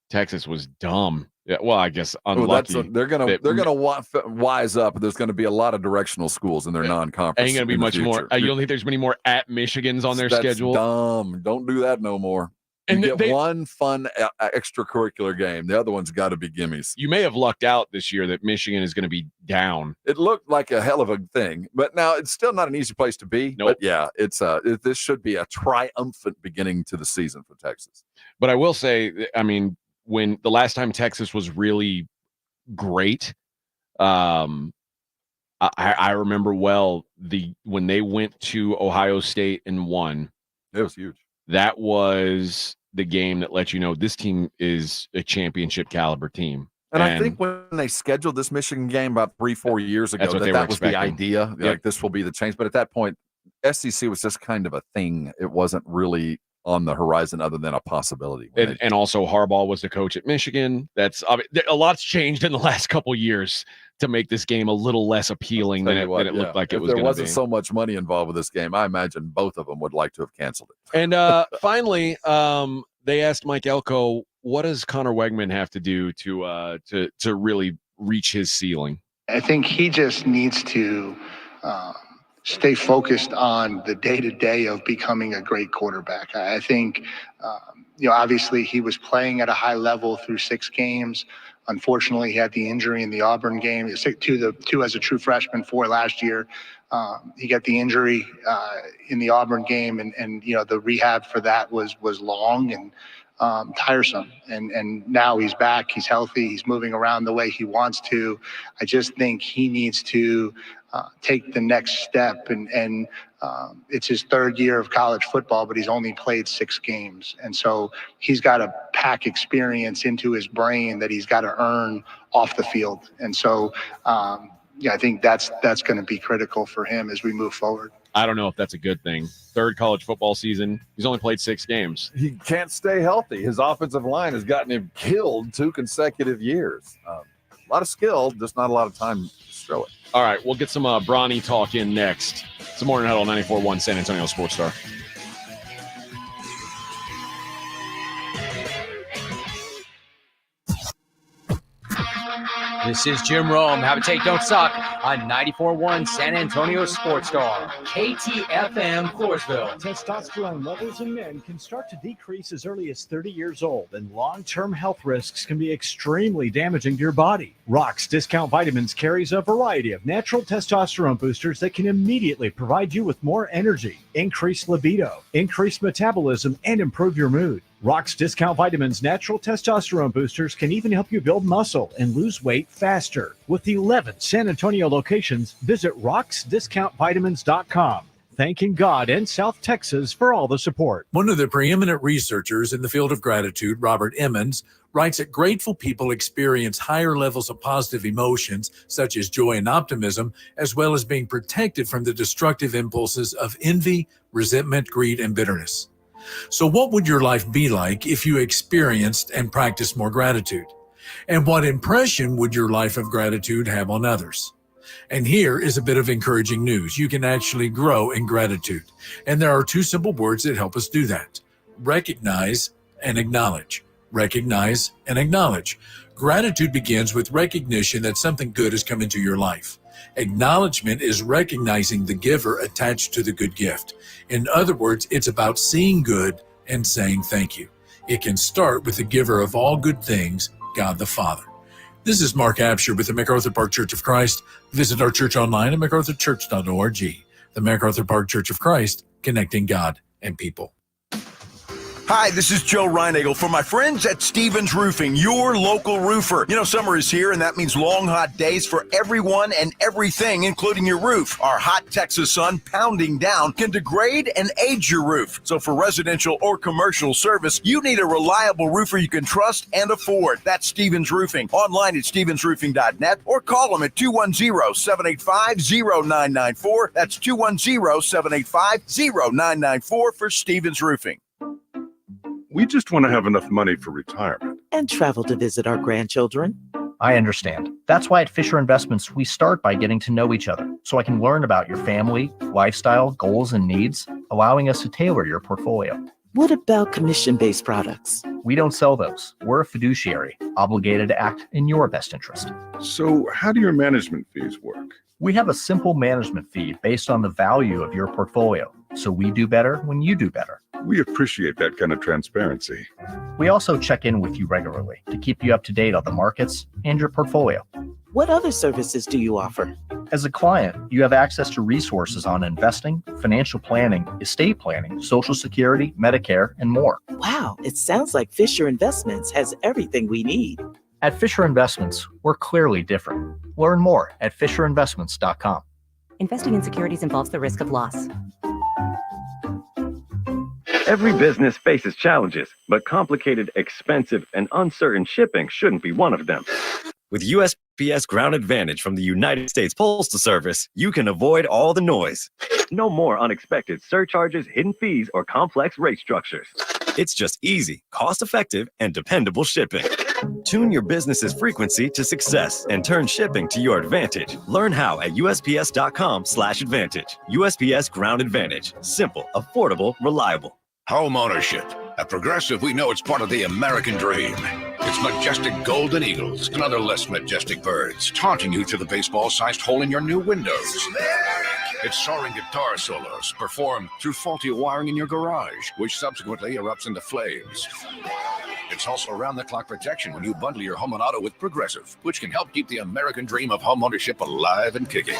Texas was dumb. Yeah, well, I guess unlucky. They're gonna wise up. There's going to be a lot of directional schools in their non-conference. Ain't going to be much more. You don't think there's many more at Michigans on their schedule? Dumb. Don't do that no more. You get one fun extracurricular game. The other one's got to be gimmies. You may have lucked out this year that Michigan is going to be down. It looked like a hell of a thing, but now it's still not an easy place to be. Nope. But yeah, this should be a triumphant beginning to the season for Texas. But I will say, I mean, when the last time Texas was really great, I remember well when they went to Ohio State and won. It was huge. That was the game that let you know this team is a championship caliber team. And I think when they scheduled this Michigan game about 3-4 years ago, that was the idea. Yep. Like this will be the change. But at that point, SEC was just kind of a thing. It wasn't really on the horizon other than a possibility. And also Harbaugh was the coach at Michigan. That's a lot's changed in the last couple of years to make this game a little less appealing than it looked like it was going to be. There wasn't so much money involved with this game, I imagine both of them would like to have canceled it. And finally, they asked Mike Elko, what does Connor Wegman have to do to really reach his ceiling? I think he just needs to stay focused on the day-to-day of becoming a great quarterback. I think, obviously he was playing at a high level through 6 games. Unfortunately, he had the injury in the Auburn game. He was 2 as a true freshman, 4 last year. He got the injury in the Auburn game, and the rehab for that was long. And tiresome. And now he's back. He's healthy. He's moving around the way he wants to. I just think he needs to take the next step. And it's his third year of college football, but he's only played 6 games. And so he's got to pack experience into his brain that he's got to earn off the field. And so, I think that's going to be critical for him as we move forward. I don't know if that's a good thing. Third college football season. He's only played 6 games. He can't stay healthy. His offensive line has gotten him killed 2 consecutive years. A lot of skill, just not a lot of time to show it. All right, we'll get some Bronny talk in next. It's the Morning Huddle, 94.1 San Antonio Sports Star. This is Jim Rome. Have a take, don't suck on 94.1 San Antonio Sports Star. KTFM Floresville. Testosterone levels in men can start to decrease as early as 30 years old, and long-term health risks can be extremely damaging to your body. Rock's Discount Vitamins carries a variety of natural testosterone boosters that can immediately provide you with more energy, increased libido, increased metabolism, and improve your mood. Rock's Discount Vitamins natural testosterone boosters can even help you build muscle and lose weight faster. With 11 San Antonio locations, visit rocksdiscountvitamins.com. Thanking God and South Texas for all the support. One of the preeminent researchers in the field of gratitude, Robert Emmons, writes that grateful people experience higher levels of positive emotions, such as joy and optimism, as well as being protected from the destructive impulses of envy, resentment, greed, and bitterness. So what would your life be like if you experienced and practiced more gratitude? And what impression would your life of gratitude have on others? And here is a bit of encouraging news. You can actually grow in gratitude. And there are 2 simple words that help us do that. Recognize and acknowledge. Recognize and acknowledge. Gratitude begins with recognition that something good has come into your life. Acknowledgement is recognizing the giver attached to the good gift. In other words, it's about seeing good and saying thank you. It can start with the giver of all good things, God the Father. This is Mark Absher with the MacArthur Park Church of Christ. Visit our church online at macarthurchurch.org. The MacArthur Park Church of Christ, connecting God and people. Hi, this is Joe Reinagel for my friends at Stevens Roofing, your local roofer. You know, summer is here, and that means long, hot days for everyone and everything, including your roof. Our hot Texas sun pounding down can degrade and age your roof. So for residential or commercial service, you need a reliable roofer you can trust and afford. That's Stevens Roofing. Online at stevensroofing.net or call them at 210-785-0994. That's 210-785-0994 for Stevens Roofing. We just want to have enough money for retirement. And travel to visit our grandchildren. I understand. That's why at Fisher Investments, we start by getting to know each other so I can learn about your family, lifestyle, goals, and needs, allowing us to tailor your portfolio. What about commission-based products? We don't sell those. We're a fiduciary, obligated to act in your best interest. So how do your management fees work? We have a simple management fee based on the value of your portfolio. So we do better when you do better. We appreciate that kind of transparency. We also check in with you regularly to keep you up to date on the markets and your portfolio. What other services do you offer? As a client, you have access to resources on investing, financial planning, estate planning, Social Security, Medicare, and more. Wow, it sounds like Fisher Investments has everything we need. At Fisher Investments, we're clearly different. Learn more at FisherInvestments.com. Investing in securities involves the risk of loss. Every business faces challenges, but complicated, expensive, and uncertain shipping shouldn't be one of them. With USPS Ground Advantage from the United States Postal Service, you can avoid all the noise. No more unexpected surcharges, hidden fees, or complex rate structures. It's just easy, cost-effective, and dependable shipping. Tune your business's frequency to success and turn shipping to your advantage. Learn how at USPS.com/advantage. USPS Ground Advantage. Simple, affordable, reliable. Home ownership. At Progressive, we know it's part of the American dream. It's majestic golden eagles and other less majestic birds taunting you through the baseball-sized hole in your new windows. It's soaring guitar solos performed through faulty wiring in your garage, which subsequently erupts into flames. It's also around-the-clock protection when you bundle your home and auto with Progressive, which can help keep the American dream of home ownership alive and kicking.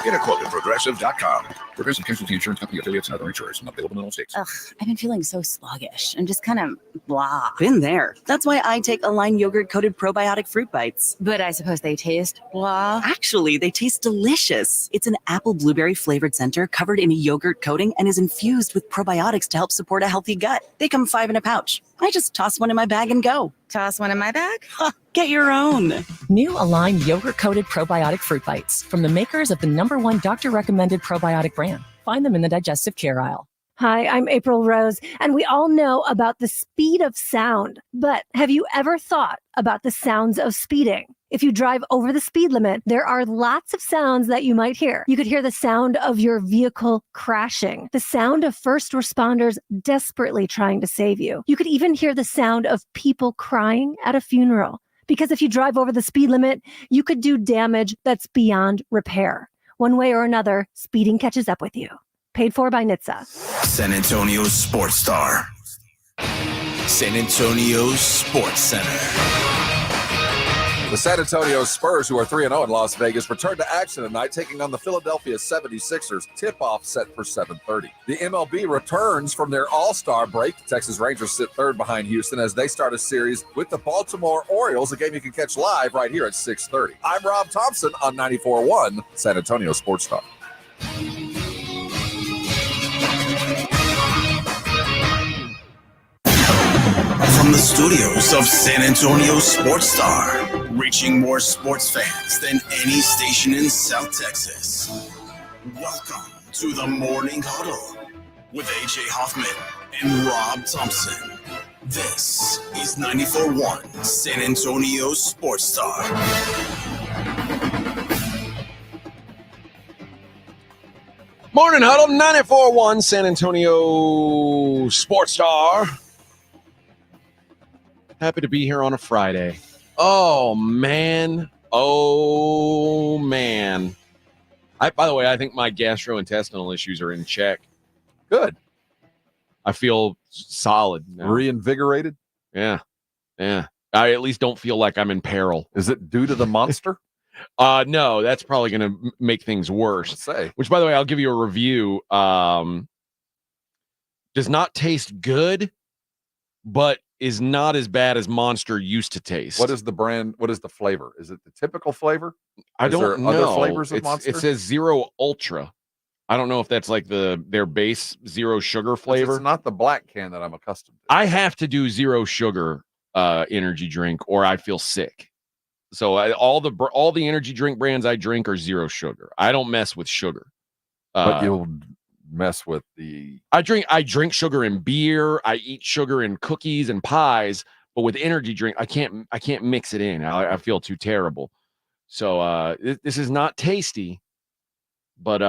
Get a quote at Progressive.com. Progressive Casualty Insurance Company affiliates and other insurers. Not available in all states. Ugh, I've been feeling so sluggish and just kind of blah. Been there. That's why I take Align yogurt-coated probiotic fruit bites. But I suppose they taste blah. Actually, they taste delicious. It's an apple blueberry flavored center covered in a yogurt coating and is infused with probiotics to help support a healthy gut. They come 5 in a pouch. I just toss one in my bag and go. Toss one in my bag? Get your own. New Align yogurt-coated probiotic fruit bites from the makers of the #1 doctor-recommended probiotic brand. Find them in the digestive care aisle. Hi, I'm April Rose, and we all know about the speed of sound. But have you ever thought about the sounds of speeding? If you drive over the speed limit, there are lots of sounds that you might hear. You could hear the sound of your vehicle crashing, the sound of first responders desperately trying to save you. You could even hear the sound of people crying at a funeral. Because if you drive over the speed limit, you could do damage that's beyond repair. One way or another, speeding catches up with you. Paid for by NHTSA. San Antonio Sports Star. San Antonio Sports Center. The San Antonio Spurs, who are 3-0 in Las Vegas, return to action tonight, taking on the Philadelphia 76ers. Tip-off set for 7:30. The MLB returns from their All-Star break. The Texas Rangers sit third behind Houston as they start a series with the Baltimore Orioles, a game you can catch live right here at 6:30. I'm Rob Thompson on 94.1 San Antonio Sports Star. From the studios of San Antonio Sports Star, reaching more sports fans than any station in South Texas. Welcome to the Morning Huddle with AJ Hoffman and Rob Thompson. This is 94.1 San Antonio Sports Star. Morning Huddle, 94.1 San Antonio Sports Star. Happy to be here on a Friday. Oh, man. Oh, man. By the way, I think my gastrointestinal issues are in check. Good. I feel solid now. Reinvigorated? Yeah. Yeah. I at least don't feel like I'm in peril. Is it due to the monster? No, that's probably going to make things worse. Which, by the way, I'll give you a review. Does not taste good, but is not as bad as Monster used to taste. What is the brand? What is the flavor? Is it the typical flavor? I don't know. Other flavors of Monster? It says Zero Ultra. I don't know if that's like their base zero sugar flavor. It's not the black can that I'm accustomed to. I have to do zero sugar energy drink or I feel sick. So all the energy drink brands I drink are zero sugar. I don't mess with sugar. But you'll mess with the I drink sugar in beer. I eat sugar in cookies and pies, but with energy drink, I can't mix it in. I feel too terrible. So this is not tasty, but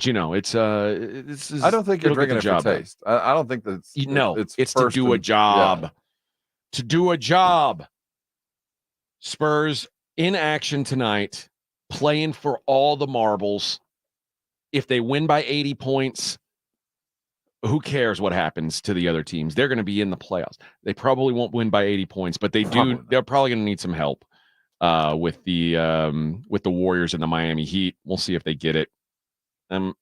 you know, it's this is. I don't think you're drinking it for taste. I don't think that's it's to do a job. Yeah. To do a job. Spurs in action tonight, playing for all the marbles. If they win by 80 points, who cares what happens to the other teams? They're going to be in the playoffs. They probably won't win by 80 points, but they're probably going to need some help with the Warriors and the Miami Heat. We'll see if they get it. I'm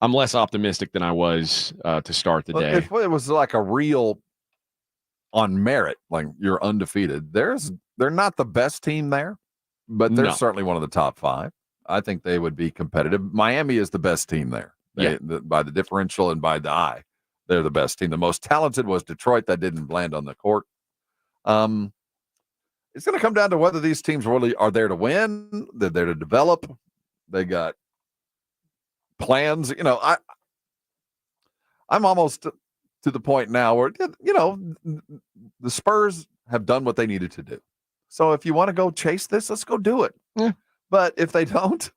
less optimistic than I was to start the day. If it was like a real on merit, like you're undefeated, they're not the best team there, but they're certainly one of the top 5. I think they would be competitive. Miami is the best team there. By the differential and by the eye, they're the best team. The most talented was Detroit. That didn't land on the court. It's going to come down to whether these teams really are there to win. They're there to develop. They got plans. You know, I'm almost to the point now where, you know, the Spurs have done what they needed to do. So if you want to go chase this, let's go do it. Yeah. But if they don't,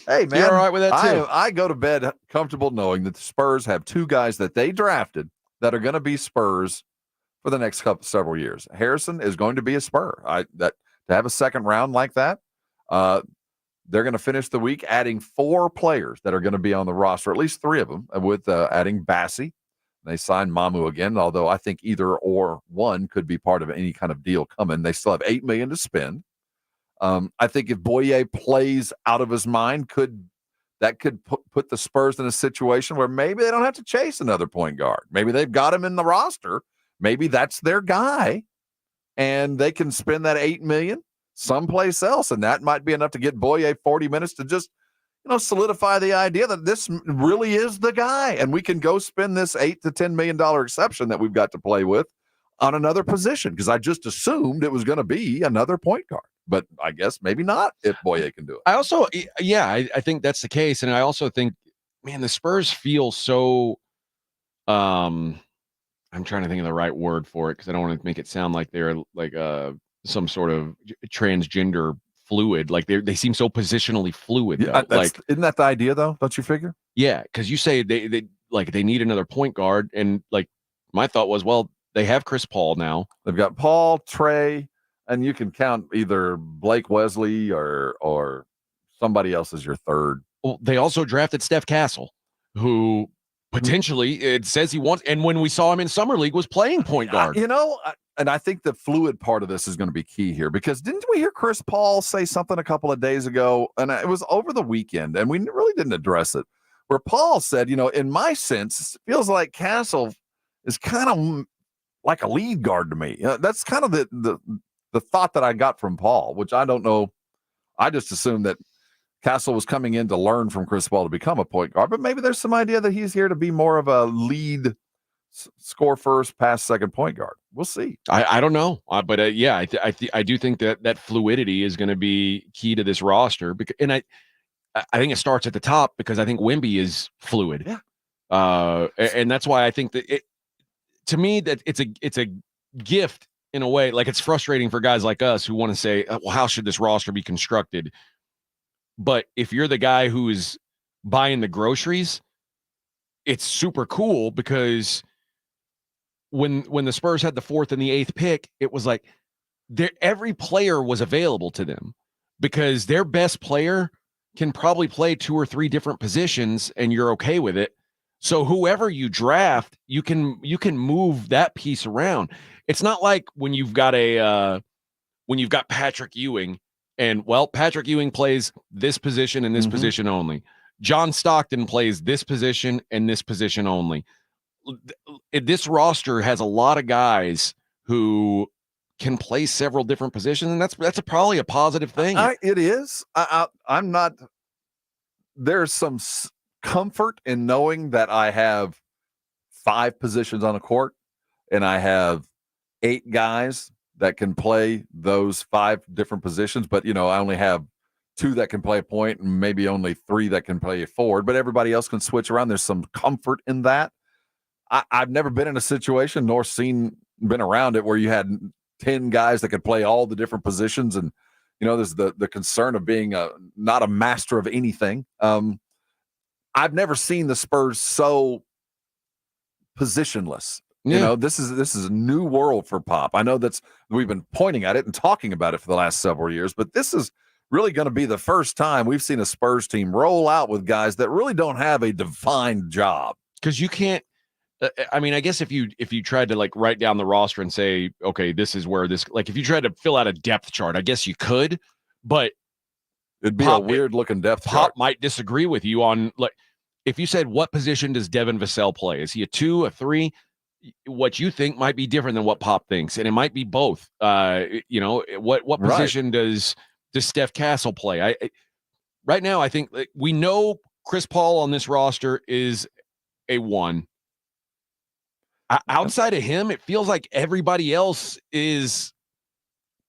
hey, man, you're all right with that too. I go to bed comfortable knowing that the Spurs have 2 guys that they drafted that are going to be Spurs for the next several years. Harrison is going to be a Spur. To have a second round like that, they're going to finish the week adding 4 players that are going to be on the roster, at least 3 of them, with adding Bassey. They signed Mamu again, although I think either or one could be part of any kind of deal coming. They still have $8 million to spend. I think if Boye plays out of his mind, that could put the Spurs in a situation where maybe they don't have to chase another point guard. Maybe they've got him in the roster. Maybe that's their guy, and they can spend that $8 million someplace else, and that might be enough to get Boye 40 minutes to just solidify the idea that this really is the guy, and we can go spend this $8 to $10 million exception that we've got to play with on another position, because I just assumed it was going to be another point guard. But I guess maybe not if Boye can do it. I also, I think that's the case. And I also think, man, the Spurs feel so, I'm trying to think of the right word for it because I don't want to make it sound like they're like some sort of transgender fluid. Like they seem so positionally fluid. Yeah, though. Isn't that the idea though? Don't you figure? Yeah, because you say they need another point guard. And like my thought was, well, they have Chris Paul now. They've got Paul, Trey, and you can count either Blake Wesley or somebody else as your third. Well, they also drafted Steph Castle, who potentially it says he wants. And when we saw him in Summer League, was playing point guard. And I think the fluid part of this is going to be key here, because didn't we hear Chris Paul say something a couple of days ago? And it was over the weekend, and we really didn't address it, where Paul said, in my sense, it feels like Castle is kind of like a lead guard to me. That's kind of the thought that I got from Paul, which I don't know. I just assumed that Castle was coming in to learn from Chris Paul to become a point guard, but maybe there's some idea that he's here to be more of a lead, score first, pass second point guard. We'll see. I don't know, but I do think that fluidity is going to be key to this roster, and I think it starts at the top, because I think Wemby is fluid. Yeah. And that's why I think that to me that it's a gift. In a way, like it's frustrating for guys like us who want to say, well, how should this roster be constructed? But if you're the guy who is buying the groceries, it's super cool, because when the Spurs had the 4th and the 8th pick, it was like every player was available to them, because their best player can probably play 2 or 3 different positions and you're okay with it. So whoever you draft, you can move that piece around. It's not like when you've got Patrick Ewing, and Patrick Ewing plays this position and this position only. John Stockton plays this position and this position only. This roster has a lot of guys who can play several different positions, and that's probably a positive thing. It is. I'm not. There's some comfort in knowing that I have 5 positions on a court, and I have 8 guys that can play those 5 different positions. But I only have 2 that can play a point, and maybe only 3 that can play a forward. But everybody else can switch around. There's some comfort in that. I've never been in a situation nor been around it where you had 10 guys that could play all the different positions, and there's the concern of being not a master of anything. I've never seen the Spurs so positionless. Yeah. This is a new world for Pop. I know we've been pointing at it and talking about it for the last several years, but this is really going to be the first time we've seen a Spurs team roll out with guys that really don't have a defined job. Because you can't. I mean, I guess if you tried to like write down the roster and say, okay, this is where this, like if you tried to fill out a depth chart, I guess you could, but it'd be a weird looking depth chart. Pop might disagree with you on, like, if you said, what position does Devin Vassell play? Is he a 2, a 3? What you think might be different than what Pop thinks, and it might be both. What position does Steph Castle play? Right now, I think we know Chris Paul on this roster is a 1. Outside of him, it feels like everybody else is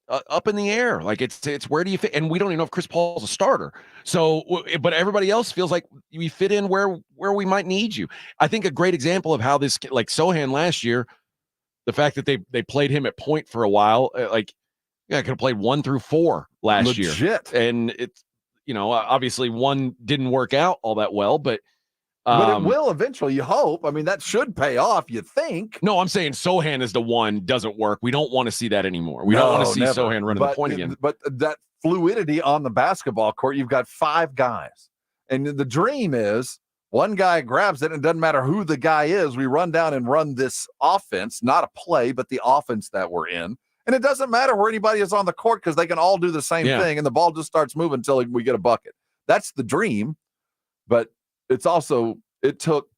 up in the air. Like it's where do you fit? And we don't even know if Chris Paul's a starter. So, but everybody else feels like we fit in where we might need you. I think a great example of how this, like Sohan last year, the fact that they played him at point for a while, I could have played 1 through 4 last year. And it's, obviously 1 didn't work out all that well, but it will eventually, you hope. I mean, that should pay off, you think. No, I'm saying Sohan is the 1 doesn't work. We don't want to see that anymore. We don't want to see Sohan running the point again. But that fluidity on the basketball court, you've got 5 guys. And the dream is One guy grabs it, and it doesn't matter who the guy is. We run down and run this offense, not a play, but the offense that we're in. And it doesn't matter where anybody is on the court because they can all do the same thing, and the ball just starts moving until we get a bucket. That's the dream. But it's also, it took,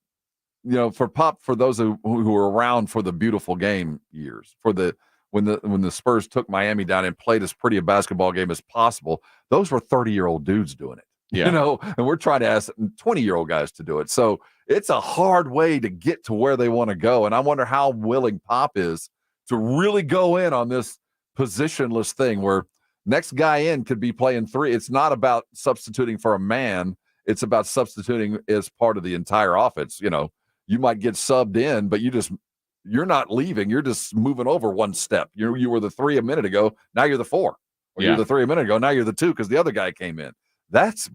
for those who were around for the beautiful game years, when the Spurs took Miami down and played as pretty a basketball game as possible, those were 30-year-old dudes doing it. Yeah. And we're trying to ask 20-year-old guys to do it. So it's a hard way to get to where they want to go. And I wonder how willing Pop is to really go in on this positionless thing where next guy in could be playing three. It's not about substituting for a man. It's about substituting as part of the entire offense. You might get subbed in, but you're not leaving. You're just moving over one step. You were the 3 a minute ago. Now you're the 4. Or you're the 3 a minute ago. Now you're the 2 because the other guy came in. That's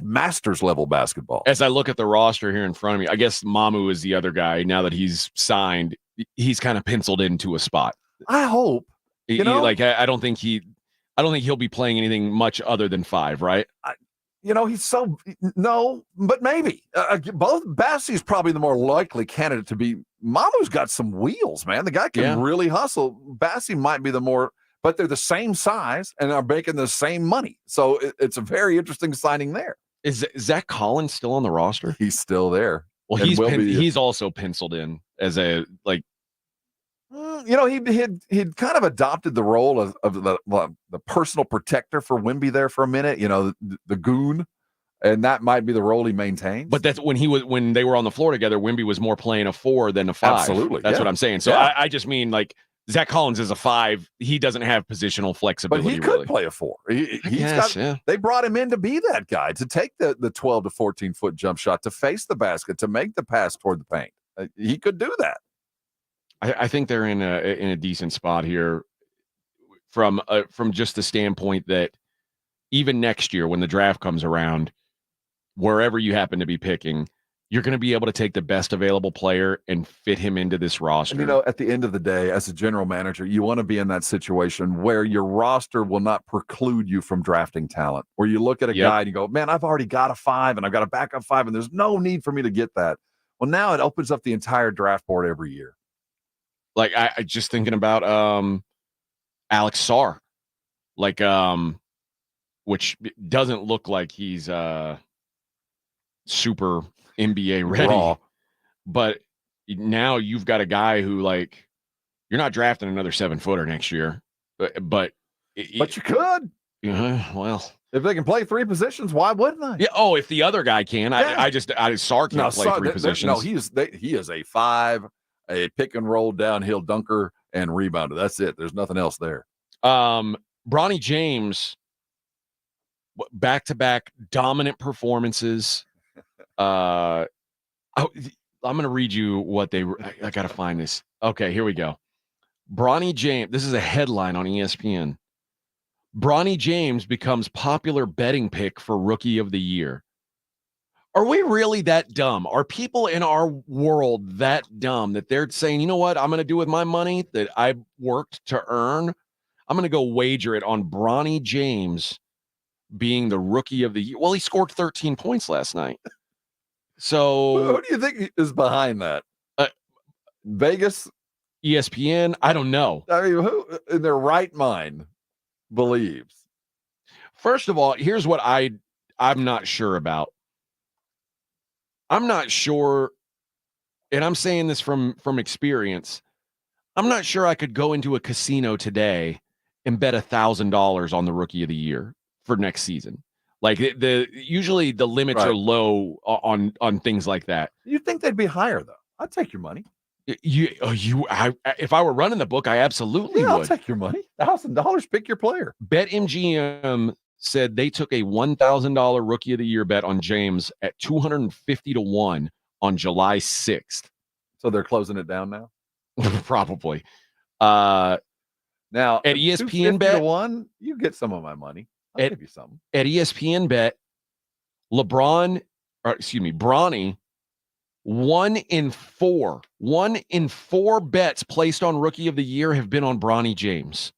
Masters level basketball. As I look at the roster here in front of me, I guess Mamu is the other guy. Now that he's signed, he's kind of penciled into a spot. I hope. I don't think he'll be playing anything much other than 5, right? But maybe. Both Bassie's probably the more likely candidate to be. Mamu's got some wheels, man. The guy can really hustle. Bassie might be the more, but they're the same size and are making the same money. So it's a very interesting signing there. Is Zach Collins still on the roster? He's still there. Well, he's also penciled in as a he'd kind of adopted the role of the personal protector for Wemby there for a minute. The goon, and that might be the role he maintains. But that's when they were on the floor together. Wemby was more playing a 4 than a 5. Absolutely, that's what I'm saying. So I just mean Zach Collins is a 5. He doesn't have positional flexibility. But he could play a 4. They brought him in to be that guy, to take the 12 to 14 foot jump shot, to face the basket, to make the pass toward the paint. He could do that. I think they're in a decent spot here from just the standpoint that even next year when the draft comes around, wherever you happen to be picking, you're going to be able to take the best available player and fit him into this roster. And, at the end of the day, as a general manager, you want to be in that situation where your roster will not preclude you from drafting talent, where you look at a guy and you go, man, I've already got a 5 and I've got a backup 5 and there's no need for me to get that. Well, now it opens up the entire draft board every year. Like I just thinking about Alex Sarr, which doesn't look like he's super NBA ready. Raw. But now you've got a guy who you're not drafting another 7-footer next year, but you could. Well, if they can play 3 positions, why wouldn't they? Yeah. Oh, if the other guy can, Sarr can't play 3 positions. He is a 5. A pick and roll downhill dunker and rebounder. That's it. There's nothing else there. Bronny James, back-to-back dominant performances. I'm going to read you what I got to find this. Okay, here we go. Bronny James. This is a headline on ESPN. Bronny James becomes popular betting pick for Rookie of the Year. Are we really that dumb? Are people in our world that dumb that they're saying, you know what, I'm going to do with my money that I worked to earn? I'm going to go wager it on Bronny James being the Rookie of the Year. Well, he scored 13 points last night. So who do you think is behind that? Vegas? ESPN? I don't know. I mean, who in their right mind believes? First of all, here's what I'm not sure about. I'm not sure, and I'm saying this from experience, I'm not sure I could go into a casino today and bet $1,000 on the Rookie of the Year for next season. Usually the limits are low on things like that. You'd think they'd be higher though. I'd take your money. If I were running the book, I absolutely would. I'll take your money. $1,000, pick your player. BetMGM said they took a $1,000 Rookie of the Year bet on James at 250 to 1 on July 6th. So they're closing it down now? Probably. Now at ESPN bet, to 1, you get some of my money. I'll give you some. At ESPN bet, Bronny, 1 in 4. 1 in 4 bets placed on Rookie of the Year have been on Bronny James.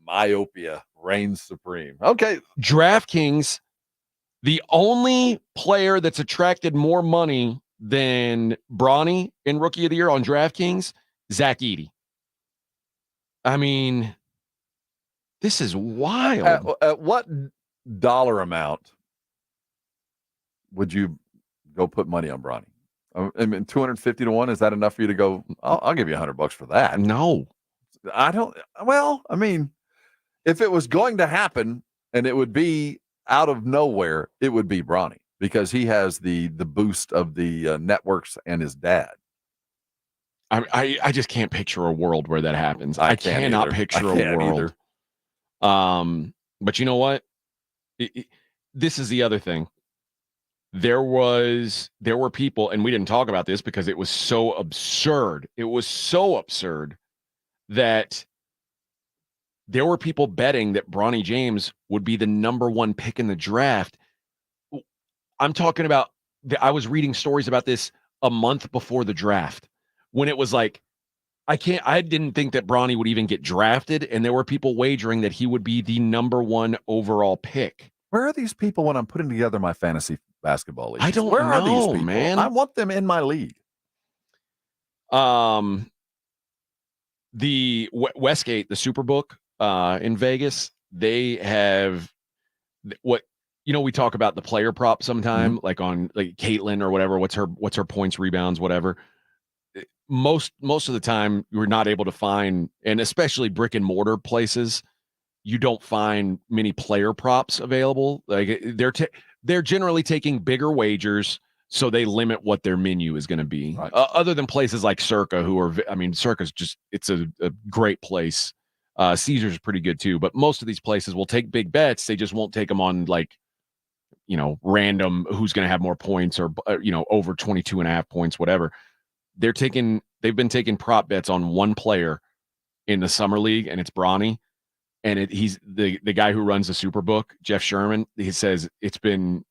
Myopia reigns supreme. Okay. DraftKings The only player that's attracted more money than Bronny in Rookie of the Year on DraftKings, Zach Edey. I mean, this is wild. At what dollar amount would you go put money on Bronny? I mean, 250 to 1, is that enough for you to go, I'll give you $100 for that? No. I don't. Well, I mean, if it was going to happen and it would be out of nowhere, it would be Bronny because he has the boost of the networks and his dad. I just can't picture a world where that happens. I cannot picture a world. But you know what? This is the other thing. There were people, and we didn't talk about this because it was so absurd. It was so absurd that there were people betting that Bronny James would be the number 1 pick in the draft. I'm talking about, I was reading stories about this a month before the draft when it was like, I didn't think that Bronny would even get drafted, and there were people wagering that he would be the number 1 overall pick. Where are these people when I'm putting together my fantasy basketball league? I don't Where know, are these people? man. I want them in my league. The Westgate, the Superbook in Vegas, they have what, we talk about the player prop sometime, like on like Caitlin or whatever. What's her points, rebounds, whatever. Most of the time, you're not able to find, and especially brick and mortar places, you don't find many player props available. Like they're generally taking bigger wagers, so they limit what their menu is going to be. Right. Other than places like Circa, Circa's just, it's a great place. Caesar's pretty good too, but most of these places will take big bets. They just won't take them on like, random who's going to have more points or over 22.5 points, whatever. They've been taking prop bets on one player in the summer league, and it's Bronny. And he's the guy who runs the Superbook, Jeff Sherman. He says it's been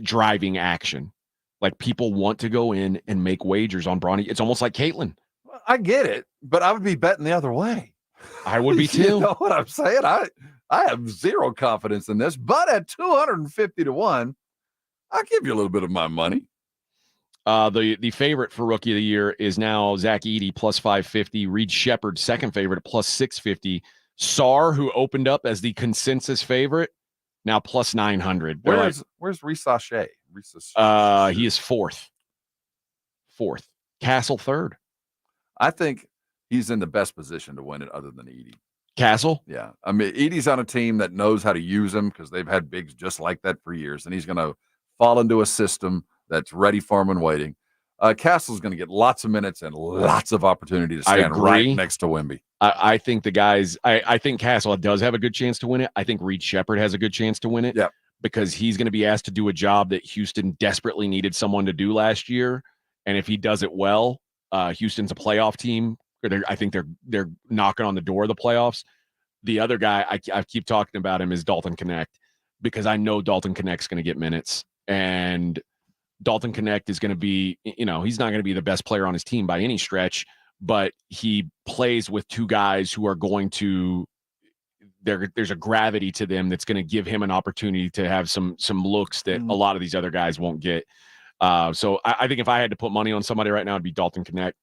driving action. Like people want to go in and make wagers on Bronny. It's almost like Caitlin. I get it, but I would be betting the other way. I would be too. You know what I'm saying? I have zero confidence in this, but at 250 to 1, I'll give you a little bit of my money. The favorite for Rookie of the Year is now Zach Edey plus 550. Reed Shepherd, second favorite at plus 650. Sarr, who opened up as the consensus favorite, now plus 900. Where's Reese Sachet? He is fourth. Castle third. I think he's in the best position to win it other than Edey. Castle? Yeah. I mean, Edey's on a team that knows how to use him because they've had bigs just like that for years, and he's going to fall into a system that's ready for him and waiting. Castle's going to get lots of minutes and lots of opportunity to stand right next to Wemby. I think the guys, I think Castle does have a good chance to win it. I think Reed Shepherd has a good chance to win it. Yeah. Because he's going to be asked to do a job that Houston desperately needed someone to do last year. And if he does it well, Houston's a playoff team. I think they're knocking on the door of the playoffs. The other guy I keep talking about him is Dalton Connect, because I know Dalton Connect's going to get minutes, and Dalton Connect is going to be, he's not going to be the best player on his team by any stretch, but he plays with two guys who are going to, there's a gravity to them that's going to give him an opportunity to have some looks that a lot of these other guys won't get. So I think if I had to put money on somebody right now, it'd be Dalton Connect.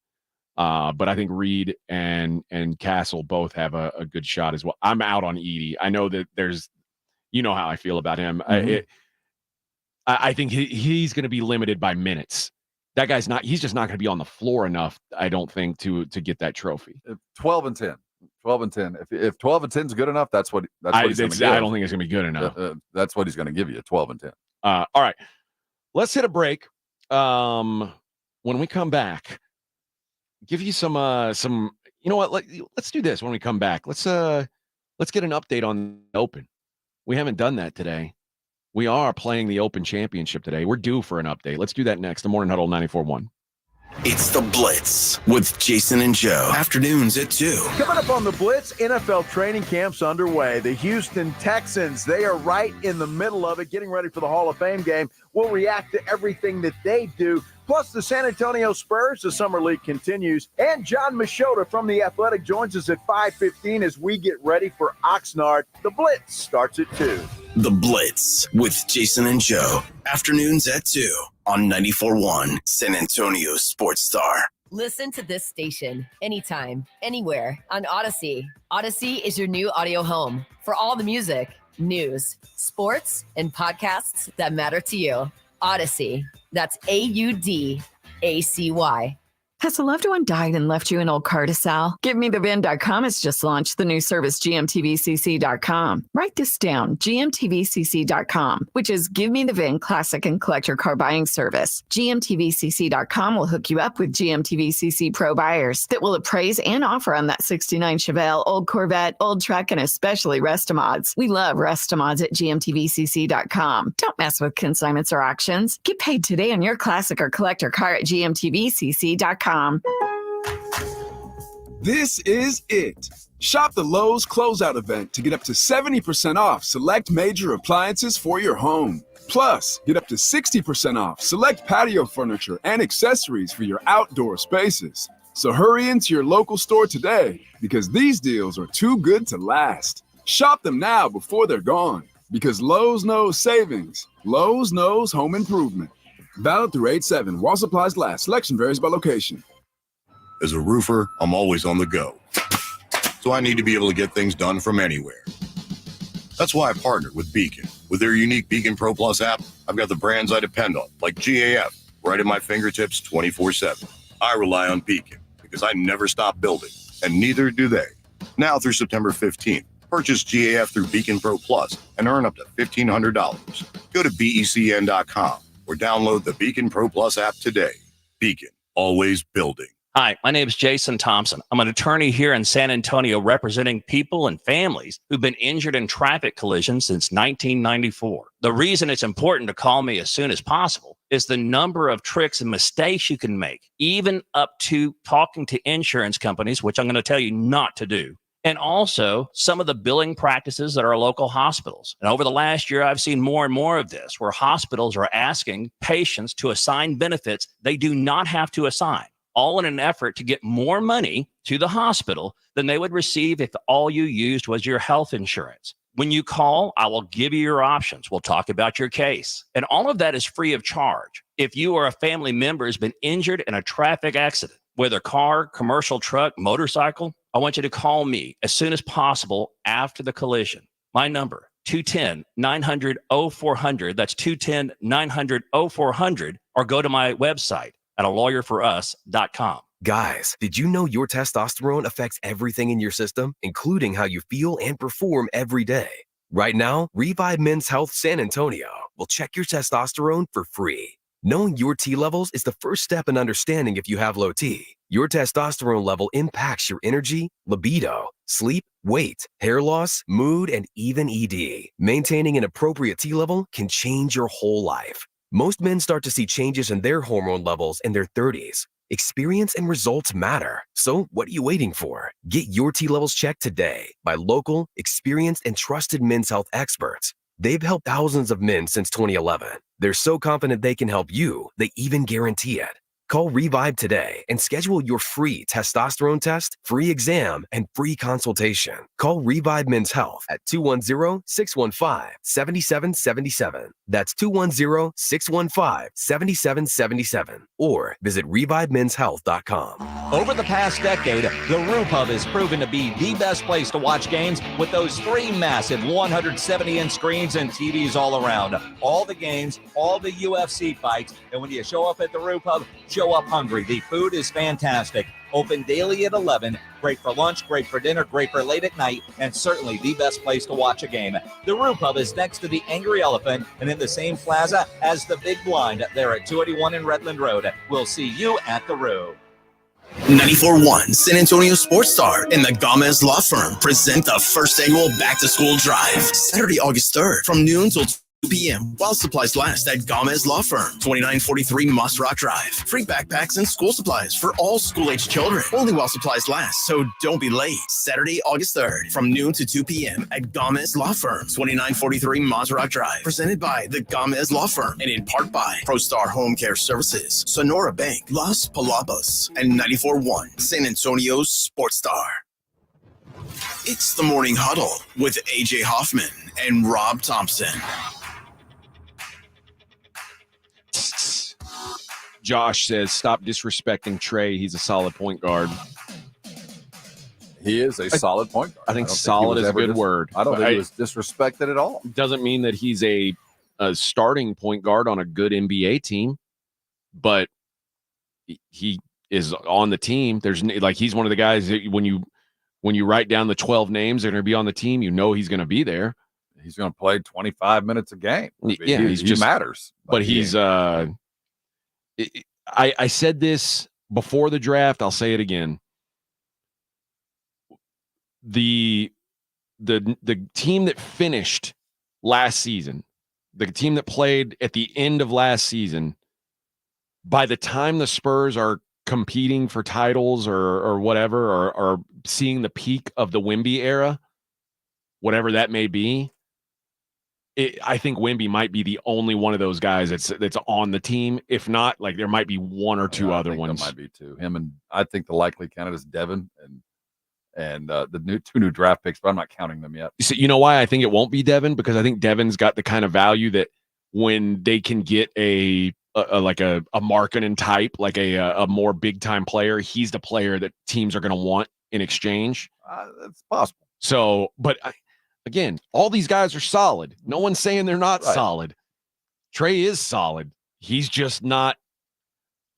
But I think Reed and Castle both have a good shot as well. I'm out on Edey. I know that there's, how I feel about him. I think he's going to be limited by minutes. That guy's he's just not going to be on the floor enough, I don't think, to get that trophy. 12 and 10. 12 and 10. If 12 and 10 is good enough, that's what he's going to give. I don't think it's going to be good enough. That's what he's going to give you, 12 and 10. All right. Let's hit a break. When we come back, give you some you know what? Let's do this when we come back. Let's get an update on the Open. We haven't done that today. We are playing the Open Championship today. We're due for an update. Let's do that next. The Morning Huddle 94.1. It's the Blitz with Jason and Joe. Afternoons at 2. Coming up on the Blitz, NFL training camp's underway. The Houston Texans, they are right in the middle of it, getting ready for the Hall of Fame game. We'll react to everything that they do. Plus the San Antonio Spurs, the Summer League continues. And John Machota from The Athletic joins us at 5:15 as we get ready for Oxnard. The Blitz starts at 2. The Blitz with Jason and Joe. Afternoons at 2 on 94.1 San Antonio Sports Star. Listen to this station anytime, anywhere on Odyssey. Odyssey is your new audio home for all the music, news, sports, and podcasts that matter to you. Odyssey. That's AUDACY. Has a loved one died and left you an old car to sell? GiveMeTheVin.com has just launched the new service GMTVCC.com. Write this down, GMTVCC.com, which is Give Me the VIN classic and collector car buying service. GMTVCC.com will hook you up with GMTVCC Pro buyers that will appraise and offer on that 69 Chevelle, old Corvette, old truck, and especially Restomods. We love Restomods at GMTVCC.com. Don't mess with consignments or auctions. Get paid today on your classic or collector car at GMTVCC.com. This is it. Shop the Lowe's Closeout event to get up to 70% off select major appliances for your home. Plus, get up to 60% off select patio furniture and accessories for your outdoor spaces. So hurry into your local store today because these deals are too good to last. Shop them now before they're gone because Lowe's knows savings. Lowe's knows home improvement. Valid through 8/7 while supplies last. Selection varies by location. As a roofer, I'm always on the go. So I need to be able to get things done from anywhere. That's why I partnered with Beacon. With their unique Beacon Pro Plus app, I've got the brands I depend on, like GAF, right at my fingertips 24/7. I rely on Beacon because I never stop building, and neither do they. Now through September 15th, purchase GAF through Beacon Pro Plus and earn up to $1,500. Go to BECN.com or download the Beacon Pro Plus app today. Beacon, always building. Hi, my name is Jason Thompson. I'm an attorney here in San Antonio representing people and families who've been injured in traffic collisions since 1994. The reason it's important to call me as soon as possible is the number of tricks and mistakes you can make, even up to talking to insurance companies, which I'm going to tell you not to do. And also some of the billing practices at our local hospitals. And over the last year, I've seen more and more of this, where hospitals are asking patients to assign benefits they do not have to assign, all in an effort to get more money to the hospital than they would receive if all you used was your health insurance. When you call, I will give you your options. We'll talk about your case. And all of that is free of charge. If you or a family member has been injured in a traffic accident, whether car, commercial truck, motorcycle, I want you to call me as soon as possible after the collision. My number, 210-900-0400. That's 210-900-0400. Or go to my website at alawyerforus.com. Guys, did you know your testosterone affects everything in your system, including how you feel and perform every day? Right now, Revive Men's Health San Antonio will check your testosterone for free. Knowing your T levels is the first step in understanding if you have low T. Your testosterone level impacts your energy, libido, sleep, weight, hair loss, mood, and even ED. Maintaining an appropriate T level can change your whole life. Most men start to see changes in their hormone levels in their 30s. Experience and results matter. So what are you waiting for? Get your T levels checked today by local, experienced, and trusted men's health experts. They've helped thousands of men since 2011. They're so confident they can help you, they even guarantee it. Call Revive today and schedule your free testosterone test, free exam, and free consultation. Call Revive Men's Health at 210-615-7777. That's 210-615-7777. Or visit ReviveMen'sHealth.com. Over the past decade, the Roo Pub has proven to be the best place to watch games with those 3 massive 170-inch screens and TVs all around. All the games, all the UFC fights, and when you show up at the Roo Pub, show up hungry. The food is fantastic. Open daily at 11. Great for lunch, great for dinner, great for late at night, and certainly the best place to watch a game. The Roo Pub is next to the Angry Elephant and in the same plaza as the Big Blind. There at 281 in Redland Road. We'll see you at the Roo. 94.1 San Antonio Sports Star and the Gomez Law Firm present the first annual Back to School Drive, Saturday, August 3rd from noon till 2 p.m. while supplies last at Gomez Law Firm, 2943 Moss Rock Drive. Free backpacks and school supplies for all school-age children, only while supplies last, so don't be late. Saturday, August 3rd from noon to 2 p.m. at Gomez Law Firm, 2943 Moss Rock Drive. Presented by the Gomez Law Firm and in part by ProStar Home Care Services, Sonora Bank, Las Palabas, and 94.1 San Antonio Sports Star. It's the Morning Huddle with AJ Hoffman and Rob Thompson. Josh says, stop disrespecting Trey. He's a solid point guard. He is a solid point guard. I think don't solid he was is a ever good word. I don't think he was disrespected at all. Doesn't mean that he's a starting point guard on a good NBA team, but he is on the team. There's like, he's one of the guys that when you write down the 12 names that are going to be on the team, you know he's going to be there. He's going to play 25 minutes a game. I mean, yeah, he just matters. But he's I said this before the draft. I'll say it again. The team that finished last season, the team that played at the end of last season, by the time the Spurs are competing for titles or whatever, or seeing the peak of the Wemby era, whatever that may be, I think Wemby might be the only one of those guys that's on the team. If not, like there might be one or two other ones. There might be two. Him and I think the likely candidate is Devin and the two new draft picks, but I'm not counting them yet. So you know why I think it won't be Devin? Because I think Devin's got the kind of value that when they can get a Markkanen type, like a more big time player, he's the player that teams are going to want in exchange. That's possible. So, but again, all these guys are solid. No one's saying they're not solid. Trey is solid. He's just not.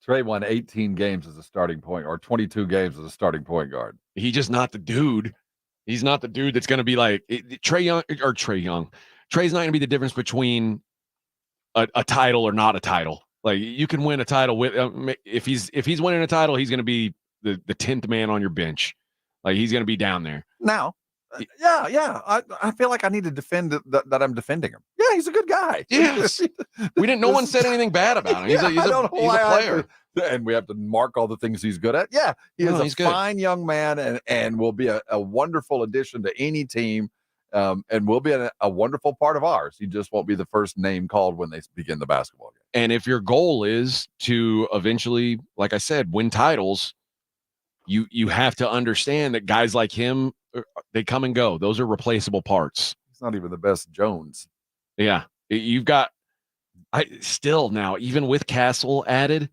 Trey won 18 games as a starting point, or 22 games as a starting point guard. He's just not the dude. He's not the dude that's going to be like Trey Young. Trey's not going to be the difference between a title or not a title. Like you can win a title with if he's winning a title, he's going to be the 10th man on your bench. Like he's going to be down there now. Yeah. I feel like I need to defend that I'm defending him. Yeah, he's a good guy. Yes. No one said anything bad about him. He's a player. And we have to mark all the things he's good at. Yeah, he's a fine young man and will be a wonderful addition to any team, and will be a wonderful part of ours. He just won't be the first name called when they begin the basketball game. And if your goal is to eventually, like I said, win titles, you have to understand that guys like him, they come and go. Those are replaceable parts. He's not even the best Jones. Yeah, you've got. Now, even with Castle added,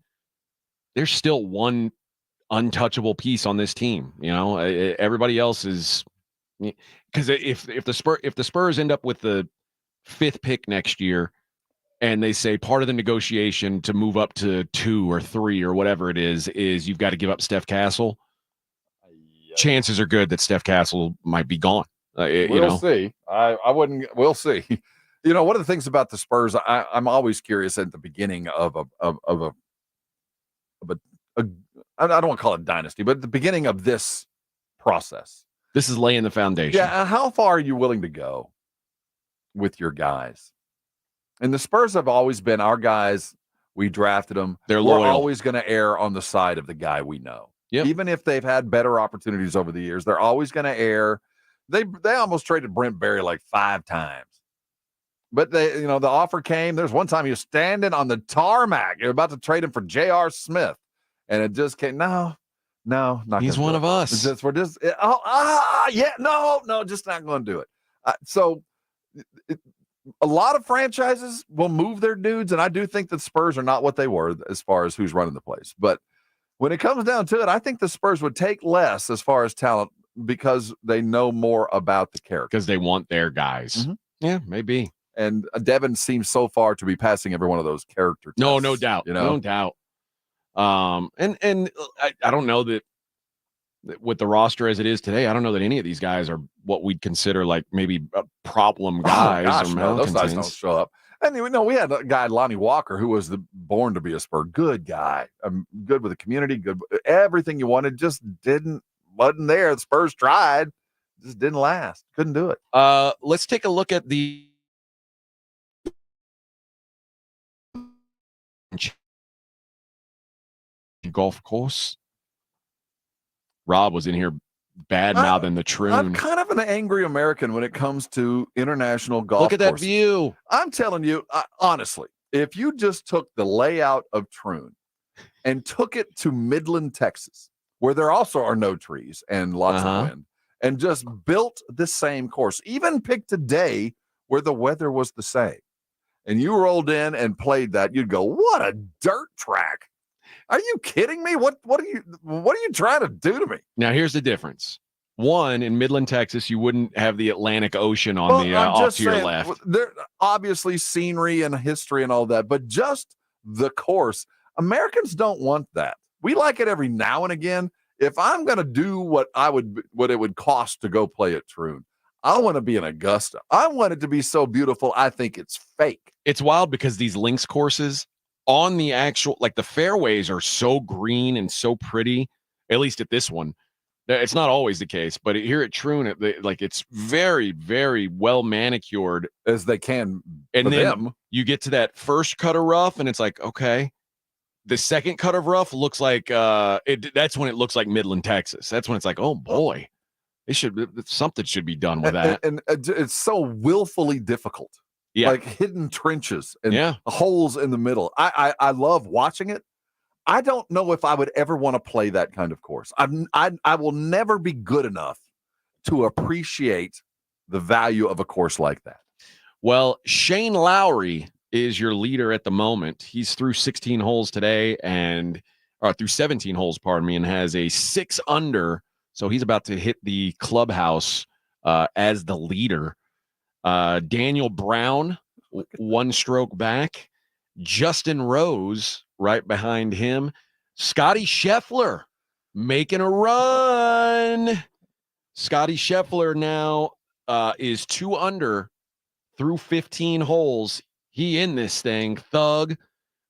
there's still one untouchable piece on this team. You know, everybody else is, because if the Spurs end up with the 5th pick next year, and they say part of the negotiation to move up to 2 or 3 or whatever it is you've got to give up Steph Castle. Chances are good that Steph Castle might be gone. We'll see. I wouldn't. We'll see. You know, one of the things about the Spurs, I'm always curious at the beginning of a I don't want to call it dynasty, but at the beginning of this process. This is laying the foundation. Yeah. How far are you willing to go with your guys? And the Spurs have always been our guys. We drafted them. They're loyal. We're always going to err on the side of the guy we know. Yep. Even if they've had better opportunities over the years, they're always going to err. They almost traded Brent Berry like 5 times. But the offer came. There's one time he was standing on the tarmac. You're about to trade him for J.R. Smith. And it just came. No, not. He's one of us. It's just, we're just. Just not going to do it. A lot of franchises will move their dudes, and I do think the Spurs are not what they were as far as who's running the place. But when it comes down to it, I think the Spurs would take less as far as talent because they know more about the character. Because they want their guys. Mm-hmm. Yeah, maybe. And Devin seems so far to be passing every one of those character tests. No doubt. No doubt. And I don't know that with the roster as it is today, I don't know that any of these guys are what we'd consider like maybe problem guys. Those guys don't show up. And we had a guy, Lonnie Walker, who was born to be a Spur. Good guy. Good with the community. Good. Everything you wanted just wasn't there. The Spurs tried. Just didn't last. Couldn't do it. Let's take a look at the golf course. Rob was in here bad-mouthing the Troon. I'm kind of an angry American when it comes to international golf. Look at that courses. view. I'm telling you, honestly, if you just took the layout of Troon and took it to Midland, Texas, where there also are no trees and lots of wind, and just built the same course. Even picked a day where the weather was the same. And you rolled in and played that, you'd go, what a dirt track. Are you kidding me? What are you trying to do to me? Now, here's the difference. One, in Midland, Texas, you wouldn't have the Atlantic Ocean on the off to your left. There obviously scenery and history and all that, but just the course. Americans don't want that. We like it every now and again. If I'm going to do what it would cost to go play at Troon, I want to be in Augusta. I want it to be so beautiful. I think it's fake. It's wild because these links courses on the actual, like the fairways are so green and so pretty, at least at this one. It's not always the case, but here at Troon, it's very, very well manicured as they can. And then you get to that first cut of rough, and it's like, okay. The second cut of rough looks like that's when it looks like Midland, Texas. That's when it's like, oh boy, something should be done with that. And it's so willfully difficult. Yeah, like hidden trenches and holes in the middle. I love watching it. I don't know if I would ever want to play that kind of course. I will never be good enough to appreciate the value of a course like that. Well, Shane Lowry is your leader at the moment. He's through 16 holes today through 17 holes, pardon me, and has a 6 under. So he's about to hit the clubhouse as the leader. Daniel Brown, 1 stroke back. Justin Rose right behind him. Scotty Scheffler making a run. Scotty Scheffler now is 2 under through 15 holes. He in this thing, thug,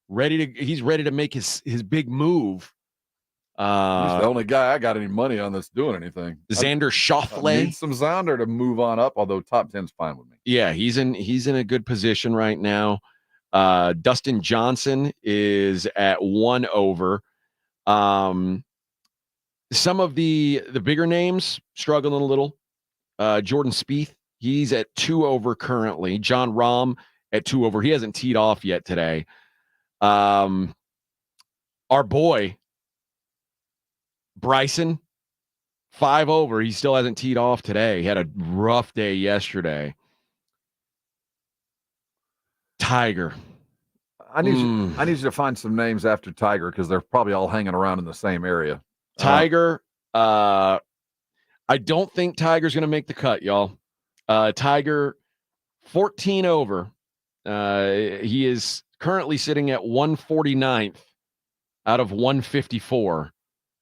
he's ready to make his big move. He's the only guy I got any money on that's doing anything. Xander Schauffele. I need some Xander to move on up, although top 10's fine with me. Yeah, he's in a good position right now. Dustin Johnson is at 1 over. Some of the bigger names struggling a little. Jordan Spieth, he's at 2 over currently. John Rahm at 2 over. He hasn't teed off yet today. Our boy Bryson, 5 over. He still hasn't teed off today. He had a rough day yesterday. Tiger. I need you to find some names after Tiger because they're probably all hanging around in the same area. Tiger. I don't think Tiger's going to make the cut, y'all. Tiger, 14 over. He is currently sitting at 149th out of 154.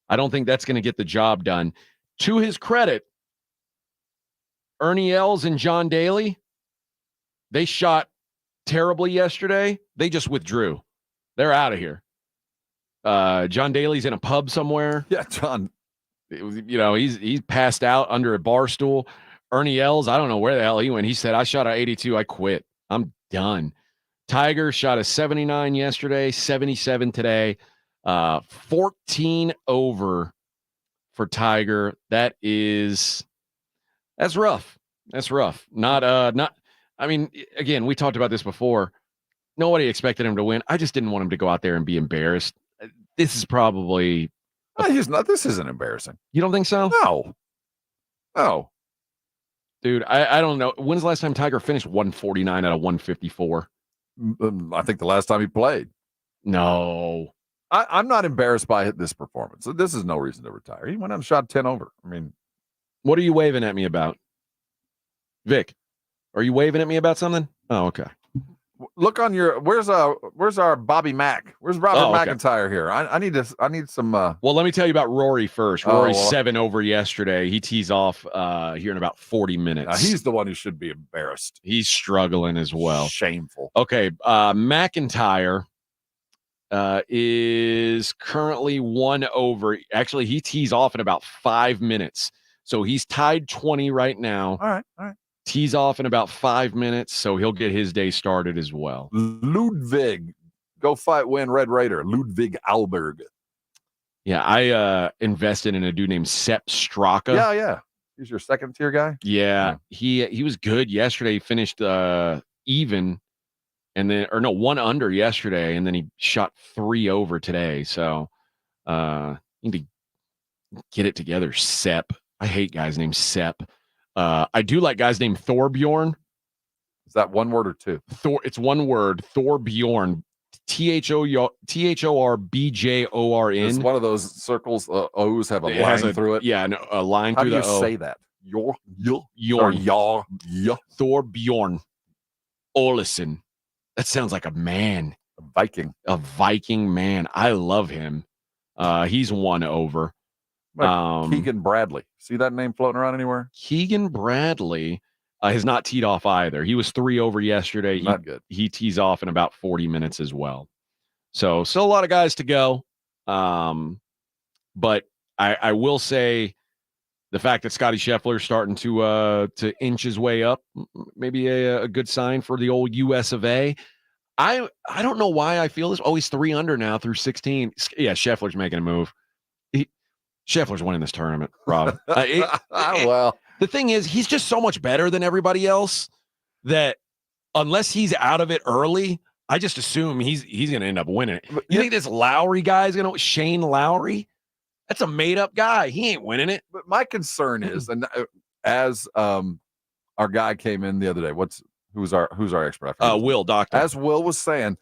I don't think that's going to get the job done. To his credit, Ernie Els and John Daly, they shot terribly yesterday. They just withdrew. They're out of here. John Daly's in a pub somewhere. Yeah, John. He's passed out under a bar stool. Ernie Els, I don't know where the hell he went. He said, I shot a 82. I quit. I'm done. Tiger shot a 79 yesterday, 77 today. 14 over for Tiger. That's rough. That's rough. I mean, again, we talked about this before. Nobody expected him to win. I just didn't want him to go out there and be embarrassed. This is probably he's not. This isn't embarrassing. You don't think so? No. Dude, I don't know. When's the last time Tiger finished 149 out of 154? I think the last time he played. No. I'm not embarrassed by this performance. This is no reason to retire. He went out and shot 10 over. I mean, what are you waving at me about? Vic, are you waving at me about something? Oh, okay. Look on your where's our Bobby Mack? Where's Robert McIntyre here? I need some Well, let me tell you about Rory first. Rory's 7 over yesterday. He tees off here in about 40 minutes. He's the one who should be embarrassed. He's struggling as well. Shameful. Okay, McIntyre is currently 1 over. Actually, he tees off in about 5 minutes. So he's tied 20 right now. All right. Tees off in about 5 minutes, so he'll get his day started as well. Ludwig, go fight, win, Red Raider. Ludwig Alberg. Yeah, I invested in a dude named Sepp Straka. Yeah. He's your second tier guy? Yeah. He was good yesterday. He finished even, and then 1 under yesterday, and then he shot 3 over today. So need to get it together, Sepp. I hate guys named Sepp. I do like guys named Thorbjorn. Is that one word or two? It's one word. Thorbjorn. Thorbjorn. Is one of those circles O's have a It has line through it? Yeah, no, a line How through do the you O. say that? Yorn. Thorbjorn Olesen. That sounds like a man. A Viking. A Viking man. I love him. He's won over. Keegan Bradley. See that name floating around anywhere? Keegan Bradley has not teed off either. He was 3 over yesterday. Not good. He tees off in about 40 minutes as well. So still a lot of guys to go. But I will say the fact that Scotty Scheffler is starting to inch his way up, maybe a good sign for the old US of A. I don't know why I feel this. Oh, he's 3 under now through 16. Yeah, Scheffler's making a move. Scheffler's winning this tournament, Rob. Well, the thing is, he's just so much better than everybody else that unless he's out of it early, I just assume he's going to end up winning it. You think this Lowry guy is going to Shane Lowry? That's a made up guy. He ain't winning it. But my concern is, and as our guy came in the other day, who's our expert? Will Doctor. As Will was saying,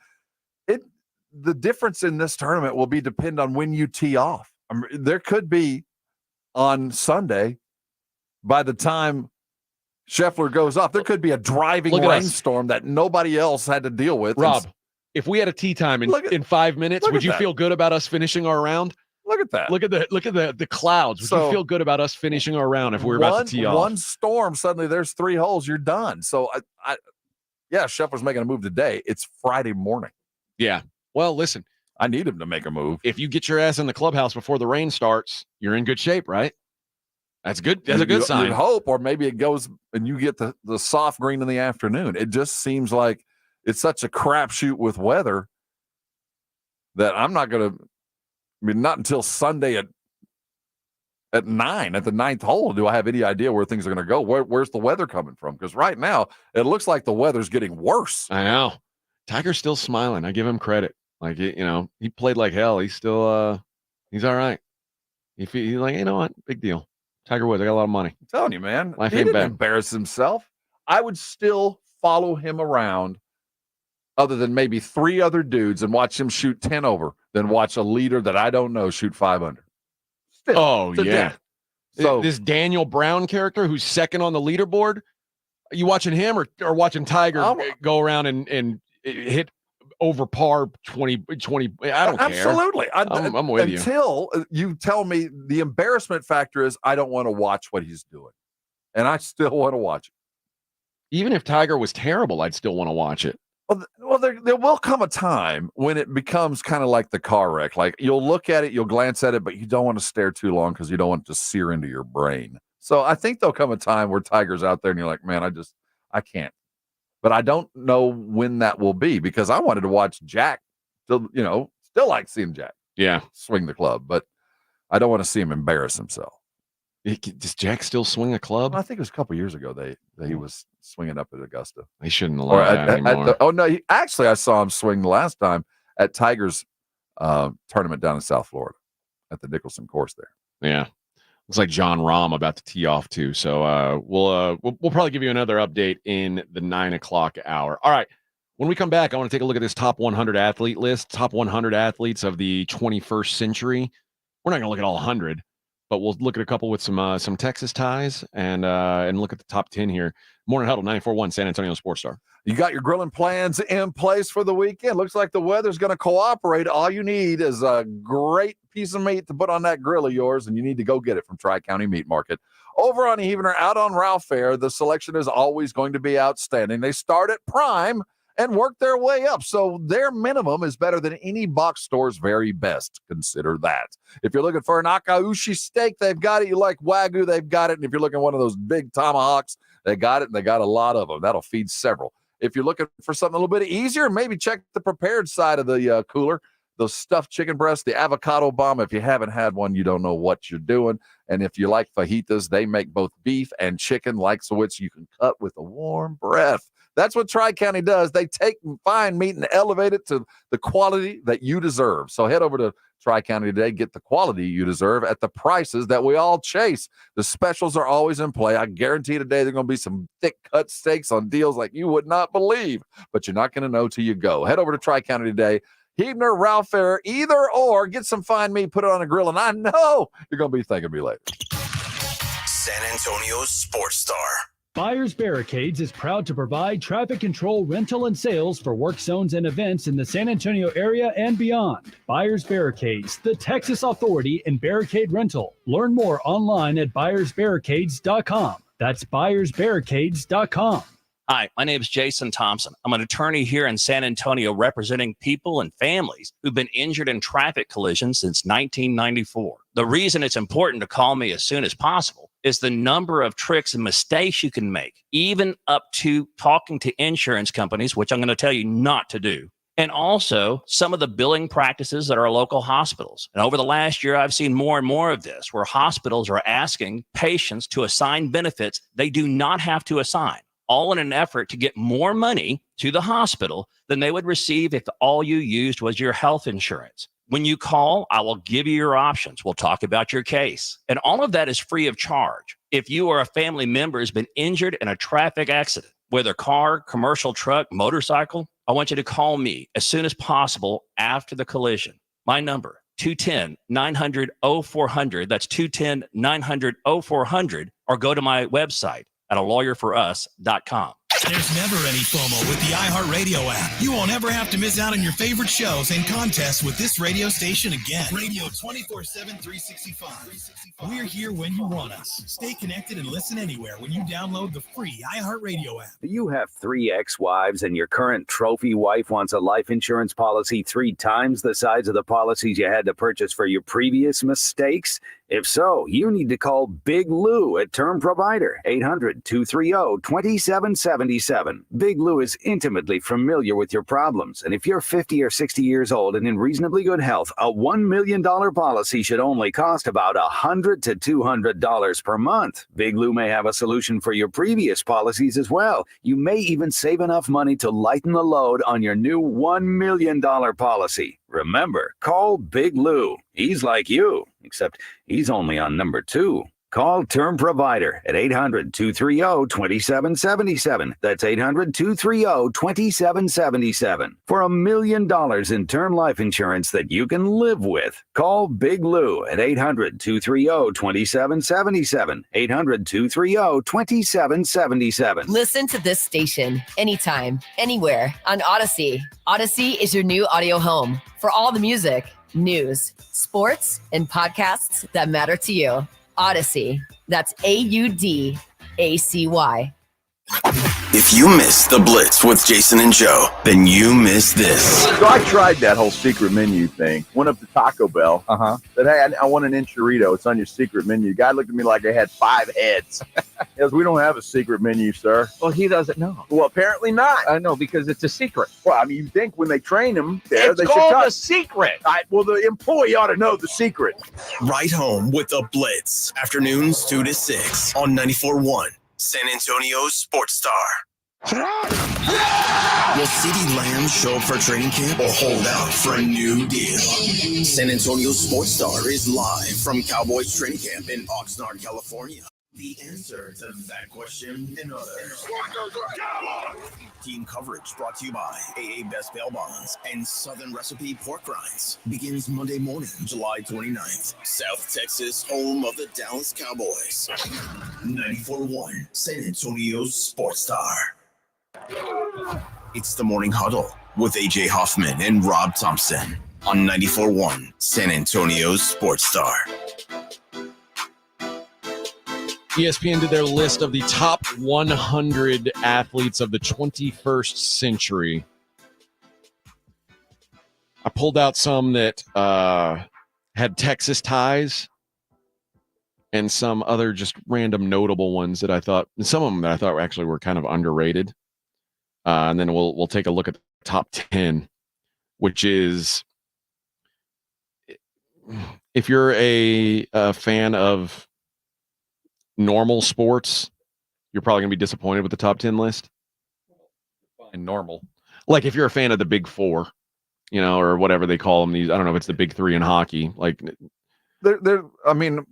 the difference in this tournament will be depend on when you tee off. There could be on Sunday, by the time Scheffler goes off, there could be a driving rainstorm that nobody else had to deal with. Rob, if we had a tee time in 5 minutes, would you feel good about us finishing our round? Look at that. Look at the clouds. Would you feel good about us finishing our round if we were about to tee off? One storm, suddenly there's 3 holes, you're done. So Scheffler's making a move today. It's Friday morning. Yeah. Well, listen. I need him to make a move. If you get your ass in the clubhouse before the rain starts, you're in good shape, right? That's good. That's a good sign. You'd hope, or maybe it goes and you get the soft green in the afternoon. It just seems like it's such a crapshoot with weather that I'm not going to. I mean, not until Sunday at 9 at the 9th hole do I have any idea where things are going to go. Where's the weather coming from? Because right now it looks like the weather's getting worse. I know. Tiger's still smiling. I give him credit. Like, he played like hell. He's still, he's all right. He's like, you know what? Big deal. Tiger Woods, I got a lot of money. I'm telling you, man. Life He ain't didn't bad. embarrass himself. I would still follow him around other than maybe 3 other dudes and watch him shoot 10 over than watch a leader that I don't know shoot 5 under. Still, Oh, yeah. death. So this Daniel Brown character who's second on the leaderboard, are you watching him or watching Tiger go around and hit over par 20? I don't care. Absolutely. I'm with you. Until you tell me the embarrassment factor is I don't want to watch what he's doing. And I still want to watch it. Even if Tiger was terrible, I'd still want to watch it. Well, there will come a time when it becomes kind of like the car wreck. Like you'll look at it, you'll glance at it, but you don't want to stare too long because you don't want it to sear into your brain. So I think there'll come a time where Tiger's out there and you're like, man, I can't. But I don't know when that will be because I wanted to watch Jack. Still like seeing Jack. Yeah, swing the club, but I don't want to see him embarrass himself. Does Jack still swing a club? Well, I think it was a couple years ago that he was swinging up at Augusta. They shouldn't allow that anymore. I saw him swing the last time at Tiger's tournament down in South Florida at the Nicholson course there. Yeah. Looks like John Rahm about to tee off too. So we'll probably give you another update in the 9 o'clock hour. All right. When we come back, I want to take a look at this top 100 athlete list, top 100 athletes of the 21st century. We're not going to look at all 100, but we'll look at a couple with some Texas ties and look at the top 10 here. Morning Huddle, 94.1 San Antonio Sports Star. You got your grilling plans in place for the weekend. Looks like the weather's going to cooperate. All you need is a great piece of meat to put on that grill of yours, and you need to go get it from Tri-County Meat Market. Over on Evener, out on Ralph Fair, the selection is always going to be outstanding. They start at prime and work their way up, so their minimum is better than any box store's very best. Consider that. If you're looking for an Akaushi steak, they've got it. You like Wagyu, they've got it. And if you're looking at one of those big tomahawks, they got it, and they got a lot of them. That'll feed several. If you're looking for something a little bit easier, maybe check the prepared side of the cooler. Those stuffed chicken breasts, the avocado bomb. If you haven't had one, you don't know what you're doing. And if you like fajitas, they make both beef and chicken, like so which you can cut with a warm breath. That's what Tri-County does. They take fine meat and elevate it to the quality that you deserve. So head over to Tri-County today. Get the quality you deserve at the prices that we all chase. The specials are always in play. I guarantee today there are going to be some thick cut steaks on deals like you would not believe, but you're not going to know till you go. Head over to Tri-County today. Huebner, Ralph Fair, either or. Get some fine meat, put it on a grill, and I know you're going to be thanking me later. San Antonio's Sports Star. Buyers Barricades is proud to provide traffic control, rental, and sales for work zones and events in the San Antonio area and beyond. Buyers Barricades, the Texas authority in barricade rental. Learn more online at buyersbarricades.com. That's buyersbarricades.com. Hi, my name is Jason Thompson. I'm an attorney here in San Antonio representing people and families who've been injured in traffic collisions since 1994. The reason it's important to call me as soon as possible is the number of tricks and mistakes you can make, even up to talking to insurance companies, which I'm going to tell you not to do. And also some of the billing practices at our local hospitals. And over the last year, I've seen more and more of this, where hospitals are asking patients to assign benefits they do not have to assign, all in an effort to get more money to the hospital than they would receive if all you used was your health insurance. When you call, I will give you your options. We'll talk about your case. And all of that is free of charge. If you or a family member has been injured in a traffic accident, whether car, commercial truck, motorcycle, I want you to call me as soon as possible after the collision. My number, 210-900-0400. That's 210-900-0400. Or go to my website at alawyer4us.com. There's never any FOMO with the iHeartRadio app. You won't ever have to miss out on your favorite shows and contests with this radio station again. Radio 24/7, 365. We're here when you want us. Stay connected and listen anywhere when you download the free iHeartRadio app. Do you have 3 ex-wives and your current trophy wife wants a life insurance policy 3 times the size of the policies you had to purchase for your previous mistakes? If so, you need to call Big Lou at Term Provider, 800-230-2777. Big Lou is intimately familiar with your problems, and if you're 50 or 60 years old and in reasonably good health, a $1 million policy should only cost about $100 to $200 per month. Big Lou may have a solution for your previous policies as well. You may even save enough money to lighten the load on your new $1 million policy. Remember, call Big Lou. He's like you, except he's only on number 2. Call Term Provider at 800-230-2777. That's 800-230-2777 for $1 million in term life insurance that you can live with. Call Big Lou at 800-230-2777. 800-230-2777. Listen to this station anytime, anywhere on Odyssey. Odyssey is your new audio home for all the music, news, sports, and podcasts that matter to you. Odyssey. That's AUDACY. If you missed the Blitz with Jason and Joe, then you missed this. So I tried that whole secret menu thing. Went up to Taco Bell. Said, hey, I want an enchilada. It's on your secret menu. The guy looked at me like I had 5 heads. He goes, we don't have a secret menu, sir. Well, he doesn't know. Well, apparently not. I know, because it's a secret. Well, I mean, you think when they train them there, It's they should called tell a secret. well, the employee ought to know the secret. Right home with the Blitz. Afternoons 2 to 6 on 94.1. San Antonio's Sports Star. Will CeeDee Lamb show up for training camp or hold out for a new deal? San Antonio's Sports Star is live from Cowboys training camp in Oxnard, California. The answer to that question and others. Team coverage brought to you by AA Best Bail Bonds and Southern Recipe Pork Rinds begins Monday morning, July 29th. South Texas, home of the Dallas Cowboys. 94.1 San Antonio's Sports Star. It's the Morning Huddle with AJ Hoffman and Rob Thompson on 94.1 San Antonio's Sports Star. ESPN did their list of the top 100 athletes of the 21st century. I pulled out some that had Texas ties and some other just random notable ones that I thought, and some of them that I thought actually were kind of underrated. And then we'll take a look at the top 10, which is, if you're a fan of normal sports, you're probably going to be disappointed with the top 10 list. And normal. Like if you're a fan of the Big Four, or whatever they call them. These, I don't know if it's the big three in hockey. Like, I mean,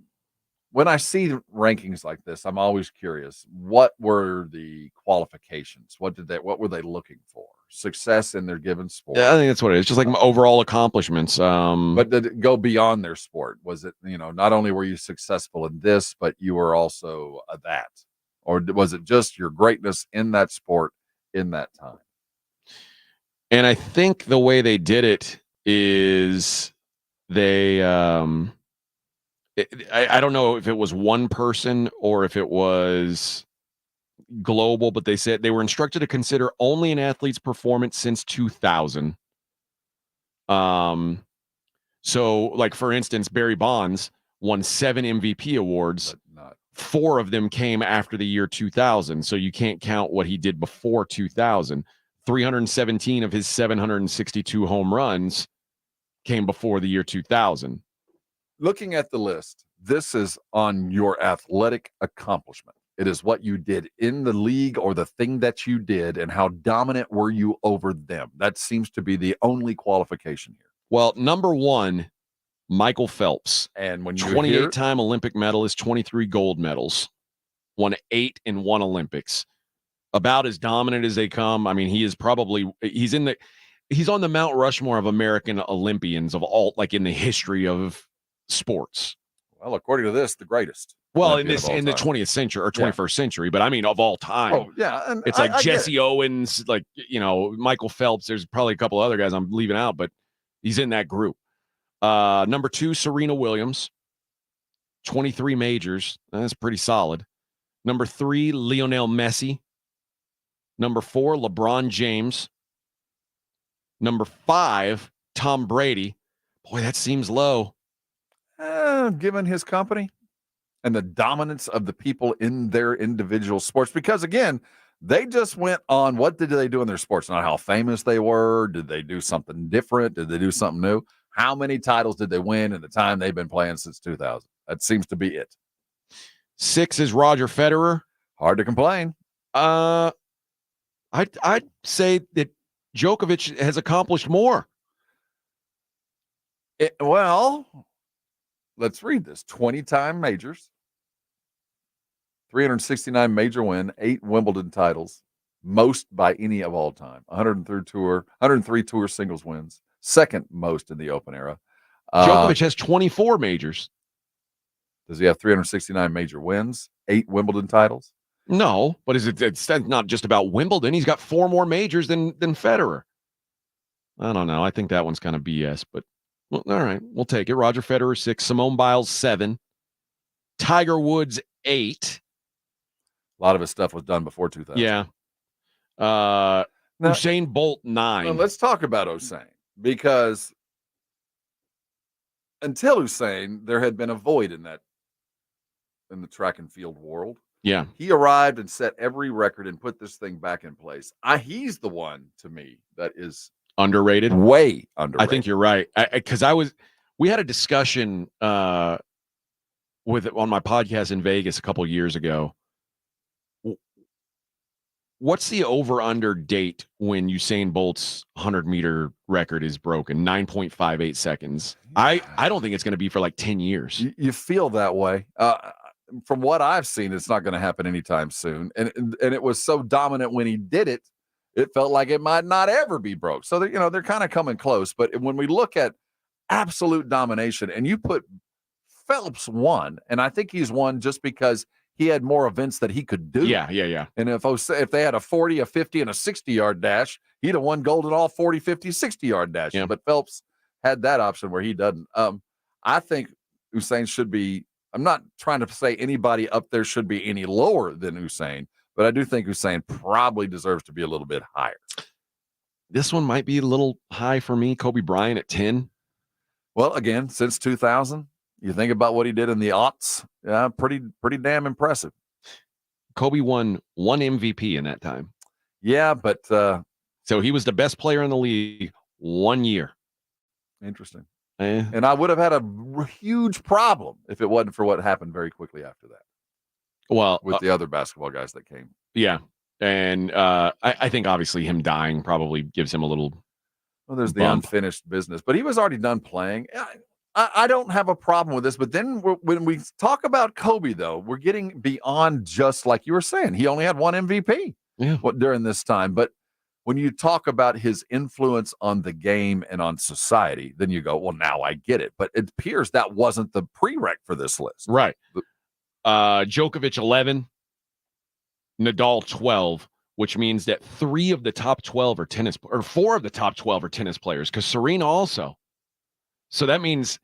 when I see rankings like this, I'm always curious. What were the qualifications? What were they looking for? Success in their given sport. yeah, I think that's what it is. Just like overall accomplishments. But did it go beyond their sport? Was it, not only were you successful in this, but you were also that? Or was it just your greatness in that sport in that time? And I think the way they did it is they I don't know if it was one person or if it was global, but they said they were instructed to consider only an athlete's performance since 2000. So like, for instance, Barry Bonds won 7 MVP awards. 4 of them came after the year 2000. So you can't count what he did before 2000. 317 of his 762 home runs came before the year 2000. Looking at the list, this is on your athletic accomplishment. It is what you did in the league or the thing that you did, and how dominant were you over them. That seems to be the only qualification here. Well, number 1, Michael Phelps. And when you 28-time Olympic medalist, 23 gold medals, won 8 in 1 Olympics. About as dominant as they come. I mean, he's on the Mount Rushmore of American Olympians of all, like, in the history of sports. Well, according to this, the greatest. Well, in the 20th century or 21st century, but I mean, of all time. Oh, yeah. And it's like Jesse Owens, like, Michael Phelps. There's probably a couple other guys I'm leaving out, but he's in that group. Number 2, Serena Williams, 23 majors. That's pretty solid. Number 3, Lionel Messi. Number 4, LeBron James. Number 5, Tom Brady. Boy, that seems low. Given his company and the dominance of the people in their individual sports. Because, again, they just went on, what did they do in their sports? Not how famous they were. Did they do something different? Did they do something new? How many titles did they win in the time they've been playing since 2000? That seems to be it. 6 is Roger Federer. Hard to complain. I'd say that Djokovic has accomplished more. Well, let's read this. 20-time majors, 369 major win, 8 Wimbledon titles, most by any of all time. 103 tour singles wins, second most in the Open era. Djokovic has 24 majors. Does he have 369 major wins, 8 Wimbledon titles? No, but it's not just about Wimbledon. He's got 4 more majors than Federer. I don't know. I think that one's kind of BS, but well, all right, we'll take it. Roger Federer 6, Simone Biles 7, Tiger Woods 8. A lot of his stuff was done before 2000. Yeah. Usain Bolt 9. Well, let's talk about Usain, because until Usain, there had been a void in the track and field world. Yeah. He arrived and set every record and put this thing back in place. He's the one, to me, that is underrated. Way underrated. I think you're right. Because we had a discussion on my podcast in Vegas a couple years ago. What's the over-under date when Usain Bolt's 100-meter record is broken? 9.58 seconds. I don't think it's going to be for like 10 years. You feel that way. From what I've seen, it's not going to happen anytime soon. And it was so dominant when he did it, it felt like it might not ever be broke. So they're kind of coming close. But when we look at absolute domination, and you put Phelps won, and I think he's won just because he had more events that he could do. Yeah. And if they had a 40, a 50, and a 60-yard dash, he'd have won gold in all 40, 50, 60-yard dashes. Yeah. But Phelps had that option where he doesn't. I think Usain should be, I'm not trying to say anybody up there should be any lower than Usain, but I do think Usain probably deserves to be a little bit higher. This one might be a little high for me. Kobe Bryant at 10. Well, again, since 2000, you think about what he did in the aughts. Yeah, pretty damn impressive. Kobe won 1 MVP in that time. Yeah, but so he was the best player in the league 1 year. Interesting. And I would have had a huge problem if it wasn't for what happened very quickly after that. Well, with the other basketball guys that came. Yeah. And I think obviously him dying probably gives him a little Well, there's the bump. unfinished business, but he was already done playing. I don't have a problem with this, but then when we talk about Kobe, though, we're getting beyond just like you were saying. He only had one MVP during this time. But when you talk about his influence on the game and on society, then you go, well, now I get it. But it appears that wasn't the prereq for this list. Right. Djokovic 11, Nadal 12, which means that 3 of the top 12 are tennis, or 4 of the top 12 are tennis players, because Serena also. So that means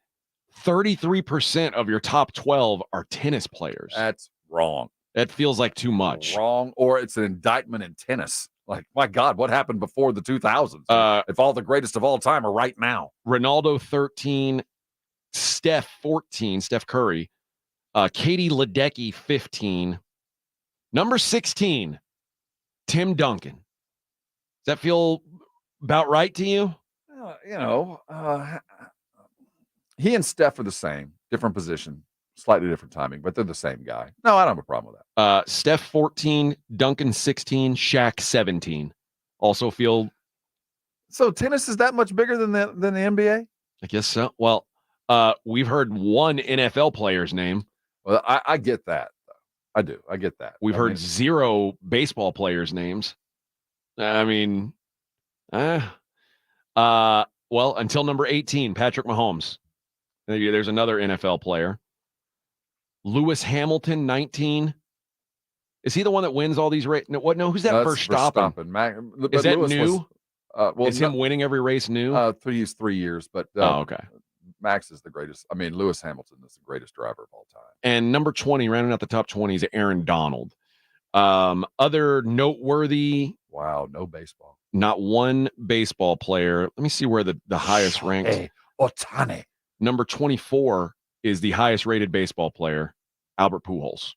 33% of your top 12 are tennis players. That's wrong. That feels like too much. Wrong, or it's an indictment in tennis. Like, my God, what happened before the 2000s? If all the greatest of all time are right now. Ronaldo 13, Steph 14, Steph Curry, Katie Ledecky 15, number 16, Tim Duncan. Does that feel about right to you? He and Steph are the same, different position, slightly different timing, but they're the same guy. No, I don't have a problem with that. Steph 14, Duncan 16, Shaq 17. Also feel. So tennis is that much bigger than the NBA? I guess so. Well, we've heard one NFL player's name. Well, I get that. I do. I get that. We've heard 0 baseball players' names. I mean, well, until number 18, Patrick Mahomes. There's another NFL player. Lewis Hamilton, 19. Is he the one that wins all these races? No, who's that? Verstappen. Is that Lewis new? Is him winning every race new? He's 3 years, but okay. Max is the greatest. I mean, Lewis Hamilton is the greatest driver of all time. And number 20, rounding out the top 20, is Aaron Donald. Other noteworthy. Wow, no baseball. Not one baseball player. Let me see where the highest ranked. Hey, Ohtani. Number 24 is the highest rated baseball player, Albert Pujols.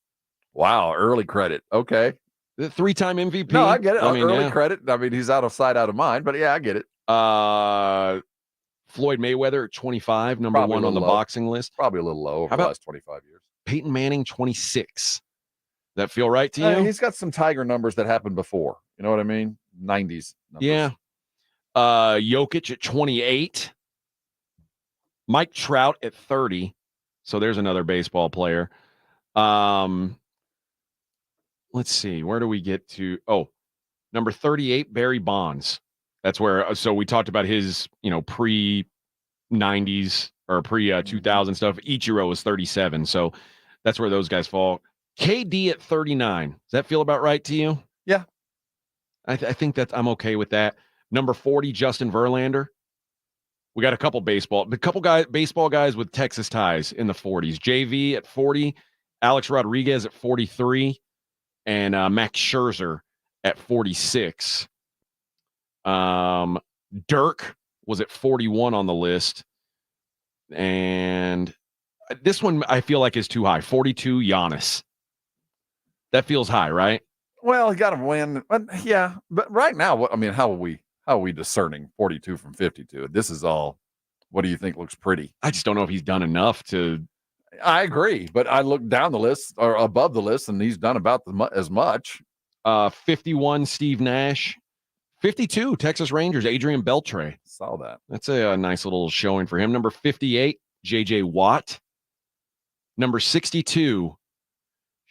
Wow, early credit. Okay. The 3-time MVP. No, I get it. Early credit. I mean, he's out of sight, out of mind, but yeah, I get it. Floyd Mayweather at 25, number Probably 1 on the boxing list. Probably a little low over the last 25 years. Peyton Manning, 26. That feel right to you? He's got some Tiger numbers that happened before. You know what I mean? 90s numbers. Yeah. Jokic at 28. Mike Trout at 30. So there's another baseball player. Let's see. Where do we get to? Oh, number 38, Barry Bonds. That's where, so we talked about his, pre-90s or pre-2000 stuff. Ichiro was 37. So that's where those guys fall. KD at 39. Does that feel about right to you? Yeah. I think that I'm okay with that. Number 40, Justin Verlander. We got a couple baseball guys with Texas ties in the 40s. JV at 40, Alex Rodriguez at 43, and Max Scherzer at 46. Dirk was at 41 on the list. And this one I feel like is too high. 42, Giannis. That feels high, right? Well, he got to win. Yeah, but right now, I mean, how are we discerning 42 from 52? This is all, what do you think looks pretty? I just don't know if he's done enough to. I agree, but I look down the list or above the list, and he's done about as much. 51, Steve Nash. 52, Texas Rangers, Adrian Beltre. Saw that. That's a nice little showing for him. Number 58, J.J. Watt. Number 62,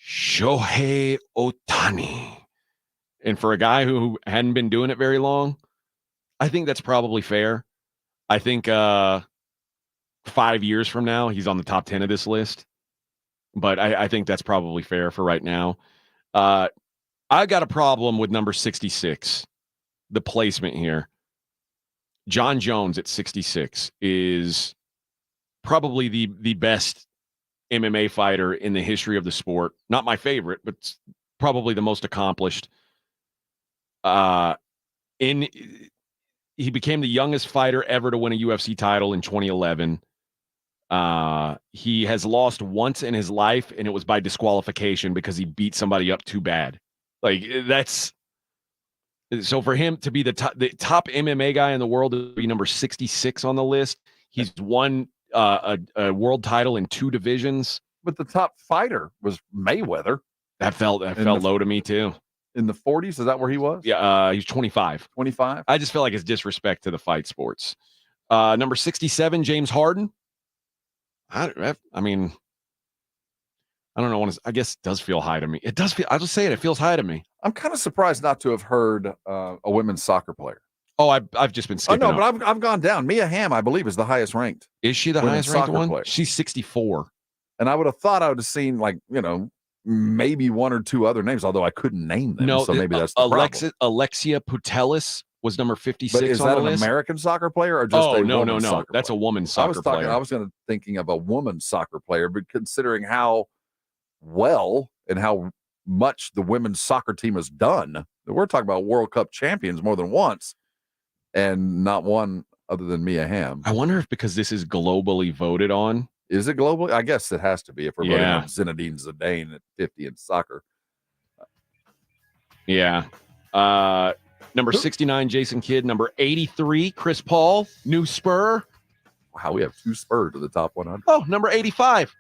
Shohei Ohtani. And for a guy who hadn't been doing it very long, I think that's probably fair. I think 5 years from now, he's on the top 10 of this list. But I think that's probably fair for right now. I got a problem with number 66. The placement here. John Jones at 66 is probably the best MMA fighter in the history of the sport. Not my favorite, but probably the most accomplished. He became the youngest fighter ever to win a UFC title in 2011. He has lost once in his life, and it was by disqualification because he beat somebody up too bad. Like, that's so for him to be the top MMA guy in the world, to be number 66 on the list. He's won a world title in 2 divisions. But the top fighter was Mayweather. That felt low to me too. In the 40s, is that where he was? Yeah, he's 25. 25. I just feel like it's disrespect to the fight sports. Number 67, James Harden. I mean, I don't know. I guess it does feel high to me. It does feel. I'll just say it. It feels high to me. I'm kind of surprised not to have heard a women's soccer player. Oh, I've just been skipping. Oh no, but I've gone down. Mia Hamm, I believe, is the highest ranked. Is she the highest ranked one? Player. She's 64. And I would have thought I would have seen maybe one or two other names, although I couldn't name them. No, so maybe that's the problem. Alexia Putellas was number 56. But is that an American soccer player or just a women's soccer player? That's a woman's soccer player. I was thinking of a woman's soccer player, but considering how well and how much the women's soccer team has done, we're talking about World Cup champions more than once, and not one other than Mia Hamm. I wonder if because this is globally voted on. Is it globally? I guess it has to be if we're voting on Zinedine Zidane at 50 in soccer. Yeah. Number 69, Jason Kidd. Number 83, Chris Paul. New Spur. Wow, we have 2 Spurs to the top 100. Oh, number 85,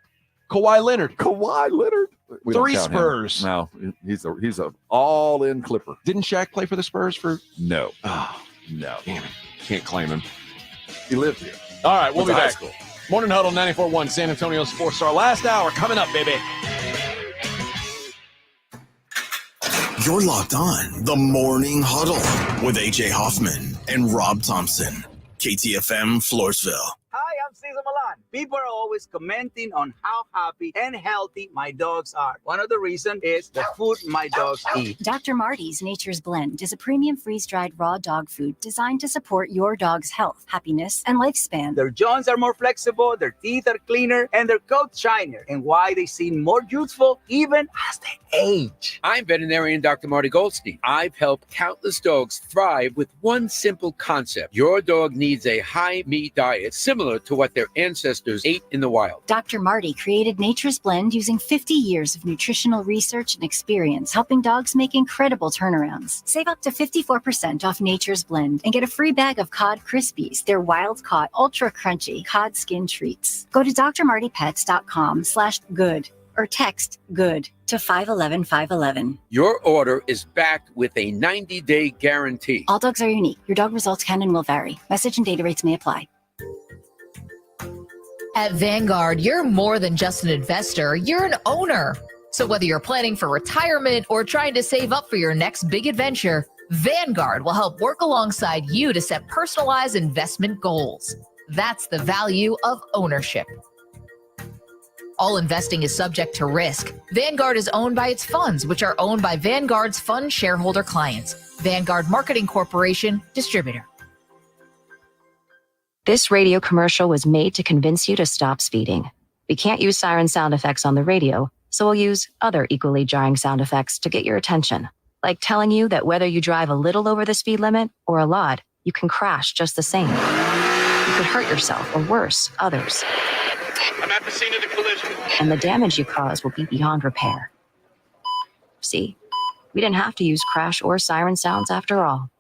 Kawhi Leonard. Kawhi Leonard. 3 Spurs. No, he's a all-in Clipper. Didn't Shaq play for the Spurs for? No. Oh, no. Damn it. Can't claim him. He lived here. All right, we'll be back. School. Morning Huddle 94.1 San Antonio Sports Star. Last hour coming up, baby. You're locked on the Morning Huddle with AJ Hoffman and Rob Thompson. KTFM Floresville. Hi, I'm Cesar Milan. People are always commenting on how happy and healthy my dogs are. One of the reasons is the food my dogs eat. Dr. Marty's Nature's Blend is a premium freeze-dried raw dog food designed to support your dog's health, happiness, and lifespan. Their jaws are more flexible, their teeth are cleaner, and their coats shinier, and why they seem more youthful even as they age. I'm veterinarian Dr. Marty Goldstein. I've helped countless dogs thrive with one simple concept. Your dog needs a high-meat diet similar to what their ancestors ate in the wild. Dr. Marty created Nature's Blend using 50 years of nutritional research and experience, helping dogs make incredible turnarounds. Save up to 54% off Nature's Blend and get a free bag of Cod Krispies, their wild-caught, ultra-crunchy cod skin treats. Go to drmartypets.com/good or text GOOD to 511-511. Your order is backed with a 90-day guarantee. All dogs are unique. Your dog results can and will vary. Message and data rates may apply. At Vanguard, you're more than just an investor, you're an owner. So whether you're planning for retirement or trying to save up for your next big adventure, Vanguard will help work alongside you to set personalized investment goals. That's the value of ownership. All investing is subject to risk. Vanguard is owned by its funds, which are owned by Vanguard's fund shareholder clients. Vanguard Marketing Corporation, distributor. This radio commercial was made to convince you to stop speeding. We can't use siren sound effects on the radio, so we'll use other equally jarring sound effects to get your attention. Like telling you that whether you drive a little over the speed limit or a lot, you can crash just the same. You could hurt yourself or worse, others. I'm at the scene of the collision. And the damage you cause will be beyond repair. See, we didn't have to use crash or siren sounds after all.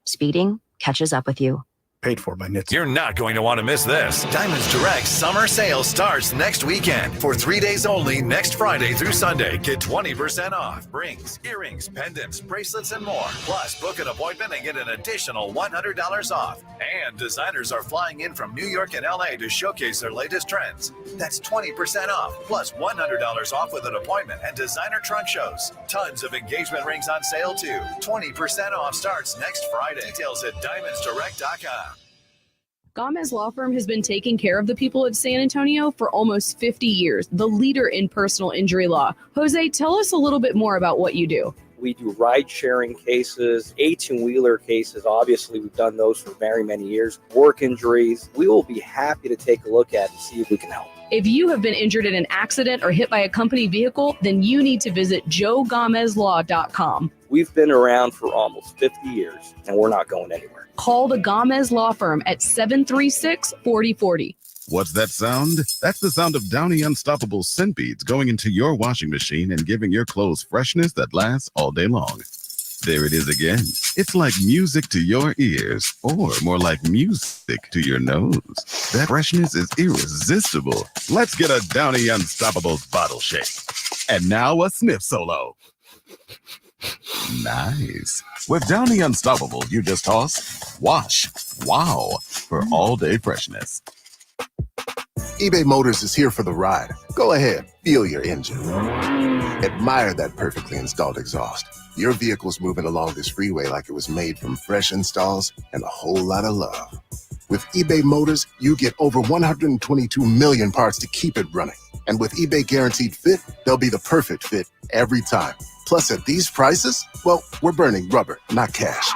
Speeding catches up with you. Paid for by NHTSA. You're not going to want to miss this. Diamonds Direct summer sale starts next weekend. For 3 days only, next Friday through Sunday. Get 20% off. Rings, earrings, pendants, bracelets, and more. Plus, book an appointment and get an additional $100 off. And designers are flying in from New York and LA to showcase their latest trends. That's 20% off, plus $100 off with an appointment and designer trunk shows. Tons of engagement rings on sale, too. 20% off starts next Friday. Details at diamondsdirect.com. Gomez Law Firm has been taking care of the people of San Antonio for almost 50 years, the leader in personal injury law. Jose, tell us a little bit more about what you do. We do ride-sharing cases, 18-wheeler cases. Obviously, we've done those for very many years. Work injuries. We will be happy to take a look at and see if we can help. If you have been injured in an accident or hit by a company vehicle, then you need to visit joegomezlaw.com. We've been around for almost 50 years, and we're not going anywhere. Call the Gomez Law Firm at 736-4040. What's that sound? That's the sound of Downy Unstoppable scent beads going into your washing machine and giving your clothes freshness that lasts all day long. There it is again. It's like music to your ears, or more like music to your nose. That freshness is irresistible. Let's get a Downy Unstoppables bottle shake. And now a sniff solo. Nice. With Downy Unstoppable, you just toss, wash, wow, for all-day freshness. eBay Motors is here for the ride. Go ahead, feel your engine. Admire that perfectly installed exhaust. Your vehicle's moving along this freeway like it was made from fresh installs and a whole lot of love. With eBay Motors, you get over 122 million parts to keep it running. And with eBay Guaranteed Fit, they'll be the perfect fit every time. Plus, at these prices, well, we're burning rubber, not cash.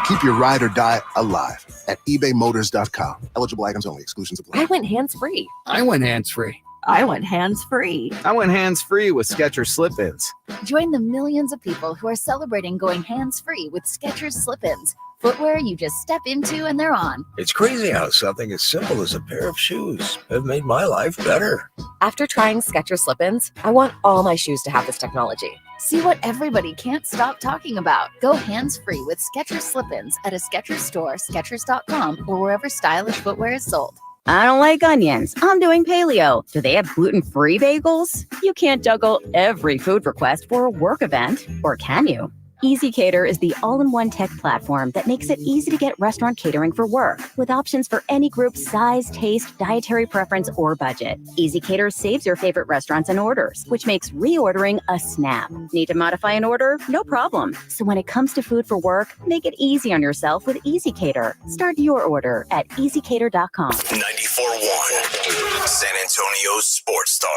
Keep your ride or die alive at ebaymotors.com. Eligible items only. Exclusions apply. I went hands-free. I went hands-free. I went hands-free. I went hands-free with Skechers Slip-ins. Join the millions of people who are celebrating going hands-free with Skechers Slip-ins. Footwear you just step into and they're on. It's crazy how something as simple as a pair of shoes have made my life better. After trying Skechers Slip-ins, I want all my shoes to have this technology. See what everybody can't stop talking about. Go hands-free with Skechers Slip-ins at a Skechers store, Skechers.com, or wherever stylish footwear is sold. I don't like onions. I'm doing paleo. Do they have gluten-free bagels? You can't juggle every food request for a work event, or can you? EasyCater is the all-in-one tech platform that makes it easy to get restaurant catering for work, with options for any group, size, taste, dietary preference, or budget. EasyCater saves your favorite restaurants and orders, which makes reordering a snap. Need to modify an order? No problem. So when it comes to food for work, make it easy on yourself with EasyCater. Start your order at easycater.com. 94.1 San Antonio Sports Star.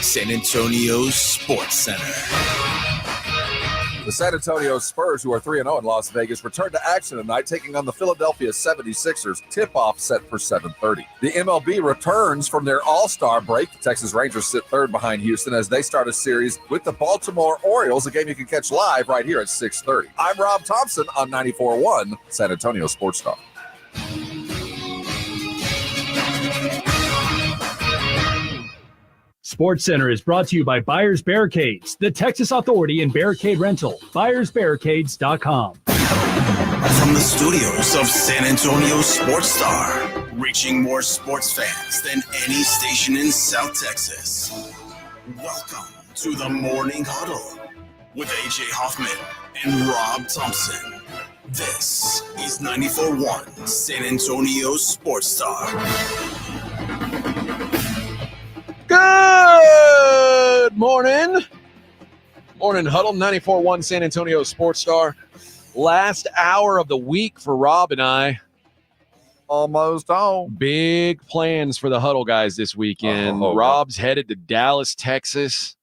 San Antonio Sports Center. The San Antonio Spurs, who are 3-0 in Las Vegas, return to action tonight, taking on the Philadelphia 76ers. Tip-off set for 7:30. The MLB returns from their All-Star break. The Texas Rangers sit third behind Houston as they start a series with the Baltimore Orioles, a game you can catch live right here at 6:30. I'm Rob Thompson on 94.1 San Antonio Sports Star. Sports Center is brought to you by Buyers Barricades, the Texas Authority in Barricade Rental. BuyersBarricades.com. From the studios of San Antonio Sports Star, reaching more sports fans than any station in South Texas. Welcome to the Morning Huddle with AJ Hoffman and Rob Thompson. This is 94.1 San Antonio Sports Star. Good morning. Morning Huddle, 94.1 San Antonio Sports Star. Last hour of the week for Rob and I. Almost home. Big plans for the Huddle guys this weekend. Rob's headed to Dallas, Texas.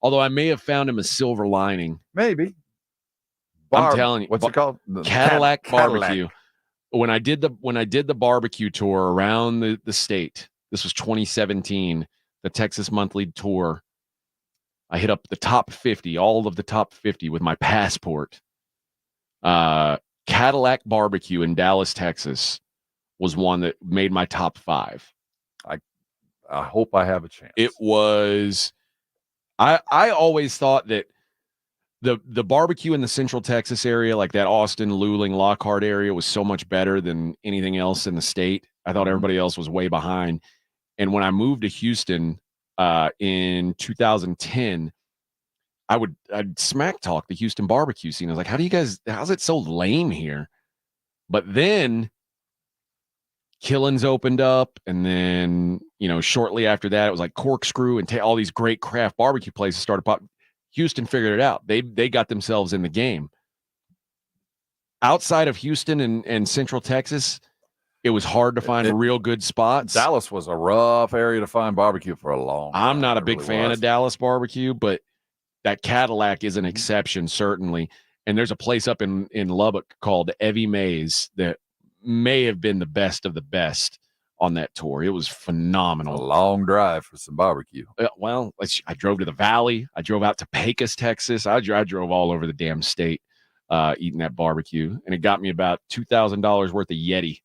Although I may have found him a silver lining. Maybe. I'm telling you. What's it called? Cadillac Cadillac. Barbecue. When I did the barbecue tour around the state, this was 2017. The Texas Monthly Tour. I hit up the top 50, all of the top 50 with my passport. Cadillac Barbecue in Dallas, Texas was one that made my top 5. I hope I have a chance. It was, I always thought that the barbecue in the Central Texas area, like that Austin, Luling, Lockhart area, was so much better than anything else in the state. I thought everybody else was way behind. And when I moved to Houston in 2010, I'd smack talk the Houston barbecue scene. I was like, how's it so lame here? But then Killen's opened up, and then, shortly after that, it was like Corkscrew and all these great craft barbecue places started popping. Houston figured it out. They got themselves in the game. Outside of Houston and Central Texas, it was hard to find real good spots. Dallas was a rough area to find barbecue for a long time. I'm not a big fan of Dallas barbecue, but that Cadillac is an exception, certainly. And there's a place up in Lubbock called Evie Mays that may have been the best of the best on that tour. It was phenomenal. A long drive for some barbecue. I drove to the Valley. I drove out to Pecos, Texas. I drove all over the damn state eating that barbecue. And it got me about $2,000 worth of Yeti.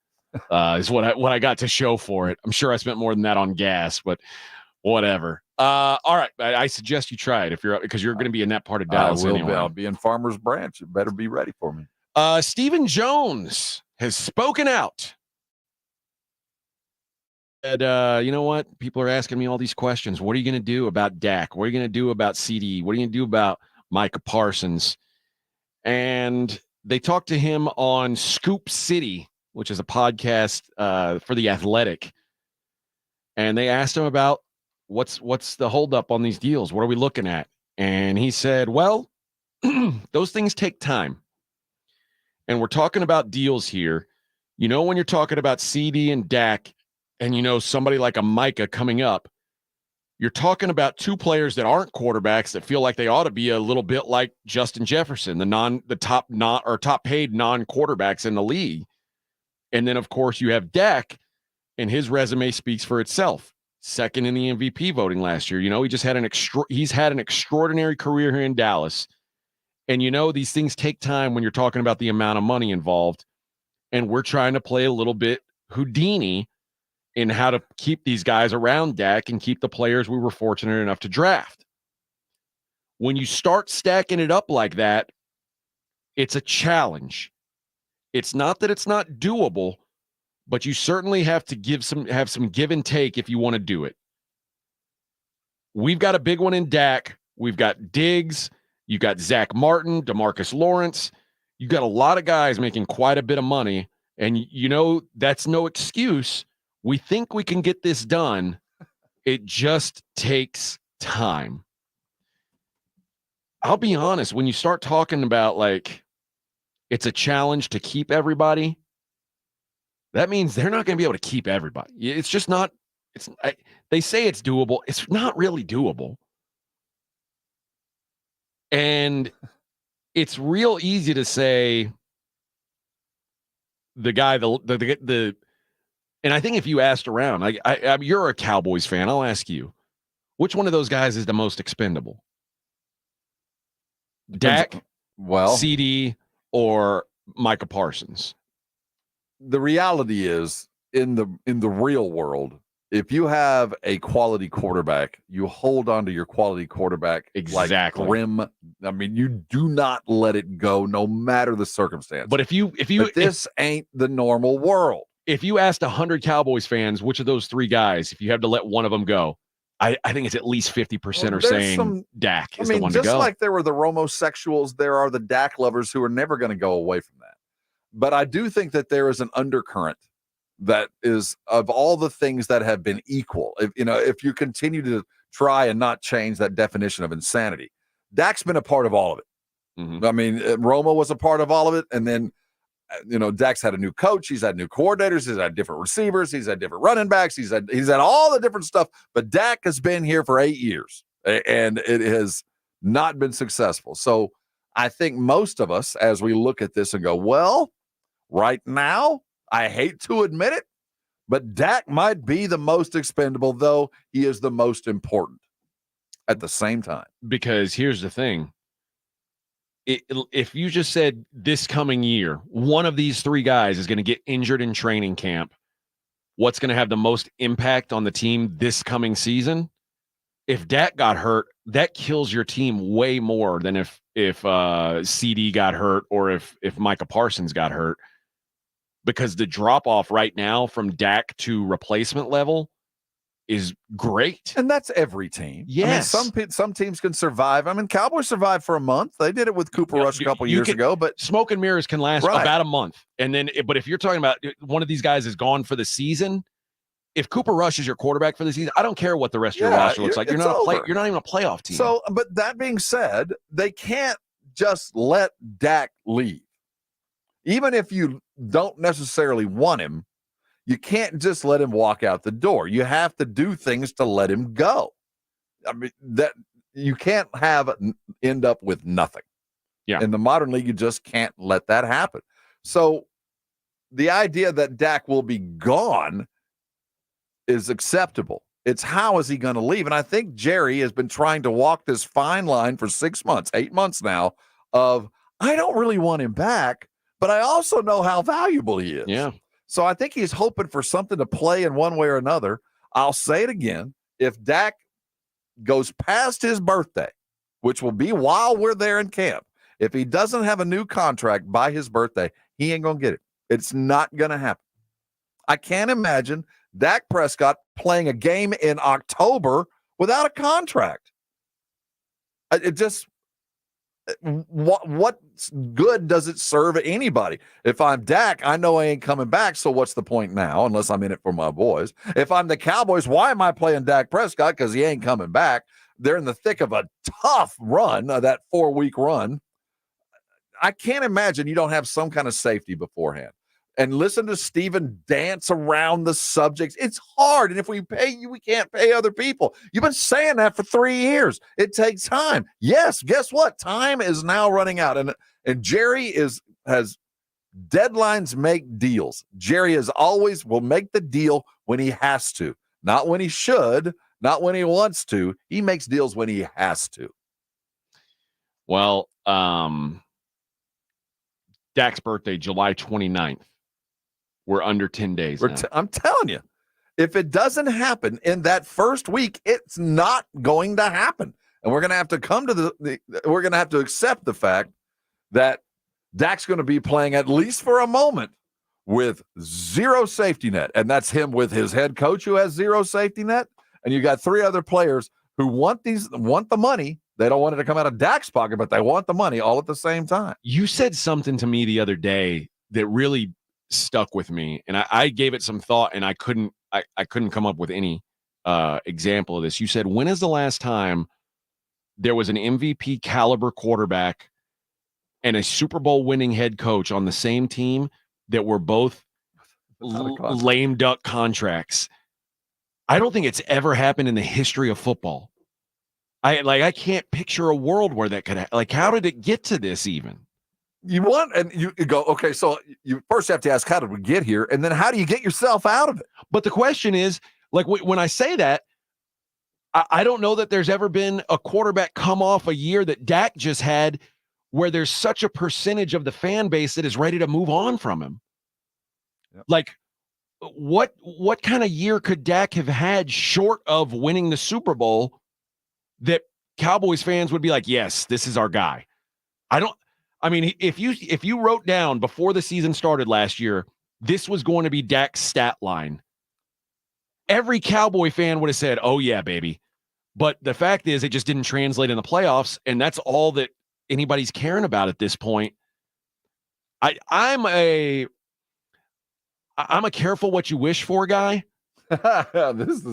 Is what I got to show for it. I'm sure I spent more than that on gas, but whatever. All right, I suggest you try it because you're going to be in that part of Dallas anyway. I'll be in Farmers Branch. You better be ready for me. Stephen Jones has spoken out. And you know what? People are asking me all these questions. What are you going to do about Dak? What are you going to do about CD? What are you going to do about Micah Parsons. And they talked to him on Scoop City, which is a podcast for The Athletic. And they asked him about what's the holdup on these deals? What are we looking at? And he said, well, those things take time. And we're talking about deals here. You know, when you're talking about CD and Dak and, you know, somebody like a Micah coming up, you're talking about two players that aren't quarterbacks that feel like they ought to be a little bit like Justin Jefferson, the top paid non-quarterbacks in the league. And then, of course, you have Dak, and his resume speaks for itself. Second in the MVP voting last year. You know, he just had he's had an extraordinary career here in Dallas. And, you know, these things take time when you're talking about the amount of money involved. And we're trying to play a little bit Houdini in how to keep these guys around Dak and keep the players we were fortunate enough to draft. When you start stacking it up like that, it's a challenge. It's not that it's not doable, but you certainly have to have some give and take if you want to do it. We've got a big one in Dak. We've got Diggs. You've got Zach Martin, DeMarcus Lawrence. You've got a lot of guys making quite a bit of money. And, you know, that's no excuse. We think we can get this done. It just takes time. I'll be honest, when you start talking about, like, it's a challenge to keep everybody, that means they're not going to be able to keep everybody. It's just not, they say it's doable. It's not really doable. And it's real easy to say the guy, and I think if you asked around, you're a Cowboys fan. I'll ask you, which one of those guys is the most expendable? Dak, CD, or Micah Parsons? The reality is, in the real world, if you have a quality quarterback, you hold on to your quality quarterback exactly. Like grim. I mean, you do not let it go, no matter the circumstance. But this ain't the normal world. If you asked 100 Cowboys fans, which of those three guys, if you have to let one of them go, I think it's at least 50% are saying Dak is the one to go. Just like there were the Romosexuals, there are the Dak lovers who are never going to go away from that. But I do think that there is an undercurrent that is, of all the things that have been equal, if you continue to try and not change that definition of insanity, Dak's been a part of all of it. Mm-hmm. I mean, Romo was a part of all of it. And then, Dak's had a new coach. He's had new coordinators. He's had different receivers. He's had different running backs. He's had all the different stuff. But Dak has been here for 8 years, and it has not been successful. So I think most of us, as we look at this and go, well, right now, I hate to admit it, but Dak might be the most expendable, though he is the most important at the same time. Because here's the thing. If you just said this coming year, one of these three guys is going to get injured in training camp, what's going to have the most impact on the team this coming season? If Dak got hurt, that kills your team way more than if CD got hurt or if Micah Parsons got hurt. Because the drop-off right now from Dak to replacement level is great. And that's every team. Yes. I mean, some teams can survive. I mean, Cowboys survived for a month. They did it with Cooper Rush a couple years ago. But smoke and mirrors can last about a month. And then, but if you're talking about one of these guys is gone for the season, if Cooper Rush is your quarterback for the season, I don't care what the rest of your roster looks like. You're not even a playoff team. So, but that being said, they can't just let Dak leave. Even if you don't necessarily want him, you can't just let him walk out the door. You have to do things to let him go. I mean, that you can't end up with nothing. Yeah. In the modern league, you just can't let that happen. So the idea that Dak will be gone is acceptable. It's how is he going to leave? And I think Jerry has been trying to walk this fine line for 6 months, 8 months now of, I don't really want him back, but I also know how valuable he is. Yeah. So I think he's hoping for something to play in one way or another. I'll say it again. If Dak goes past his birthday, which will be while we're there in camp, if he doesn't have a new contract by his birthday, he ain't going to get it. It's not going to happen. I can't imagine Dak Prescott playing a game in October without a contract. what good does it serve anybody? If I'm Dak, I know I ain't coming back, so what's the point now, unless I'm in it for my boys? If I'm the Cowboys, why am I playing Dak Prescott? Because he ain't coming back. They're in the thick of a tough run, that 4-week run. I can't imagine you don't have some kind of safety beforehand. And listen to Steven dance around the subjects. It's hard. And if we pay you, we can't pay other people. You've been saying that for 3 years. It takes time. Yes, guess what? Time is now running out. And Jerry has deadlines make deals. Jerry is always will make the deal when he has to, not when he should, not when he wants to. He makes deals when he has to. Well, Dak's birthday, July 29th. We're under 10 days now. I'm telling you, if it doesn't happen in that first week, it's not going to happen. And we're going to have to come to we're going to have to accept the fact that Dak's going to be playing, at least for a moment, with zero safety net. And that's him with his head coach who has zero safety net. And you got 3 other players who want the money. They don't want it to come out of Dak's pocket, but they want the money all at the same time. You said something to me the other day that really stuck with me, and I gave it some thought, and I couldn't come up with any example of this. You said, when is the last time there was an MVP caliber quarterback and a Super Bowl winning head coach on the same team that were both lame duck contracts? I don't think it's ever happened in the history of football. I can't picture a world where that could how did it get to this even? You go, okay, so you first have to ask, how did we get here? And then how do you get yourself out of it? But the question is, when I say that, I don't know that there's ever been a quarterback come off a year that Dak just had where there's such a percentage of the fan base that is ready to move on from him. Yep. What kind of year could Dak have had short of winning the Super Bowl that Cowboys fans would be like, yes, this is our guy? If you wrote down before the season started last year, this was going to be Dak's stat line, every Cowboy fan would have said, oh yeah, baby. But the fact is, it just didn't translate in the playoffs, and that's all that anybody's caring about at this point. I'm a careful what you wish for guy. This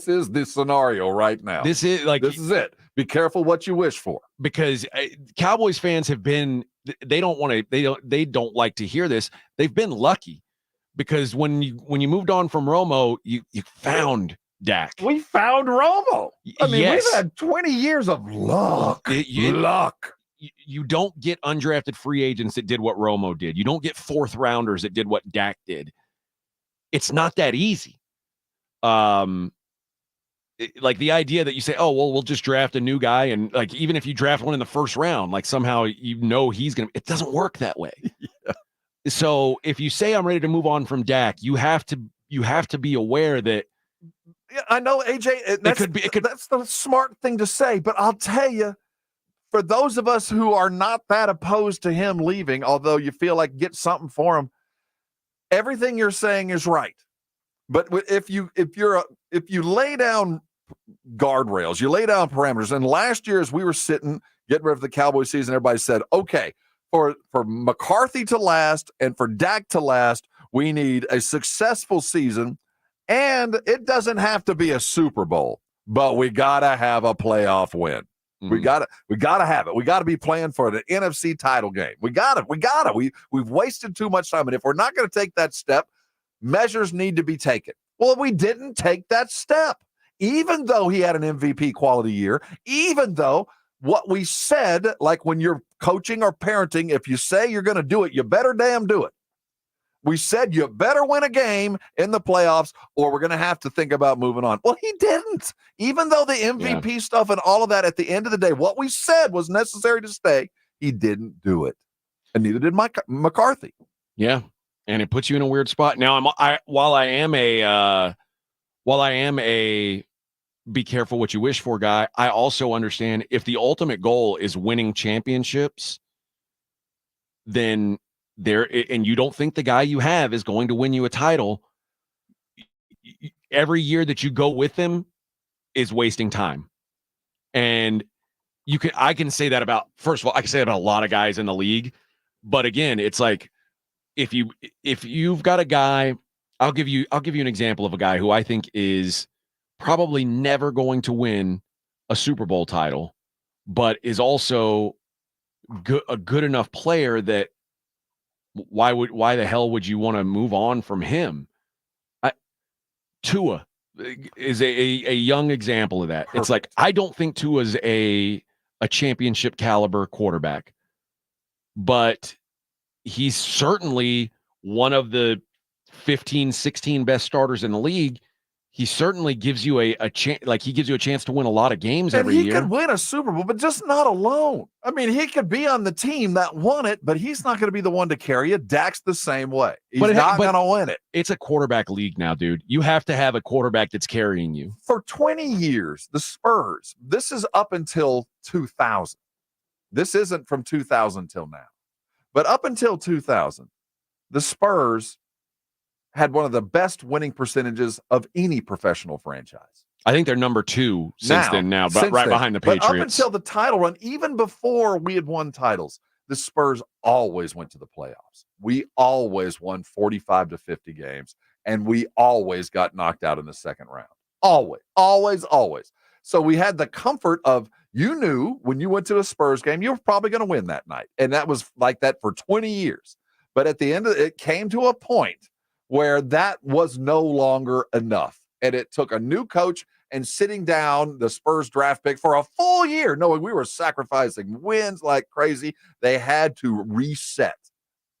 is the scenario right now. This is it. Be careful what you wish for, because Cowboys fans have been, they don't like to hear this. They've been lucky because when you moved on from Romo, you found Dak. We found Romo. Yes. We've had 20 years of luck. Luck. You don't get undrafted free agents that did what Romo did. You don't get 4th rounders that did what Dak did. It's not that easy. The idea that you say, oh, well, we'll just draft a new guy. And even if you draft one in the first round, somehow, he's going to, it doesn't work that way. Yeah. So if you say I'm ready to move on from Dak, you have to be aware that. Yeah, I know, AJ, that's the smart thing to say, but I'll tell you, for those of us who are not that opposed to him leaving, although you feel like get something for him, everything you're saying is right. But if you lay down guardrails, you lay down parameters, and last year as we were sitting getting ready for the Cowboys season, everybody said, okay, for McCarthy to last and for Dak to last, we need a successful season, and it doesn't have to be a Super Bowl, but we gotta have a playoff win. Mm-hmm. We gotta have it. We gotta be playing for the NFC title game. We gotta. We've wasted too much time, and if we're not going to take that step, measures need to be taken. Well, we didn't take that step, even though he had an MVP quality year, even though what we said, like when you're coaching or parenting, if you say you're going to do it, you better damn do it. We said you better win a game in the playoffs or we're going to have to think about moving on. Well, he didn't. Even though the MVP stuff and all of that, at the end of the day, what we said was necessary to stay, he didn't do it. And neither did McCarthy. Yeah. And it puts you in a weird spot. Now, while I am a be careful what you wish for guy, I also understand if the ultimate goal is winning championships, then and you don't think the guy you have is going to win you a title, every year that you go with him is wasting time. And I can say that about, first of all, I can say that about a lot of guys in the league. But again, it's like if you've got a guy, I'll give you an example of a guy who I think is probably never going to win a Super Bowl title, but is also a good enough player that why the hell would you want to move on from him? Tua is a young example of that. Perfect. It's like, I don't think Tua's a championship caliber quarterback, but he's certainly one of the 15, 16 best starters in the league. He certainly gives you a chance, like he gives you a chance to win a lot of games every year. He could win a Super Bowl, but just not alone. I mean, he could be on the team that won it, but he's not going to be the one to carry it. Dak's the same way. He's not going to win it. It's a quarterback league now, dude. You have to have a quarterback that's carrying you. For 20 years, the Spurs, this is up until 2000. This isn't from 2000 till now. But up until 2000, the Spurs had one of the best winning percentages of any professional franchise. I think they're number 2 since then, but right behind the Patriots. But up until the title run, even before we had won titles, the Spurs always went to the playoffs. We always won 45 to 50 games, and we always got knocked out in the second round. Always, always, always. So we had the comfort of, you knew when you went to a Spurs game, you were probably going to win that night. And that was like that for 20 years. But at the end of it came to a point where that was no longer enough. And it took a new coach and sitting down the Spurs draft pick for a full year, knowing we were sacrificing wins like crazy. They had to reset.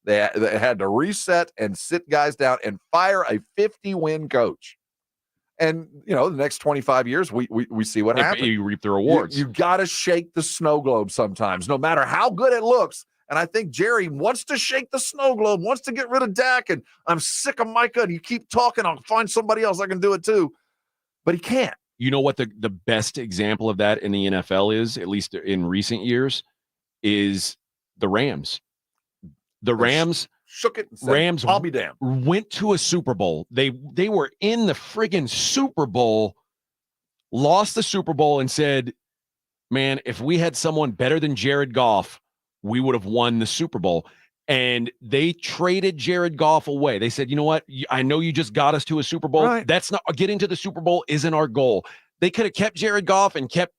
They had to reset and sit guys down and fire a 50-win coach. And, the next 25 years, we see what happens. You reap the rewards. You got to shake the snow globe sometimes, no matter how good it looks. And I think Jerry wants to shake the snow globe, wants to get rid of Dak, and I'm sick of Micah, and you keep talking, I'll find somebody else that can do it too. But he can't. You know what the best example of that in the NFL is, at least in recent years, is the Rams. The Rams shook it and said, I'll be damned. Went to a Super Bowl. They were in the friggin' Super Bowl, lost the Super Bowl, and said, man, if we had someone better than Jared Goff, we would have won the Super Bowl. And they traded Jared Goff away. They said, you know what? I know you just got us to a Super Bowl. Right. That's not, getting to the Super Bowl isn't our goal. They could have kept Jared Goff and kept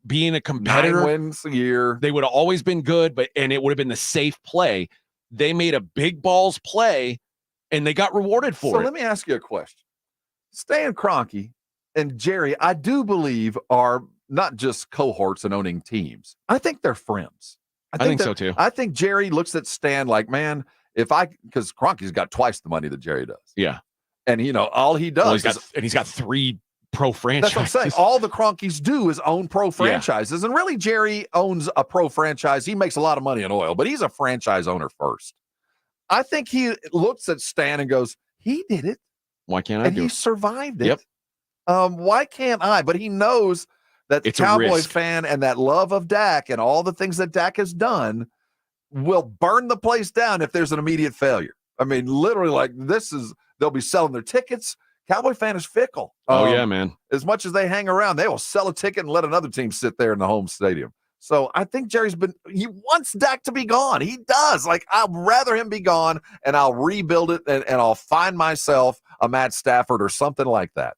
being a competitor. 9 wins a year. They would have always been good, and it would have been the safe play. They made a big balls play, and they got rewarded for it. So let me ask you a question. Stan Kroenke and Jerry, I do believe, are not just cohorts and owning teams. I think they're friends. I think so too. I think Jerry looks at Stan like, man, because Kroenke's got twice the money that Jerry does. Yeah. And, all he does he's got 3 pro franchises. That's what I'm saying. All the Kroenkes do is own pro franchises. Yeah. And really, Jerry owns a pro franchise. He makes a lot of money in oil, but he's a franchise owner first. I think he looks at Stan and goes, he did it. Why can't I do it? And he survived it. Yep. Why can't I? But he knows that the Cowboy fan and that love of Dak and all the things that Dak has done will burn the place down if there's an immediate failure. I mean, literally, they'll be selling their tickets. Cowboy fan is fickle. Oh, yeah, man. As much as they hang around, they will sell a ticket and let another team sit there in the home stadium. So I think he wants Dak to be gone. He does. Like, I'd rather him be gone, and I'll rebuild it, and I'll find myself a Matt Stafford or something like that.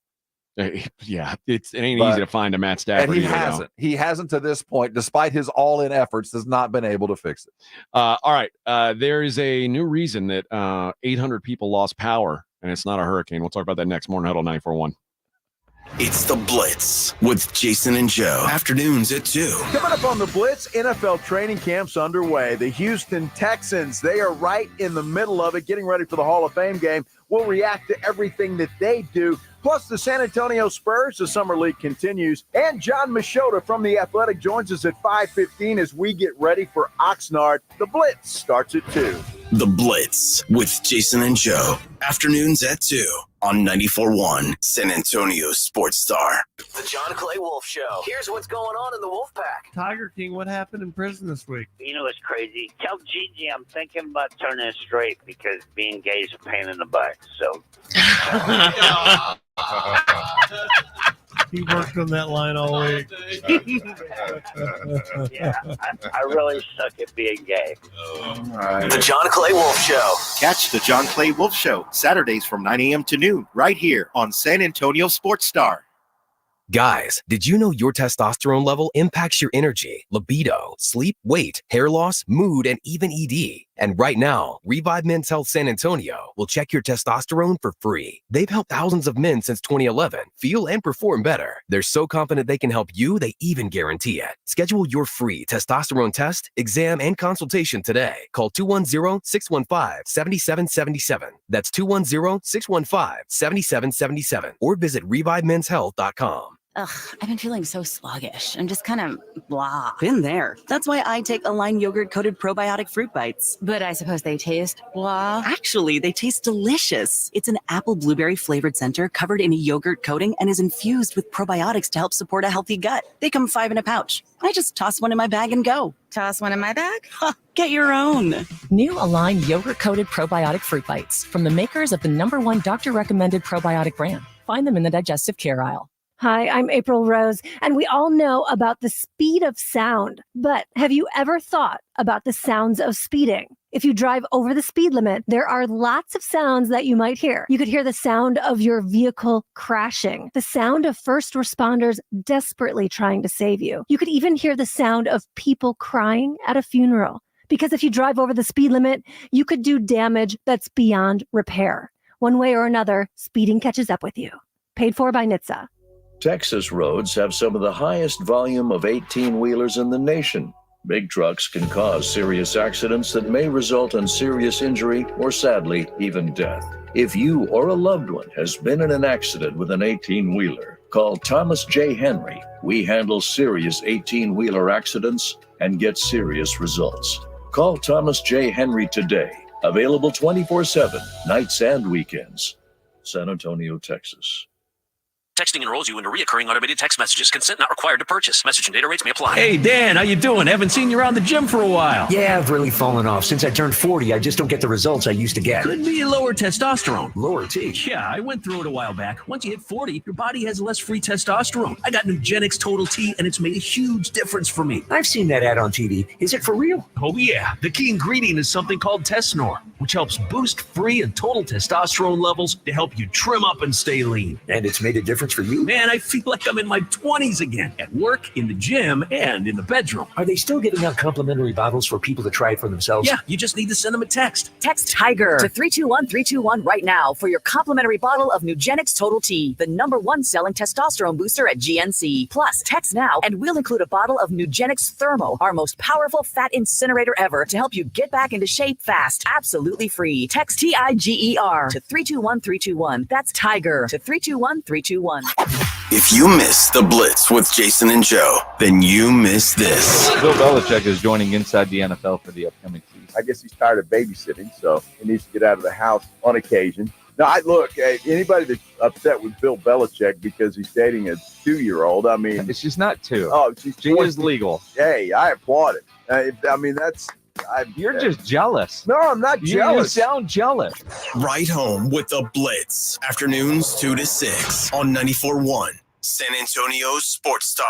Yeah, it ain't easy to find a Matt Stafford. And he hasn't. He hasn't to this point, despite his all-in efforts, has not been able to fix it. All right. There is a new reason that 800 people lost power, and it's not a hurricane. We'll talk about that next. Morning Huddle 94.1. It's The Blitz with Jason and Joe. Afternoons at 2. Coming up on The Blitz, NFL training camps underway. The Houston Texans, they are right in the middle of it, getting ready for the Hall of Fame game. We'll react to everything that they do. Plus, the San Antonio Spurs, the Summer League continues. And John Machota from The Athletic joins us at 5:15 as we get ready for Oxnard. The Blitz starts at 2. The Blitz with Jason and Joe. Afternoons at 2 on 94.1 San Antonio Sports Star. The John Clay Wolf Show. Here's what's going on in the Wolf Pack. Tiger King, what happened in prison this week? You know what's crazy? Tell Gigi I'm thinking about turning it straight because being gay is a pain in the butt. So. He worked on that line all week. Yeah, I really suck at being gay. The John Clay Wolf Show. Catch the John Clay Wolf Show Saturdays from 9 a.m. to noon right here on San Antonio Sports Star. Guys, did you know your testosterone level impacts your energy, libido, sleep, weight, hair loss, mood, and even ED? And right now, Revive Men's Health San Antonio will check your testosterone for free. They've helped thousands of men since 2011 feel and perform better. They're so confident they can help you, they even guarantee it. Schedule your free testosterone test, exam, and consultation today. Call 210-615-7777. That's 210-615-7777. Or visit ReviveMen'sHealth.com. Ugh, I've been feeling so sluggish and just kind of blah. Been there. That's why I take Align yogurt-coated probiotic fruit bites. But I suppose they taste blah. Actually, they taste delicious. It's an apple blueberry flavored center covered in a yogurt coating and is infused with probiotics to help support a healthy gut. They come 5 in a pouch. I just toss one in my bag and go. Toss one in my bag? Get your own. New Align yogurt-coated probiotic fruit bites from the makers of the #1 doctor-recommended probiotic brand. Find them in the digestive care aisle. Hi, I'm April Rose, and we all know about the speed of sound. But have you ever thought about the sounds of speeding? If you drive over the speed limit, there are lots of sounds that you might hear. You could hear the sound of your vehicle crashing, the sound of first responders desperately trying to save you. You could even hear the sound of people crying at a funeral. Because if you drive over the speed limit, you could do damage that's beyond repair. One way or another, speeding catches up with you. Paid for by NHTSA. Texas roads have some of the highest volume of 18-wheelers in the nation. Big trucks can cause serious accidents that may result in serious injury or, sadly, even death. If you or a loved one has been in an accident with an 18-wheeler, call Thomas J. Henry. We handle serious 18-wheeler accidents and get serious results. Call Thomas J. Henry today. Available 24/7, nights and weekends. San Antonio, Texas. Texting enrolls you into recurring automated text messages. Consent not required to purchase. Message and data rates may apply. Hey, Dan, how you doing? Haven't seen you around the gym for a while. Yeah, I've really fallen off. Since I turned 40, I just don't get the results I used to get. Could be lower testosterone. Lower T? Yeah, I went through it a while back. Once you hit 40, your body has less free testosterone. I got Nugenix Total T, and it's made a huge difference for me. I've seen that ad on TV. Is it for real? Oh, yeah. The key ingredient is something called Tesnor, which helps boost free and total testosterone levels to help you trim up and stay lean. And it's made a difference for you? Man, I feel like I'm in my 20s again, at work, in the gym, and in the bedroom. Are they still giving out complimentary bottles for people to try it for themselves? Yeah, you just need to send them a text. Text TIGER to 321-321 right now for your complimentary bottle of Nugenix Total T, the #1 selling testosterone booster at GNC. Plus, text now and we'll include a bottle of Nugenix Thermo, our most powerful fat incinerator ever, to help you get back into shape fast, absolutely free. Text TIGER to 321-321. That's TIGER to 321-321. If you missed the Blitz with Jason and Joe, then you missed this. Bill Belichick is joining Inside the NFL for the upcoming season. I guess he's tired of babysitting, so he needs to get out of the house on occasion. Now, anybody that's upset with Bill Belichick because he's dating a 2-year-old, I mean... She's not 2. Oh, she is legal. Hey, I applaud it. You're just jealous. No, I'm not jealous. You sound jealous. Right home with the Blitz. Afternoons 2 to 6 on 94.1 San Antonio Sports Star.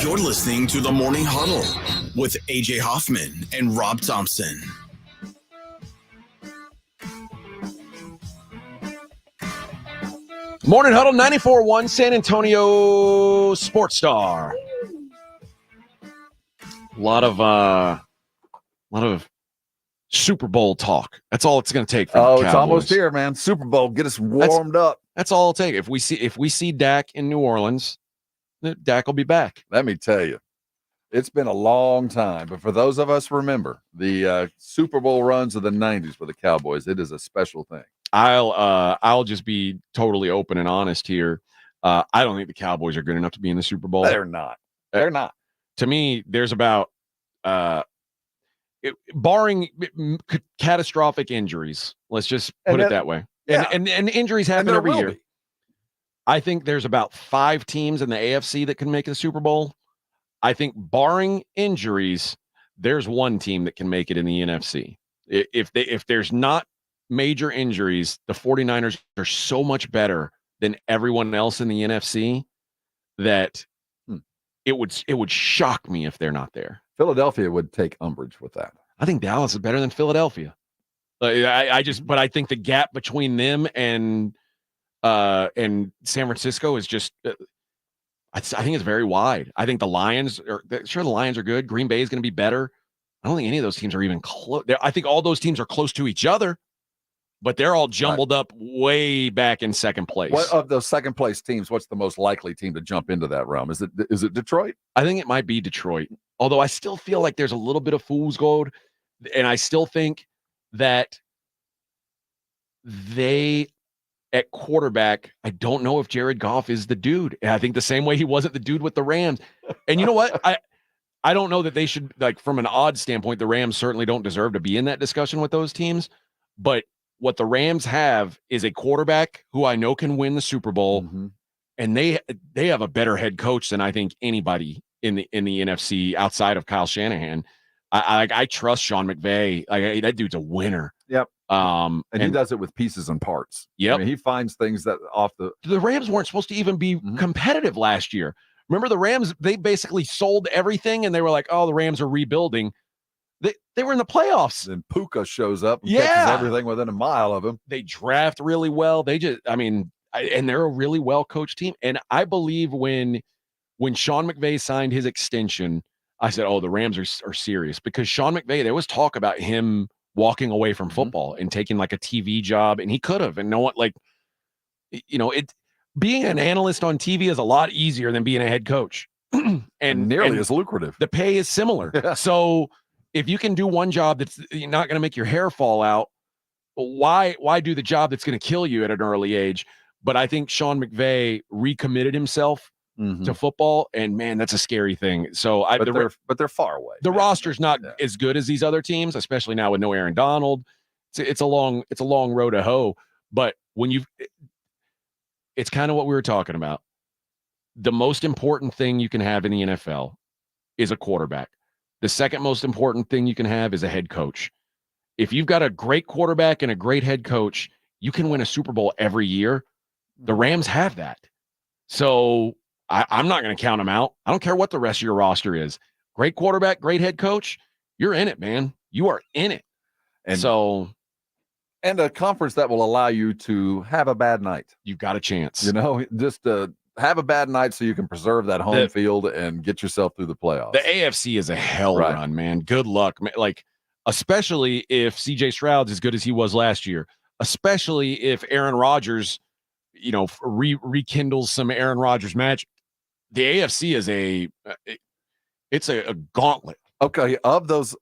You're listening to the Morning Huddle with AJ Hoffman and Rob Thompson. Morning Huddle 94.1 San Antonio Sports Star. A lot of Super Bowl talk. That's all it's going to take. Oh, it's almost here, man. Super Bowl, get us warmed up. That's all it'll take. If we see Dak in New Orleans, Dak will be back. Let me tell you, it's been a long time. But for those of us remember the Super Bowl runs of the '90s with the Cowboys, it is a special thing. I'll just be totally open and honest here. I don't think the Cowboys are good enough to be in the Super Bowl. They're not. They're not. To me, there's about barring catastrophic injuries. Let's just put it that way. Yeah. And injuries happen every year. I think there's about 5 teams in the AFC that can make the Super Bowl. I think barring injuries, there's 1 team that can make it in the NFC. If there's not major injuries, the 49ers are so much better than everyone else in the NFC that it would shock me if they're not there. Philadelphia would take umbrage with that. I think Dallas is better than Philadelphia. But I think the gap between them and San Francisco is just, I think it's very wide. I think the Lions are good. Green Bay is going to be better. I don't think any of those teams are even close. I think all those teams are close to each other, but they're all jumbled up way back in second place. What of those second place teams, what's the most likely team to jump into that realm? Is it Detroit? I think it might be Detroit. Although I still feel like there's a little bit of fool's gold, and I still think that they at quarterback, I don't know if Jared Goff is the dude. And I think the same way he wasn't the dude with the Rams. And you know what? I don't know that they should, like, from an odds standpoint, the Rams certainly don't deserve to be in that discussion with those teams. But what the Rams have is a quarterback who I know can win the Super Bowl, and they have a better head coach than I think anybody in the NFC outside of Kyle Shanahan. I trust Sean McVay. That dude's a winner. Yep. And he does it with pieces and parts. Yep. I mean, he finds things that the Rams weren't supposed to even be competitive last year. Remember the Rams, they basically sold everything and they were like, oh, the Rams are rebuilding. They were in the playoffs. Then Puka shows up and catches everything within a mile of him. They draft really well. And they're a really well-coached team. And I believe when Sean McVay signed his extension, I said, oh, the Rams are serious, because Sean McVay, there was talk about him walking away from football and taking like a TV job, and he could have. And no one, being an analyst on TV is a lot easier than being a head coach. and nearly as lucrative. The pay is similar. Yeah. So if you can do one job that's not going to make your hair fall out, why do the job that's going to kill you at an early age? But I think Sean McVay recommitted himself to football, and man, that's a scary thing. So but they're far away. The roster's not as good as these other teams, especially now with no Aaron Donald. It's a long road to hoe. But it's kind of what we were talking about. The most important thing you can have in the NFL is a quarterback. The second most important thing you can have is a head coach. If you've got a great quarterback and a great head coach, you can win a Super Bowl every year. The Rams have that. So I'm not going to count them out. I don't care what the rest of your roster is. Great quarterback, great head coach. You're in it, man. You are in it. And a conference that will allow you to have a bad night. You've got a chance. Just have a bad night so you can preserve that home field and get yourself through the playoffs. The AFC is a hell run, man. Good luck. Like, especially if CJ Stroud's as good as he was last year, especially if Aaron Rodgers, rekindles some Aaron Rodgers match. The AFC is a gauntlet. Okay, of those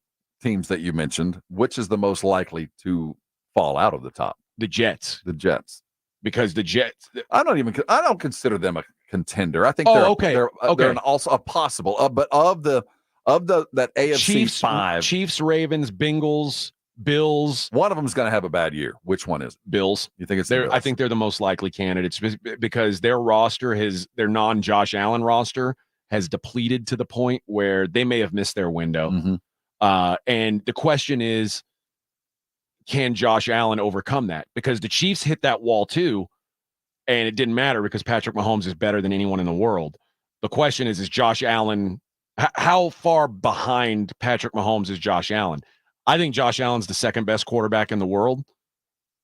teams that you mentioned, which is the most likely to fall out of the top? The Jets. Because the Jets, I don't consider them a contender. I think they're also a possible. But of that AFC five, Chiefs, Ravens, Bengals, Bills. One of them is going to have a bad year. Which one is it? Bills? You think it's Bills? I think they're the most likely candidates because their non-Josh Allen roster has depleted to the point where they may have missed their window. And the question is, can Josh Allen overcome that? Because the Chiefs hit that wall too, and it didn't matter because Patrick Mahomes is better than anyone in the world. The question is Josh Allen, how far behind Patrick Mahomes is Josh Allen? I think Josh Allen's the second best quarterback in the world.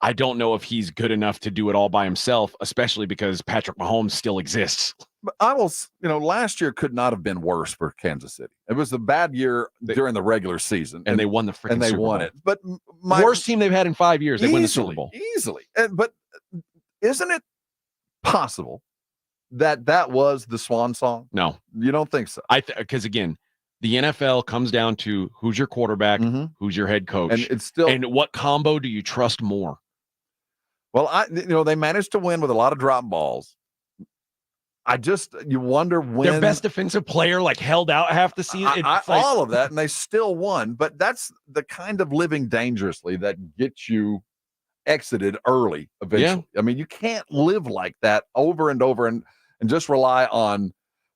I don't know if he's good enough to do it all by himself, especially because Patrick Mahomes still exists. But last year could not have been worse for Kansas City. It was a bad year during the regular season. And they won the freaking and they Super won Bowl. it. But worst team they've had in 5 years. They win the Super Bowl. Easily. But isn't it possible that was the swan song? No. You don't think so? Because again, the NFL comes down to who's your quarterback, who's your head coach. And it's still, and what combo do you trust more? Well, they managed to win with a lot of drop balls. You wonder when their best defensive player held out half the season. All of that, and they still won. But that's the kind of living dangerously that gets you exited early eventually. Yeah. I mean, you can't live like that over and over and just rely on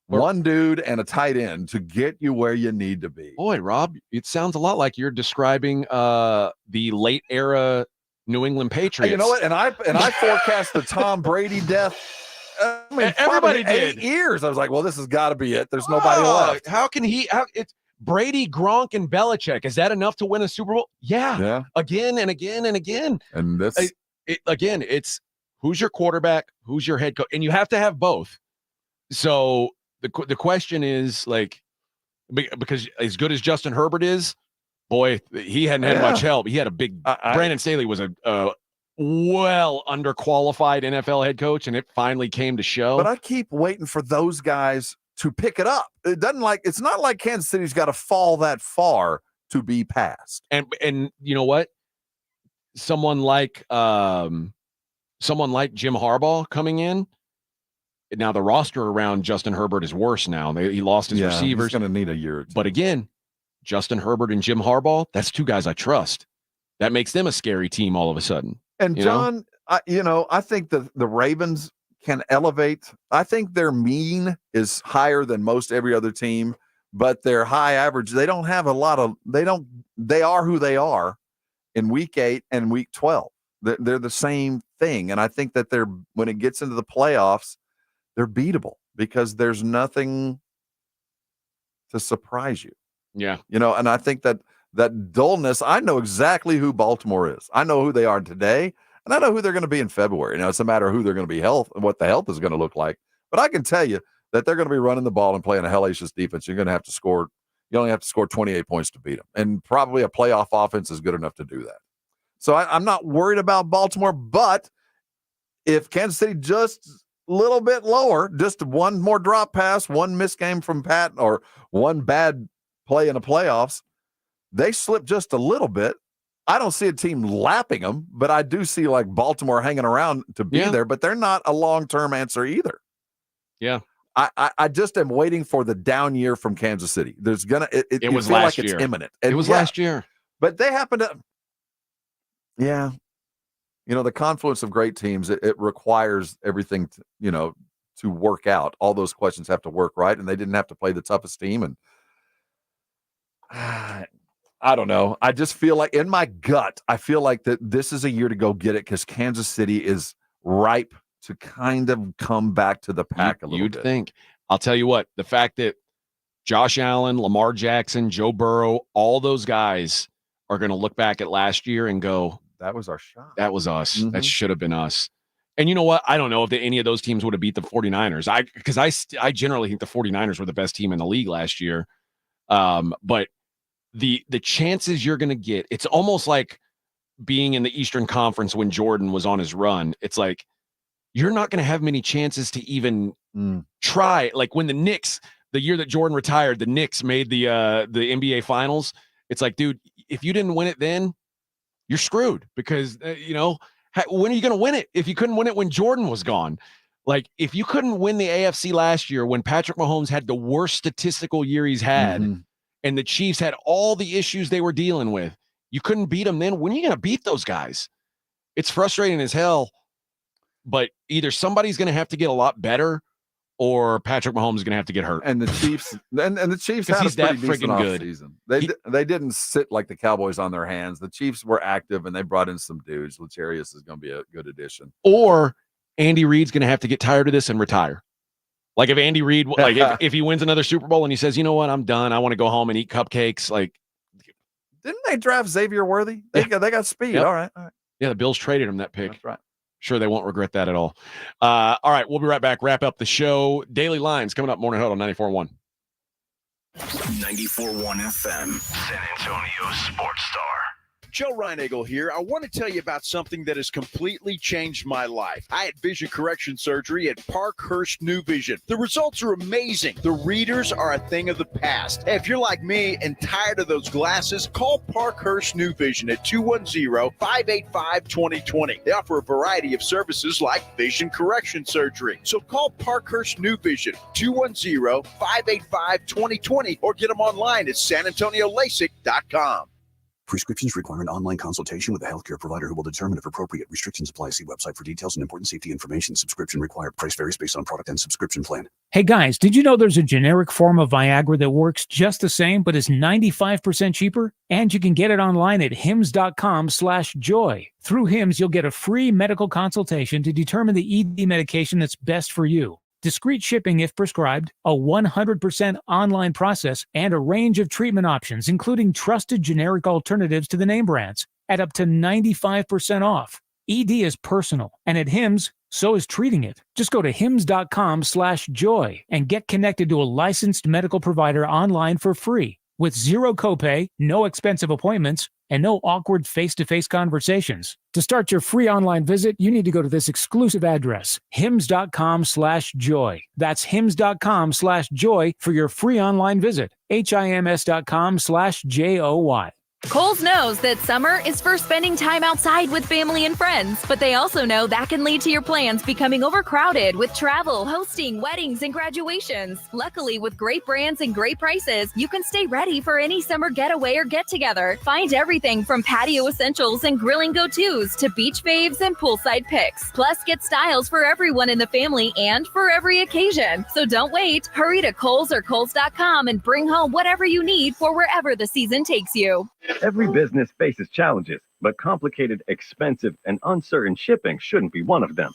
one dude and a tight end to get you where you need to be. Boy, Rob, it sounds a lot like you're describing the late era New England Patriots. You know what? And I forecast the Tom Brady death. Everybody probably did. 8 years. I was like, well, this has got to be it. There's nobody left. How can he? It's Brady, Gronk, and Belichick. Is that enough to win a Super Bowl? Yeah. Again and again and again. And this again, it's who's your quarterback, who's your head coach, and you have to have both. So the question is like, because as good as Justin Herbert is, boy, he hadn't had much help. He had a big. Brandon Staley was a well underqualified NFL head coach, and it finally came to show. But I keep waiting for those guys to pick it up. It's not like Kansas City's got to fall that far to be passed. And you know what? Someone like Jim Harbaugh coming in. Now the roster around Justin Herbert is worse now. He lost his receivers. He's going to need a year or two. But again, Justin Herbert and Jim Harbaugh, that's two guys I trust. That makes them a scary team all of a sudden. And John, I think the Ravens can elevate. I think their mean is higher than most every other team, but their high average, they don't have a lot of, they are who they are in week 8 and week 12. They're the same thing. And I think that when it gets into the playoffs, they're beatable because there's nothing to surprise you. Yeah. And I think that dullness, I know exactly who Baltimore is. I know who they are today, and I know who they're going to be in February. Now, it's a matter of who they're going to be what the health is going to look like. But I can tell you that they're going to be running the ball and playing a hellacious defense. You're going to have to score. You only have to score 28 points to beat them. And probably a playoff offense is good enough to do that. So I'm not worried about Baltimore, but if Kansas City just a little bit lower, just one more drop pass, one missed game from Pat, or one bad play in the playoffs, they slip just a little bit. I don't see a team lapping them, but I do see like Baltimore hanging around to be there, but they're not a long-term answer either. Yeah. I just am waiting for the down year from Kansas City. There's it was feel last like year. It's imminent. It was last year. But they happen to, the confluence of great teams, it requires everything to work out. All those questions have to work right, and they didn't have to play the toughest team. And I don't know. I just feel like in my gut, I feel like that this is a year to go get it because Kansas City is ripe to kind of come back to the pack a little bit. You'd think. I'll tell you what, the fact that Josh Allen, Lamar Jackson, Joe Burrow, all those guys are going to look back at last year and go, that was our shot. That was us. Mm-hmm. That should have been us. And you know what? I don't know if any of those teams would have beat the 49ers. Because I generally think the 49ers were the best team in the league last year. But the chances you're going to get, it's almost like being in the Eastern Conference when Jordan was on his run. It's like you're not going to have many chances to even try. Like when the Knicks, the year that Jordan retired, the Knicks made the NBA Finals. It's like, dude, if you didn't win it then, you're screwed because, when are you going to win it if you couldn't win it when Jordan was gone? Like, if you couldn't win the AFC last year when Patrick Mahomes had the worst statistical year he's had and the Chiefs had all the issues they were dealing with, you couldn't beat them then. When are you going to beat those guys? It's frustrating as hell, but either somebody's going to have to get a lot better or Patrick Mahomes is going to have to get hurt. And the Chiefs and the Chiefs had a pretty decent offseason. They didn't sit like the Cowboys on their hands. The Chiefs were active and they brought in some dudes. Lacharius is going to be a good addition. Or Andy Reid's going to have to get tired of this and retire. Like if Andy Reid, like if he wins another Super Bowl and he says, you know what, I'm done. I want to go home and eat cupcakes. Like, didn't they draft Xavier Worthy? They got speed. Yep. All right. Yeah, the Bills traded him that pick. That's right. Sure, they won't regret that at all. All right, we'll be right back. Wrap up the show. Daily Lines coming up. Morning Huddle 94.1. 94.1 FM, San Antonio Sports Star. Joe Reinagle here. I want to tell you about something that has completely changed my life. I had vision correction surgery at Parkhurst New Vision. The results are amazing. The readers are a thing of the past. Hey, if you're like me and tired of those glasses, call Parkhurst New Vision at 210-585-2020. They offer a variety of services like vision correction surgery. So call Parkhurst New Vision, 210-585-2020, or get them online at sanantoniolasik.com. Prescriptions require an online consultation with a healthcare provider who will determine if appropriate. Restrictions apply. See website for details and important safety information. Subscription required. Price varies based on product and subscription plan. Hey guys, did you know there's a generic form of Viagra that works just the same but is 95% cheaper? And you can get it online at hims.com/joy. Through Hims, you'll get a free medical consultation to determine the ED medication that's best for you. Discreet shipping if prescribed, a 100% online process, and a range of treatment options, including trusted generic alternatives to the name brands, at up to 95% off. ED is personal, and at Hims, so is treating it. Just go to hims.com/joy and get connected to a licensed medical provider online for free, with zero copay, no expensive appointments, and no awkward face-to-face conversations. To start your free online visit, you need to go to this exclusive address, hims.com/joy. That's hims.com/joy for your free online visit, hims.com/joy. Kohl's knows that summer is for spending time outside with family and friends, but they also know that can lead to your plans becoming overcrowded with travel, hosting, weddings, and graduations. Luckily, with great brands and great prices, you can stay ready for any summer getaway or get-together. Find everything from patio essentials and grilling go-tos to beach faves and poolside picks. Plus, get styles for everyone in the family and for every occasion. So don't wait. Hurry to Kohl's or Kohls.com and bring home whatever you need for wherever the season takes you. Every business faces challenges, but complicated, expensive, and uncertain shipping shouldn't be one of them.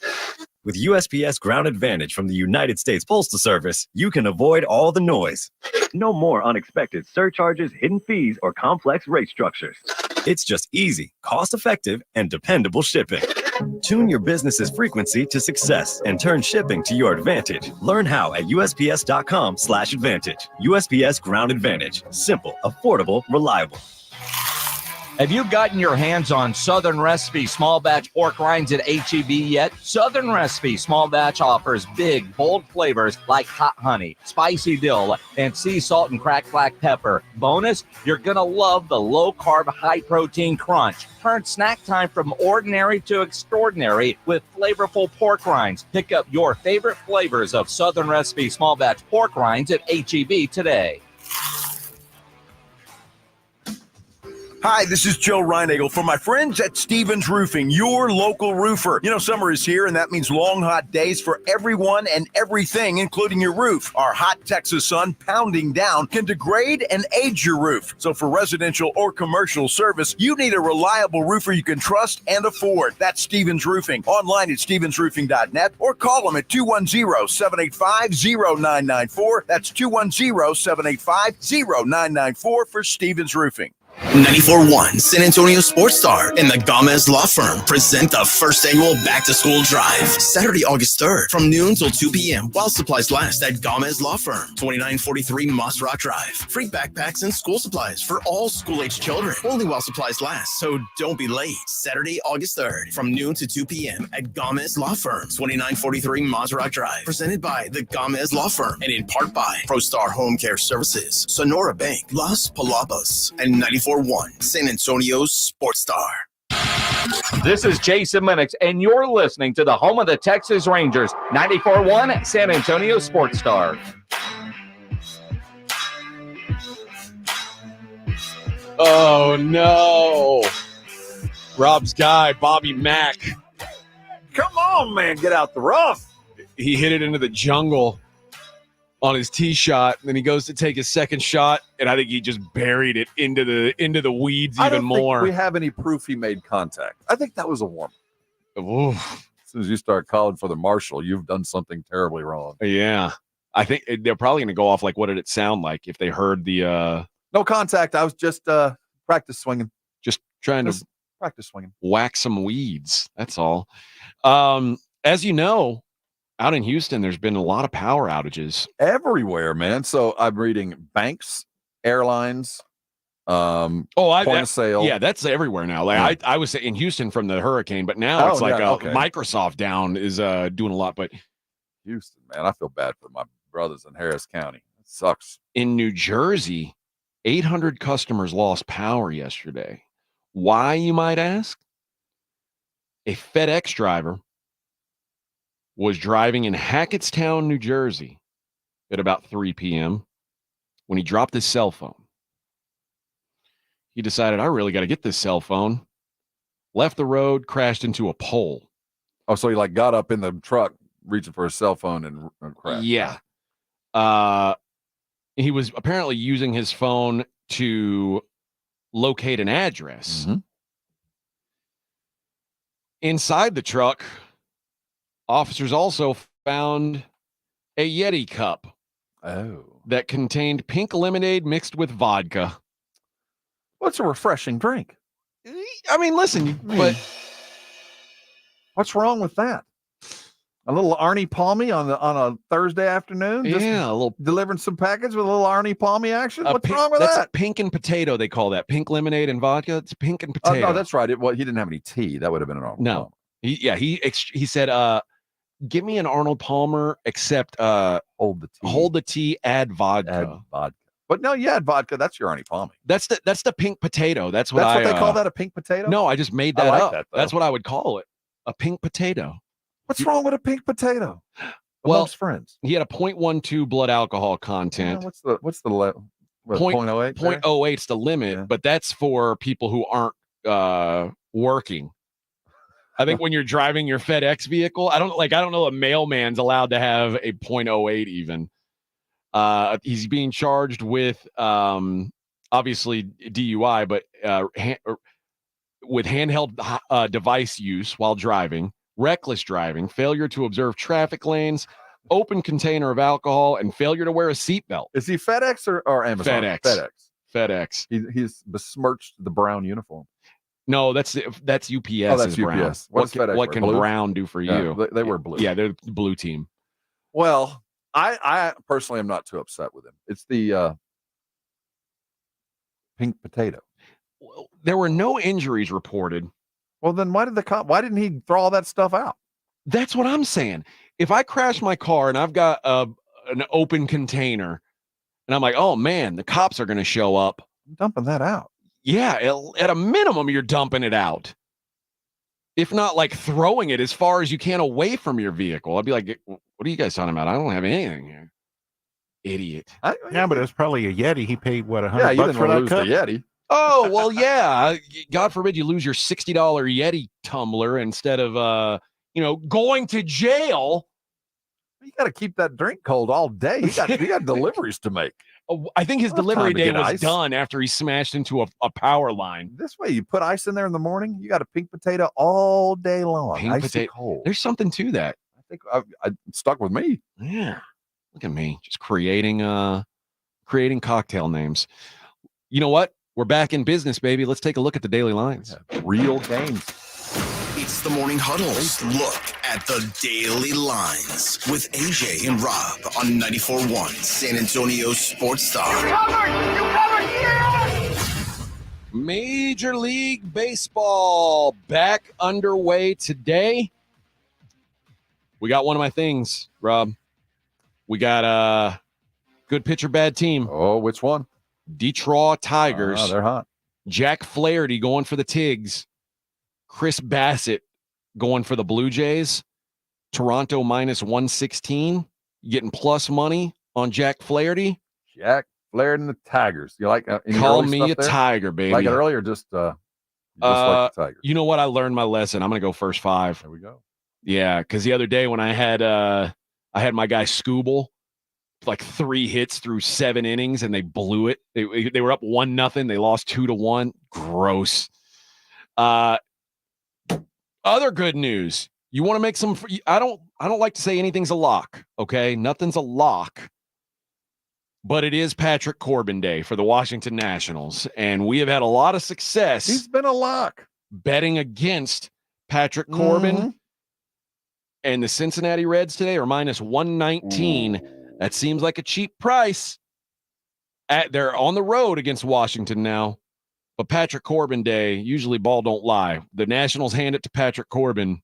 With USPS Ground Advantage from the United States Postal Service, you can avoid all the noise. No more unexpected surcharges, hidden fees, or complex rate structures. It's just easy, cost-effective, and dependable shipping. Tune your business's frequency to success and turn shipping to your advantage. Learn how at USPS.com/advantage. USPS Ground Advantage. Simple, affordable, reliable. Have you gotten your hands on Southern Recipe small batch pork rinds at HEB yet? Southern Recipe small batch offers big, bold flavors like hot honey, spicy dill, and sea salt and cracked black pepper. Bonus, you're going to love the low-carb, high-protein crunch. Turn snack time from ordinary to extraordinary with flavorful pork rinds. Pick up your favorite flavors of Southern Recipe small batch pork rinds at HEB today. Hi, this is Joe Reinagle for my friends at Stevens Roofing, your local roofer. You know, summer is here, and that means long, hot days for everyone and everything, including your roof. Our hot Texas sun pounding down can degrade and age your roof. So for residential or commercial service, you need a reliable roofer you can trust and afford. That's Stevens Roofing. Online at stevensroofing.net or call them at 210-785-0994. That's 210-785-0994 for Stevens Roofing. 94.1 San Antonio Sports Star and the Gomez Law Firm present the first annual Back to School Drive, Saturday, August 3rd, from noon till 2 p.m. while supplies last at Gomez Law Firm, 2943 Moss Rock Drive. Free backpacks and school supplies for all school-age children, only while supplies last, so don't be late. Saturday, August 3rd, from noon to 2 p.m. at Gomez Law Firm, 2943 Moss Rock Drive. Presented by the Gomez Law Firm and in part by ProStar Home Care Services, Sonora Bank, Las Palabas, and 94.1 San Antonio Sports Star. This is Jason Minix, and you're listening to the home of the Texas Rangers, 94.1 San Antonio Sports Star. Oh, no. Rob's guy, Bobby Mack. Come on, man. Get out the rough. He hit it into the jungle on his tee shot, and then he goes to take his second shot, and I think he just buried it into the weeds I even don't more. think we have any proof he made contact. I think that was a warm. Ooh. As soon as you start calling for the marshal, you've done something terribly wrong. Yeah. I think they're probably going to go off like, what did it sound like if they heard the no contact. I was just practice swinging. Just trying to practice swinging. Whack some weeds. That's all. As you know, out in Houston, there's been a lot of power outages everywhere, man. So I'm reading banks, airlines, point of sale. Yeah, that's everywhere now. Like I was in Houston from the hurricane, but now it's like Microsoft down is doing a lot. But Houston, man, I feel bad for my brothers in Harris County. It sucks. In New Jersey, 800 customers lost power yesterday. Why, you might ask? A FedEx driver was driving in Hackettstown, New Jersey at about 3 p.m. when he dropped his cell phone. he decided, I really got to get this cell phone. Left the road, crashed into a pole. Oh, so he like got up in the truck reaching for his cell phone and crashed. Yeah. He was apparently using his phone to locate an address. Mm-hmm. Inside the truck, officers also found a Yeti cup. Oh. That contained pink lemonade mixed with vodka. What's a refreshing drink? I mean, listen, but what's wrong with that? A little Arnie Palmy on a Thursday afternoon? Just a little delivering some package with a little Arnie Palmy action? What's wrong with that's that? Pink and potato, they call that. Pink lemonade and vodka. It's pink and potato. No, that's right. He didn't have any tea. That would have been an Arnold Palmer. He said, give me an Arnold Palmer, except hold the tea, add vodka. But no, you add vodka. That's your Arnie Palmy. That's the pink potato. That's what they call that, a pink potato? No, I just made that I like up. that, though. That's what I would call it. A pink potato. What's wrong with a pink potato? Well, Amongst friends. He had a 0.12 blood alcohol content. What's the level? 0.08? 0.08 is the limit, but that's for people who aren't working. I think when you're driving your FedEx vehicle, I don't know a mailman's allowed to have a 0.08 even. He's being charged with obviously DUI, but with handheld device use while driving, reckless driving, failure to observe traffic lanes, open container of alcohol, and failure to wear a seatbelt. Is he FedEx or Amazon? FedEx. He's besmirched the brown uniform. No, that's UPS. Oh, that's Brown. UPS. What can blue? Brown do for you? Yeah, they wear blue. Yeah, they're the blue team. Well, I personally am not too upset with him. It's the pink potato. There were no injuries reported. Well, then why didn't he throw all that stuff out? That's what I'm saying. If I crash my car and I've got an open container and I'm like, oh man, the cops are going to show up. I'm dumping that out. Yeah, at a minimum, you're dumping it out. If not like throwing it as far as you can away from your vehicle. I'd be like, what are you guys talking about? I don't have anything here. Idiot. Yeah, but it's probably a Yeti. He paid, what, $100 Yeah, you didn't for that lose cup? the Yeti. Oh, well, yeah. God forbid you lose your $60 Yeti tumbler instead of, going to jail. You got to keep that drink cold all day. You got deliveries to make. I think his delivery day was done after he smashed into a power line. This way, you put ice in there in the morning, you got a pink potato all day long. Pink potato. Cold. There's something to that. I think I stuck with me. Yeah. Look at me, just creating cocktail names. You know what? We're back in business, baby. Let's take a look at the daily lines. Yeah, real games. It's the Morning Huddle's look at the daily lines with AJ and Rob on 94.1 San Antonio Sports Star. You covered, yeah! Major League Baseball back underway today. We got one of my things, Rob. We got a good pitcher, bad team. Oh, which one? Detroit Tigers. Oh, they're hot. Jack Flaherty going for the Tigs. Chris Bassett going for the Blue Jays. Toronto minus 116. Getting plus money on Jack Flaherty. Jack Flaherty and the Tigers. You like call me a Tiger, baby. Like it earlier, just like the Tigers. You know what? I learned my lesson. I'm gonna go first five. There we go. Yeah, because the other day when I had my guy Scooble, like 3 hits through 7 innings, and they blew it. They were up 1-0. They lost 2-1. Gross. Other good news. You want to make some? I don't like to say anything's a lock. Okay, nothing's a lock. But it is Patrick Corbin Day for the Washington Nationals, and we have had a lot of success. He's been a lock betting against Patrick Corbin. Mm-hmm. And the Cincinnati Reds today are minus 119. That seems like a cheap price. They're on the road against Washington now. But Patrick Corbin Day, usually ball don't lie. The Nationals hand it to Patrick Corbin.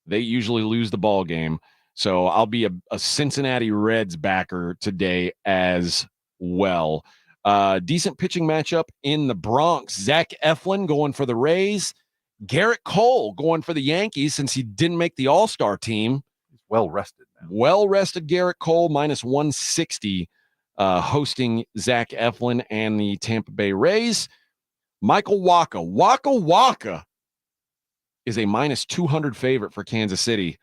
They usually lose the ball game. So I'll be a Cincinnati Reds backer today as well. Decent pitching matchup in the Bronx. Zach Eflin going for the Rays. Garrett Cole going for the Yankees since he didn't make the All-Star team. He's well-rested now. Well-rested Garrett Cole, minus 160, hosting Zach Eflin and the Tampa Bay Rays. Michael Waka. Waka is a minus 200 favorite for Kansas City.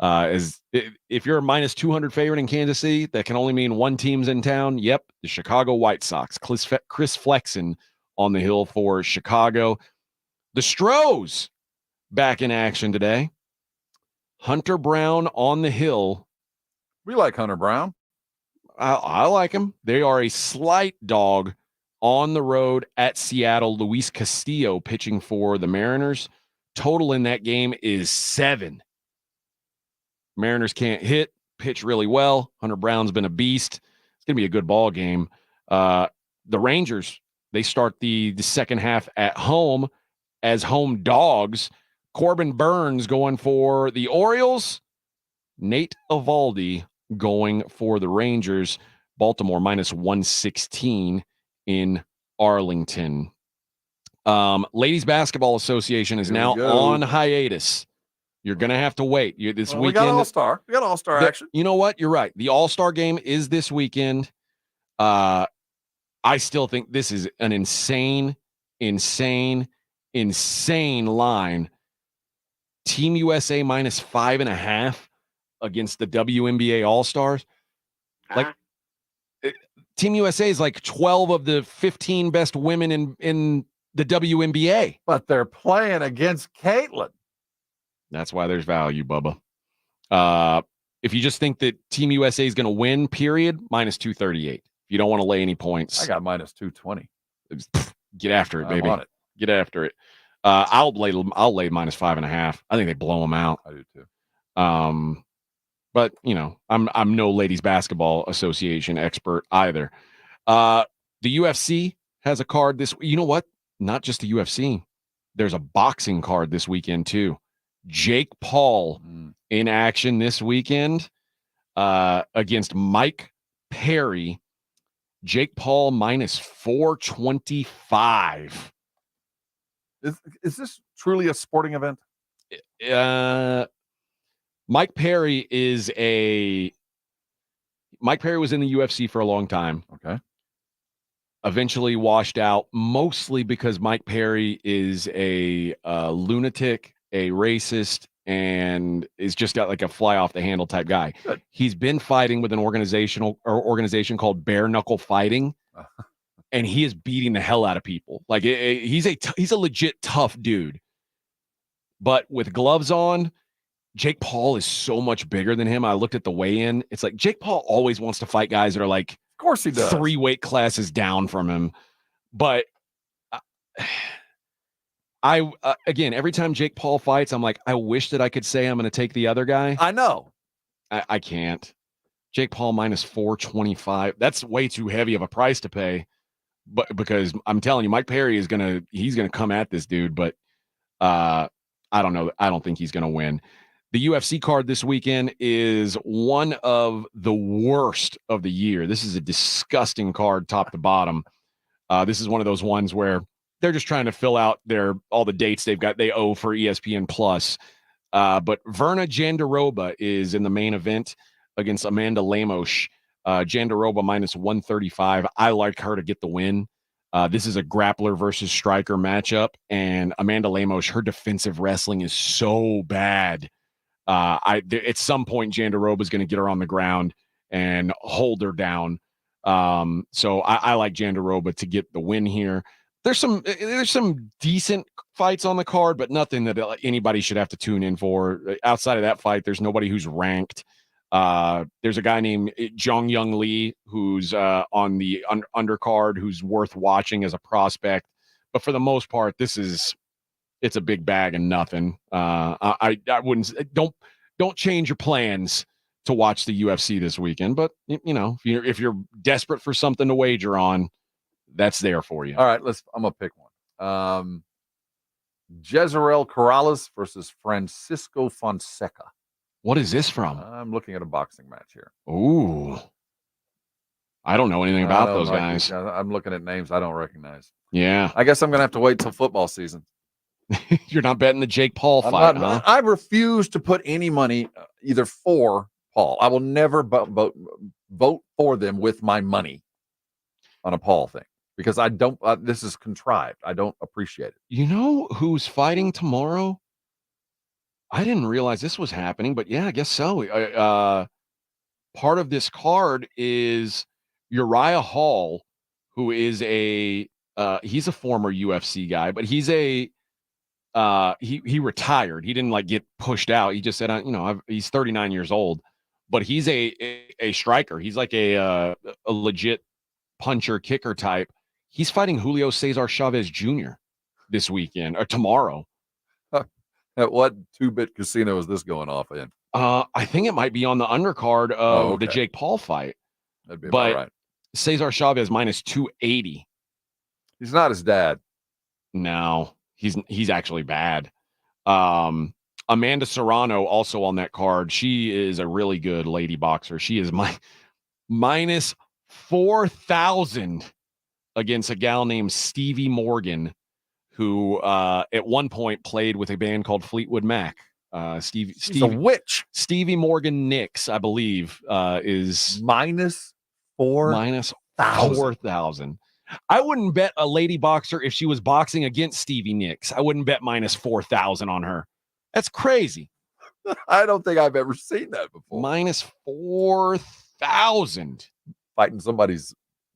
If you're a minus 200 favorite in Kansas City, that can only mean one team's in town. Yep, the Chicago White Sox. Chris Flexen on the hill for Chicago. The Stros back in action today. Hunter Brown on the hill. We like Hunter Brown. I like him. They are a slight dog on the road at Seattle. Luis Castillo pitching for the Mariners. Total in that game is 7. Mariners can't hit, pitch really well. Hunter Brown's been a beast. It's going to be a good ball game. The Rangers, they start the second half at home as home dogs. Corbin Burns going for the Orioles. Nate Eovaldi going for the Rangers. Baltimore minus 116 in Arlington. Ladies Basketball Association is now on hiatus. You're going to have to wait. This weekend. We got All-Star. We got All-Star action. You know what? You're right. The All-Star game is this weekend. I still think this is an insane line. Team USA minus 5.5 against the WNBA All-Stars. Team USA is like 12 of the 15 best women in the WNBA. But they're playing against Caitlin. That's why there's value, Bubba. If you just think that Team USA is going to win, period, minus 238. If you don't want to lay any points. I got minus 220. Get after it, baby. I want it. Get after it. I'll lay minus 5.5. I think they blow them out. I do too. But I'm no Ladies Basketball Association expert either. The UFC has a card this. You know what? Not just the UFC. There's a boxing card this weekend too. Jake Paul in action this weekend against Mike Perry. Jake Paul minus 425. Is this truly a sporting event? Mike Perry was in the UFC for a long time. Okay. Eventually washed out, mostly because Mike Perry is a lunatic, a racist, and is just got like a fly off the handle type guy. Good. He's been fighting with an organization called Bare Knuckle Fighting, and he is beating the hell out of people. Like he's a legit tough dude. But with gloves on, Jake Paul is so much bigger than him. I looked at the weigh-in. It's like Jake Paul always wants to fight guys that are like, of course he does, 3 weight classes down from him. But again, every time Jake Paul fights, I'm like, I wish that I could say I'm going to take the other guy. I know. I can't. Jake Paul minus 425. That's way too heavy of a price to pay. But because I'm telling you, Mike Perry he's gonna come at this dude. But I don't know. I don't think he's gonna win. The UFC card this weekend is one of the worst of the year. This is a disgusting card, top to bottom. This is one of those ones where they're just trying to fill out all the dates they owe for ESPN Plus. But Verna Jandiroba is in the main event against Amanda Lemos. Jandiroba minus 135. I like her to get the win. This is a grappler versus striker matchup, and Amanda Lemos, her defensive wrestling is so bad. At some point, Jandiroba is going to get her on the ground and hold her down. So I like Jandiroba to get the win here. There's some decent fights on the card, but nothing that anybody should have to tune in for. Outside of that fight, there's nobody who's ranked. There's a guy named Jong Young Lee who's on the undercard who's worth watching as a prospect. But for the most part, it's a big bag and nothing. I don't change your plans to watch the UFC this weekend. But if you're desperate for something to wager on, that's there for you. All right, I'm gonna pick one. Jezreel Corrales versus Francisco Fonseca. What is this from? I'm looking at a boxing match here. Ooh. I don't know anything about those guys. I'm looking at names I don't recognize. Yeah. I guess I'm going to have to wait till football season. You're not betting the Jake Paul fight, huh? I refuse to put any money either for Paul. I will never vote for them with my money on a Paul thing because I don't. This is contrived. I don't appreciate it. You know who's fighting tomorrow? I didn't realize this was happening, but yeah, I guess so. Part of this card is Uriah Hall, who is he's a former UFC guy, but he's he retired. He didn't like get pushed out. He just said, he's 39 years old, but he's a striker. He's like a legit puncher kicker type. He's fighting Julio Cesar Chavez Jr. this weekend or tomorrow. At what 2-bit casino is this going off in? I think it might be on the undercard of the Jake Paul fight. That'd be about right. Cesar Chavez minus 280. He's not his dad. No, he's actually bad. Amanda Serrano also on that card. She is a really good lady boxer. She is minus 4,000 against a gal named Stevie Morgan, who at one point played with a band called Fleetwood Mac. She's a witch. Stevie Morgan Nix, I believe, is minus 4,000. I wouldn't bet a lady boxer if she was boxing against Stevie Nicks. I wouldn't bet minus 4,000 on her. That's crazy. I don't think I've ever seen that before. Minus 4,000. Fighting somebody's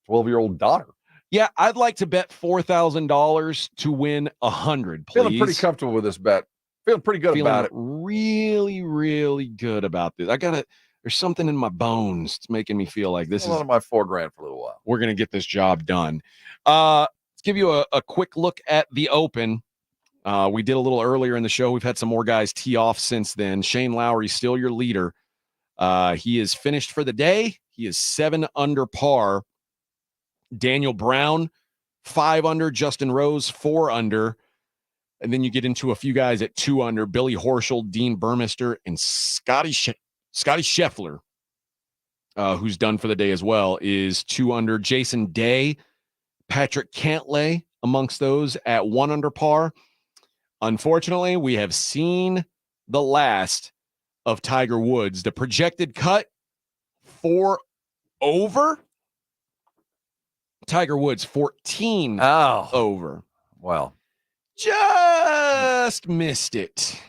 12-year-old daughter. Yeah, I'd like to bet $4,000 to win 100, please. Feeling pretty comfortable with this bet. Feeling pretty good about it. Really, really good about this. There's something in my bones. It's making me feel like this is on my $4,000 for a little while. We're going to get this job done. Let's give you a quick look at the Open. We did a little earlier in the show. We've had some more guys tee off since then. Shane Lowry, still your leader. He is finished for the day. He is 7 under par. Daniel Brown, 5 under. Justin Rose, 4 under. And then you get into a few guys at 2 under. Billy Horschel, Dean Burmester, and Scotty Scheffler, who's done for the day as well, is 2 under. Jason Day, Patrick Cantlay amongst those at 1 under par. Unfortunately, we have seen the last of Tiger Woods. The projected cut, 4 over. Tiger Woods, 14 over. Well, just missed it.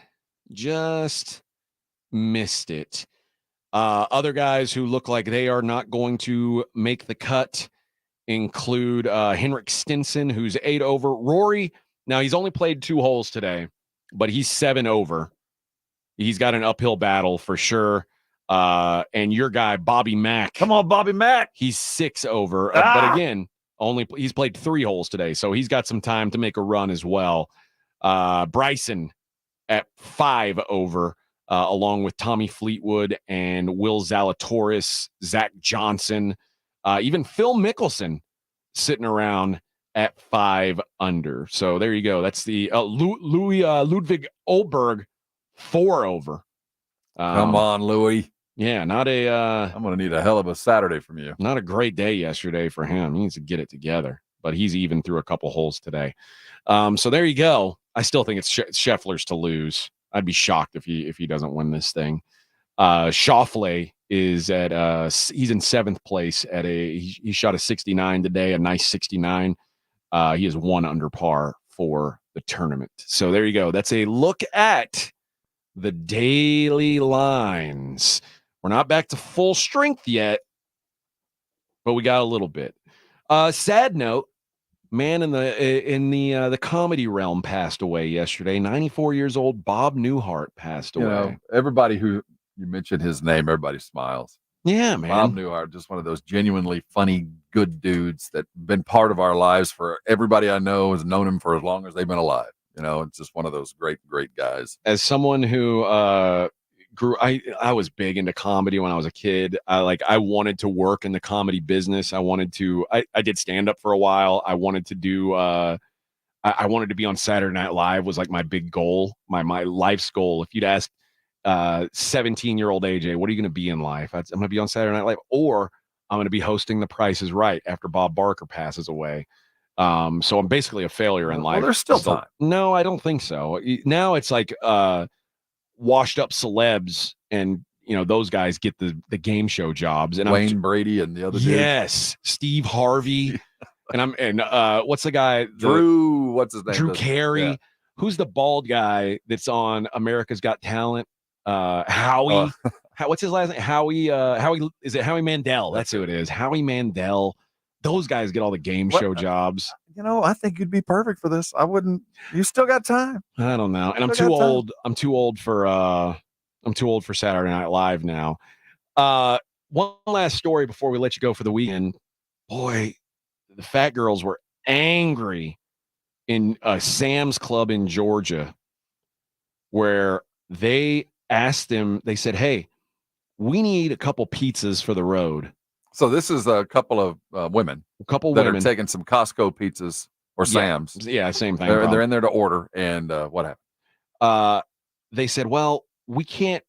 Other guys who look like they are not going to make the cut include Henrik Stenson, who's 8 over. Rory, now he's only played 2 holes today, but he's 7 over. He's got an uphill battle for sure. And your guy, Bobby Mack. Come on, Bobby Mack. He's 6 over. But again, he's played 3 holes today, so he's got some time to make a run as well. Bryson at 5 over, along with Tommy Fleetwood and Will Zalatoris, Zach Johnson, even Phil Mickelson sitting around at 5 under. So there you go. That's the Ludwig Olberg, 4 over. Come on, Louis. Yeah, I'm going to need a hell of a Saturday from you. Not a great day yesterday for him. He needs to get it together, but he's even through a couple holes today. So there you go. I still think it's Scheffler's to lose. I'd be shocked if he doesn't win this thing. Schauffele is at he's in 7th place at he shot a 69 today, a nice 69. He is 1 under par for the tournament. So there you go. That's a look at the daily lines. We're not back to full strength yet, but we got a little bit. Sad note, man in the comedy realm passed away yesterday. 94 years old, Bob Newhart passed away. You know, everybody who you mentioned his name, everybody smiles. Yeah, man. Bob Newhart, just one of those genuinely funny, good dudes that been part of our lives. For everybody I know has known him for as long as they've been alive. You know, it's just one of those great, great guys. As someone who grew, I was big into comedy when I was a kid. I wanted to work in the comedy business. I did stand up for a while. I wanted to do I wanted to be on Saturday Night Live was like my big goal, my life's goal. If you'd asked 17-year-old AJ, what are you going to be in life? I'm going to be on Saturday Night Live, or I'm going to be hosting The Price is Right after Bob Barker passes away. So I'm basically a failure in life. Well, there's still time. No, I don't think so. Now it's like washed up celebs, and those guys get the game show jobs. And Wayne Brady and the other dude. Yes, Steve Harvey. And what's the guy? Drew, what's his name? Drew Carey. Yeah. Who's the bald guy that's on America's Got Talent? Howie. What's his last name? Howie. Is it Howie Mandel? That's who it is. Howie Mandel. Those guys get all the game show jobs. I think you'd be perfect for this. I wouldn't. You still got time. I don't know. And I'm too old. I'm too old for Saturday Night Live now. One last story before we let you go for the weekend. Boy, the fat girls were angry in a Sam's Club in Georgia, where they asked them, they said, hey, we need a couple pizzas for the road. So this is a couple of women. That are taking some Costco pizzas or Sam's. Yeah, same thing. They're in there to order. And what happened? They said, well, we're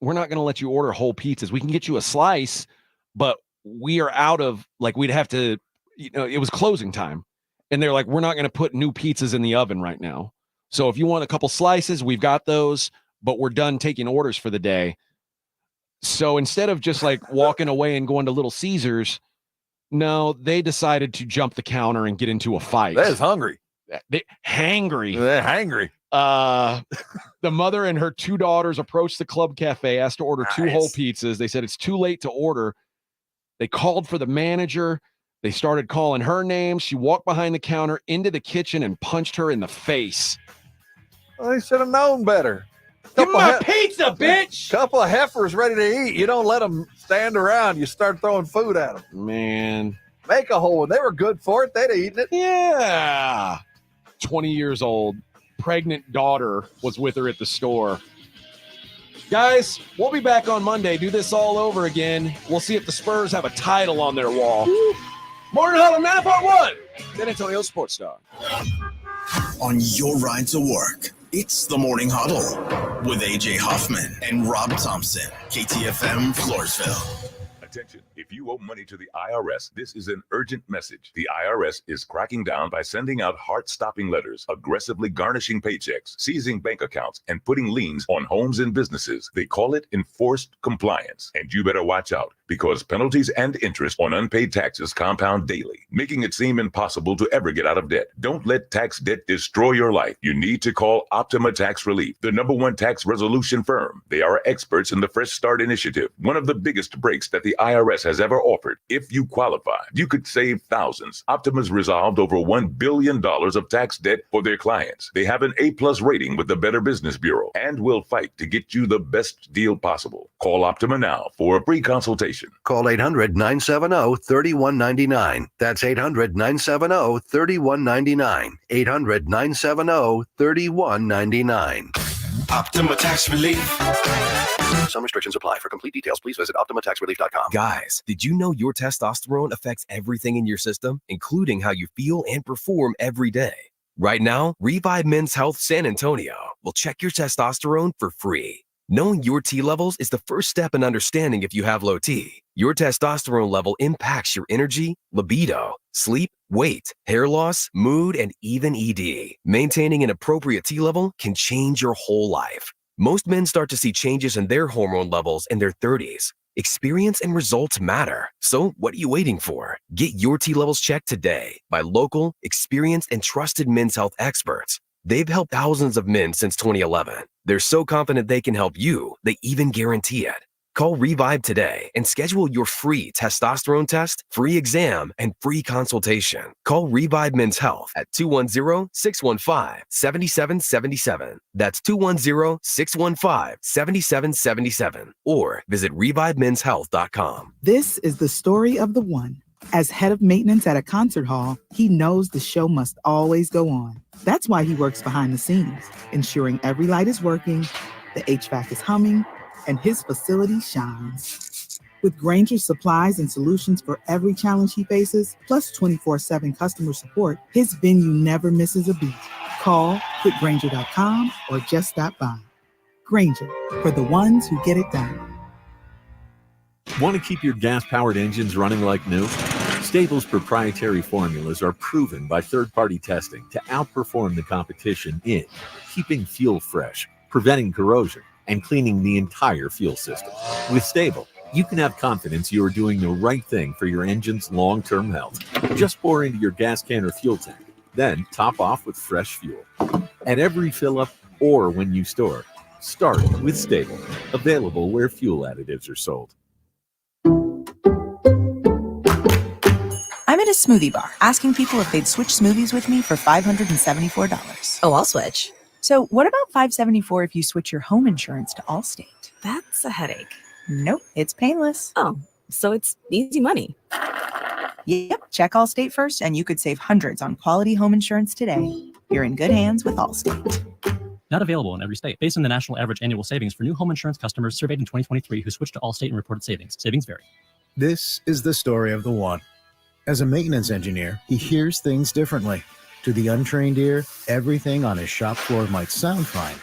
not going to let you order whole pizzas. We can get you a slice, but we are out of, we'd have to, it was closing time. And they're like, we're not going to put new pizzas in the oven right now. So if you want a couple slices, we've got those, but we're done taking orders for the day. So instead of just walking away and going to Little Caesars, no, they decided to jump the counter and get into a fight. That is hungry. They're hangry. They're hangry. The mother and her two daughters approached the club cafe, asked to order 2 whole pizzas. They said it's too late to order. They called for the manager. They started calling her name. She walked behind the counter into the kitchen and punched her in the face. Well, they should have known better. Give me my pizza, bitch! Couple of heifers ready to eat. You don't let them stand around. You start throwing food at them. Man. Make a hole. They were good for it. They'd have eaten it. Yeah. 20 years old. Pregnant daughter was with her at the store. Guys, we'll be back on Monday. Do this all over again. We'll see if the Spurs have a title on their wall. Morning Huddle, 9.1. San Antonio Sports Star. On your ride to work, it's the Morning Huddle with AJ Hoffman and Rob Thompson, KTFM Floresville. Attention, if you owe money to the IRS, this is an urgent message. The IRS is cracking down by sending out heart-stopping letters, aggressively garnishing paychecks, seizing bank accounts, and putting liens on homes and businesses. They call it enforced compliance. And you better watch out, because penalties and interest on unpaid taxes compound daily, making it seem impossible to ever get out of debt. Don't let tax debt destroy your life. You need to call Optima Tax Relief, the #1 tax resolution firm. They are experts in the Fresh Start Initiative, one of the biggest breaks that the IRS has ever offered. If you qualify, you could save thousands. Optima's resolved over $1 billion of tax debt for their clients. They have an A+ rating with the Better Business Bureau and will fight to get you the best deal possible. Call Optima now for a free consultation. Call 800-970-3199. That's 800-970-3199. 800-970-3199. Optima Tax Relief. Some restrictions apply. For complete details, please visit OptimaTaxRelief.com. Guys, did you know your testosterone affects everything in your system, including how you feel and perform every day? Right now, Revive Men's Health San Antonio will check your testosterone for free. Knowing your T levels is the first step in understanding if you have low T. Your testosterone level impacts your energy, libido, sleep, weight, hair loss, mood, and even ED. Maintaining an appropriate T level can change your whole life. Most men start to see changes in their hormone levels in their 30s. Experience and results matter. So what are you waiting for? Get your T levels checked today by local, experienced, and trusted men's health experts. They've helped thousands of men since 2011. They're so confident they can help you, they even guarantee it. Call Revive today and schedule your free testosterone test, free exam, and free consultation. Call Revive Men's Health at 210-615-7777. That's 210-615-7777. Or visit ReviveMen'sHealth.com. This is the story of the one. As head of maintenance at a concert hall, he knows the show must always go on. That's why he works behind the scenes, ensuring every light is working, the HVAC is humming, and his facility shines. With Grainger's supplies and solutions for every challenge he faces, plus 24/7 customer support, his venue never misses a beat. Call quickgrainger.com or just stop by. Grainger, for the ones who get it done. Want to keep your gas-powered engines running like new? Stable's proprietary formulas are proven by third-party testing to outperform the competition in keeping fuel fresh, preventing corrosion, and cleaning the entire fuel system. With Stable, you can have confidence you are doing the right thing for your engine's long-term health. Just pour into your gas can or fuel tank, then top off with fresh fuel. At every fill-up or when you store, start with Stable, available where fuel additives are sold. I'm at a smoothie bar asking people if they'd switch smoothies with me for $574. Oh, I'll switch. So what about $574 if you switch your home insurance to Allstate? That's a headache. Nope, it's painless. Oh, so it's easy money. Yep, check Allstate first and you could save hundreds on quality home insurance today. You're in good hands with Allstate. Not available in every state. Based on the national average annual savings for new home insurance customers surveyed in 2023 who switched to Allstate and reported savings. Savings vary. This is the story of the one. As a maintenance engineer, he hears things differently. To the untrained ear, everything on his shop floor might sound fine,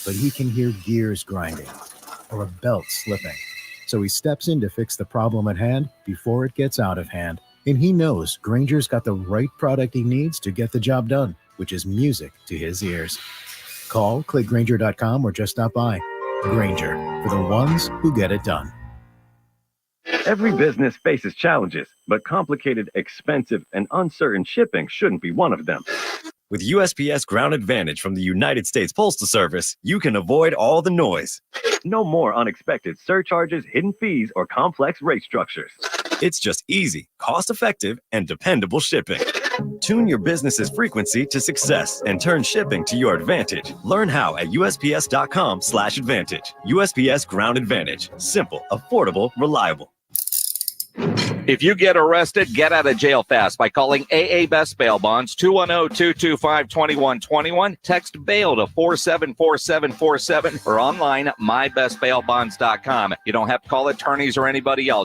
but he can hear gears grinding or a belt slipping. So he steps in to fix the problem at hand before it gets out of hand. And he knows Grainger's got the right product he needs to get the job done, which is music to his ears. Call, click Grainger.com, or just stop by. Grainger, for the ones who get it done. Every business faces challenges, but complicated, expensive, and uncertain shipping shouldn't be one of them. With USPS Ground Advantage from the United States Postal Service, you can avoid all the noise. No more unexpected surcharges, hidden fees, or complex rate structures. It's just easy, cost-effective, and dependable shipping. Tune your business's frequency to success and turn shipping to your advantage. Learn how at USPS.com/advantage. USPS Ground Advantage. Simple, affordable, reliable. If you get arrested, get out of jail fast by calling AA Best Bail Bonds, 210-225-2121. Text bail to 474747 or online at mybestbailbonds.com. You don't have to call attorneys or anybody else.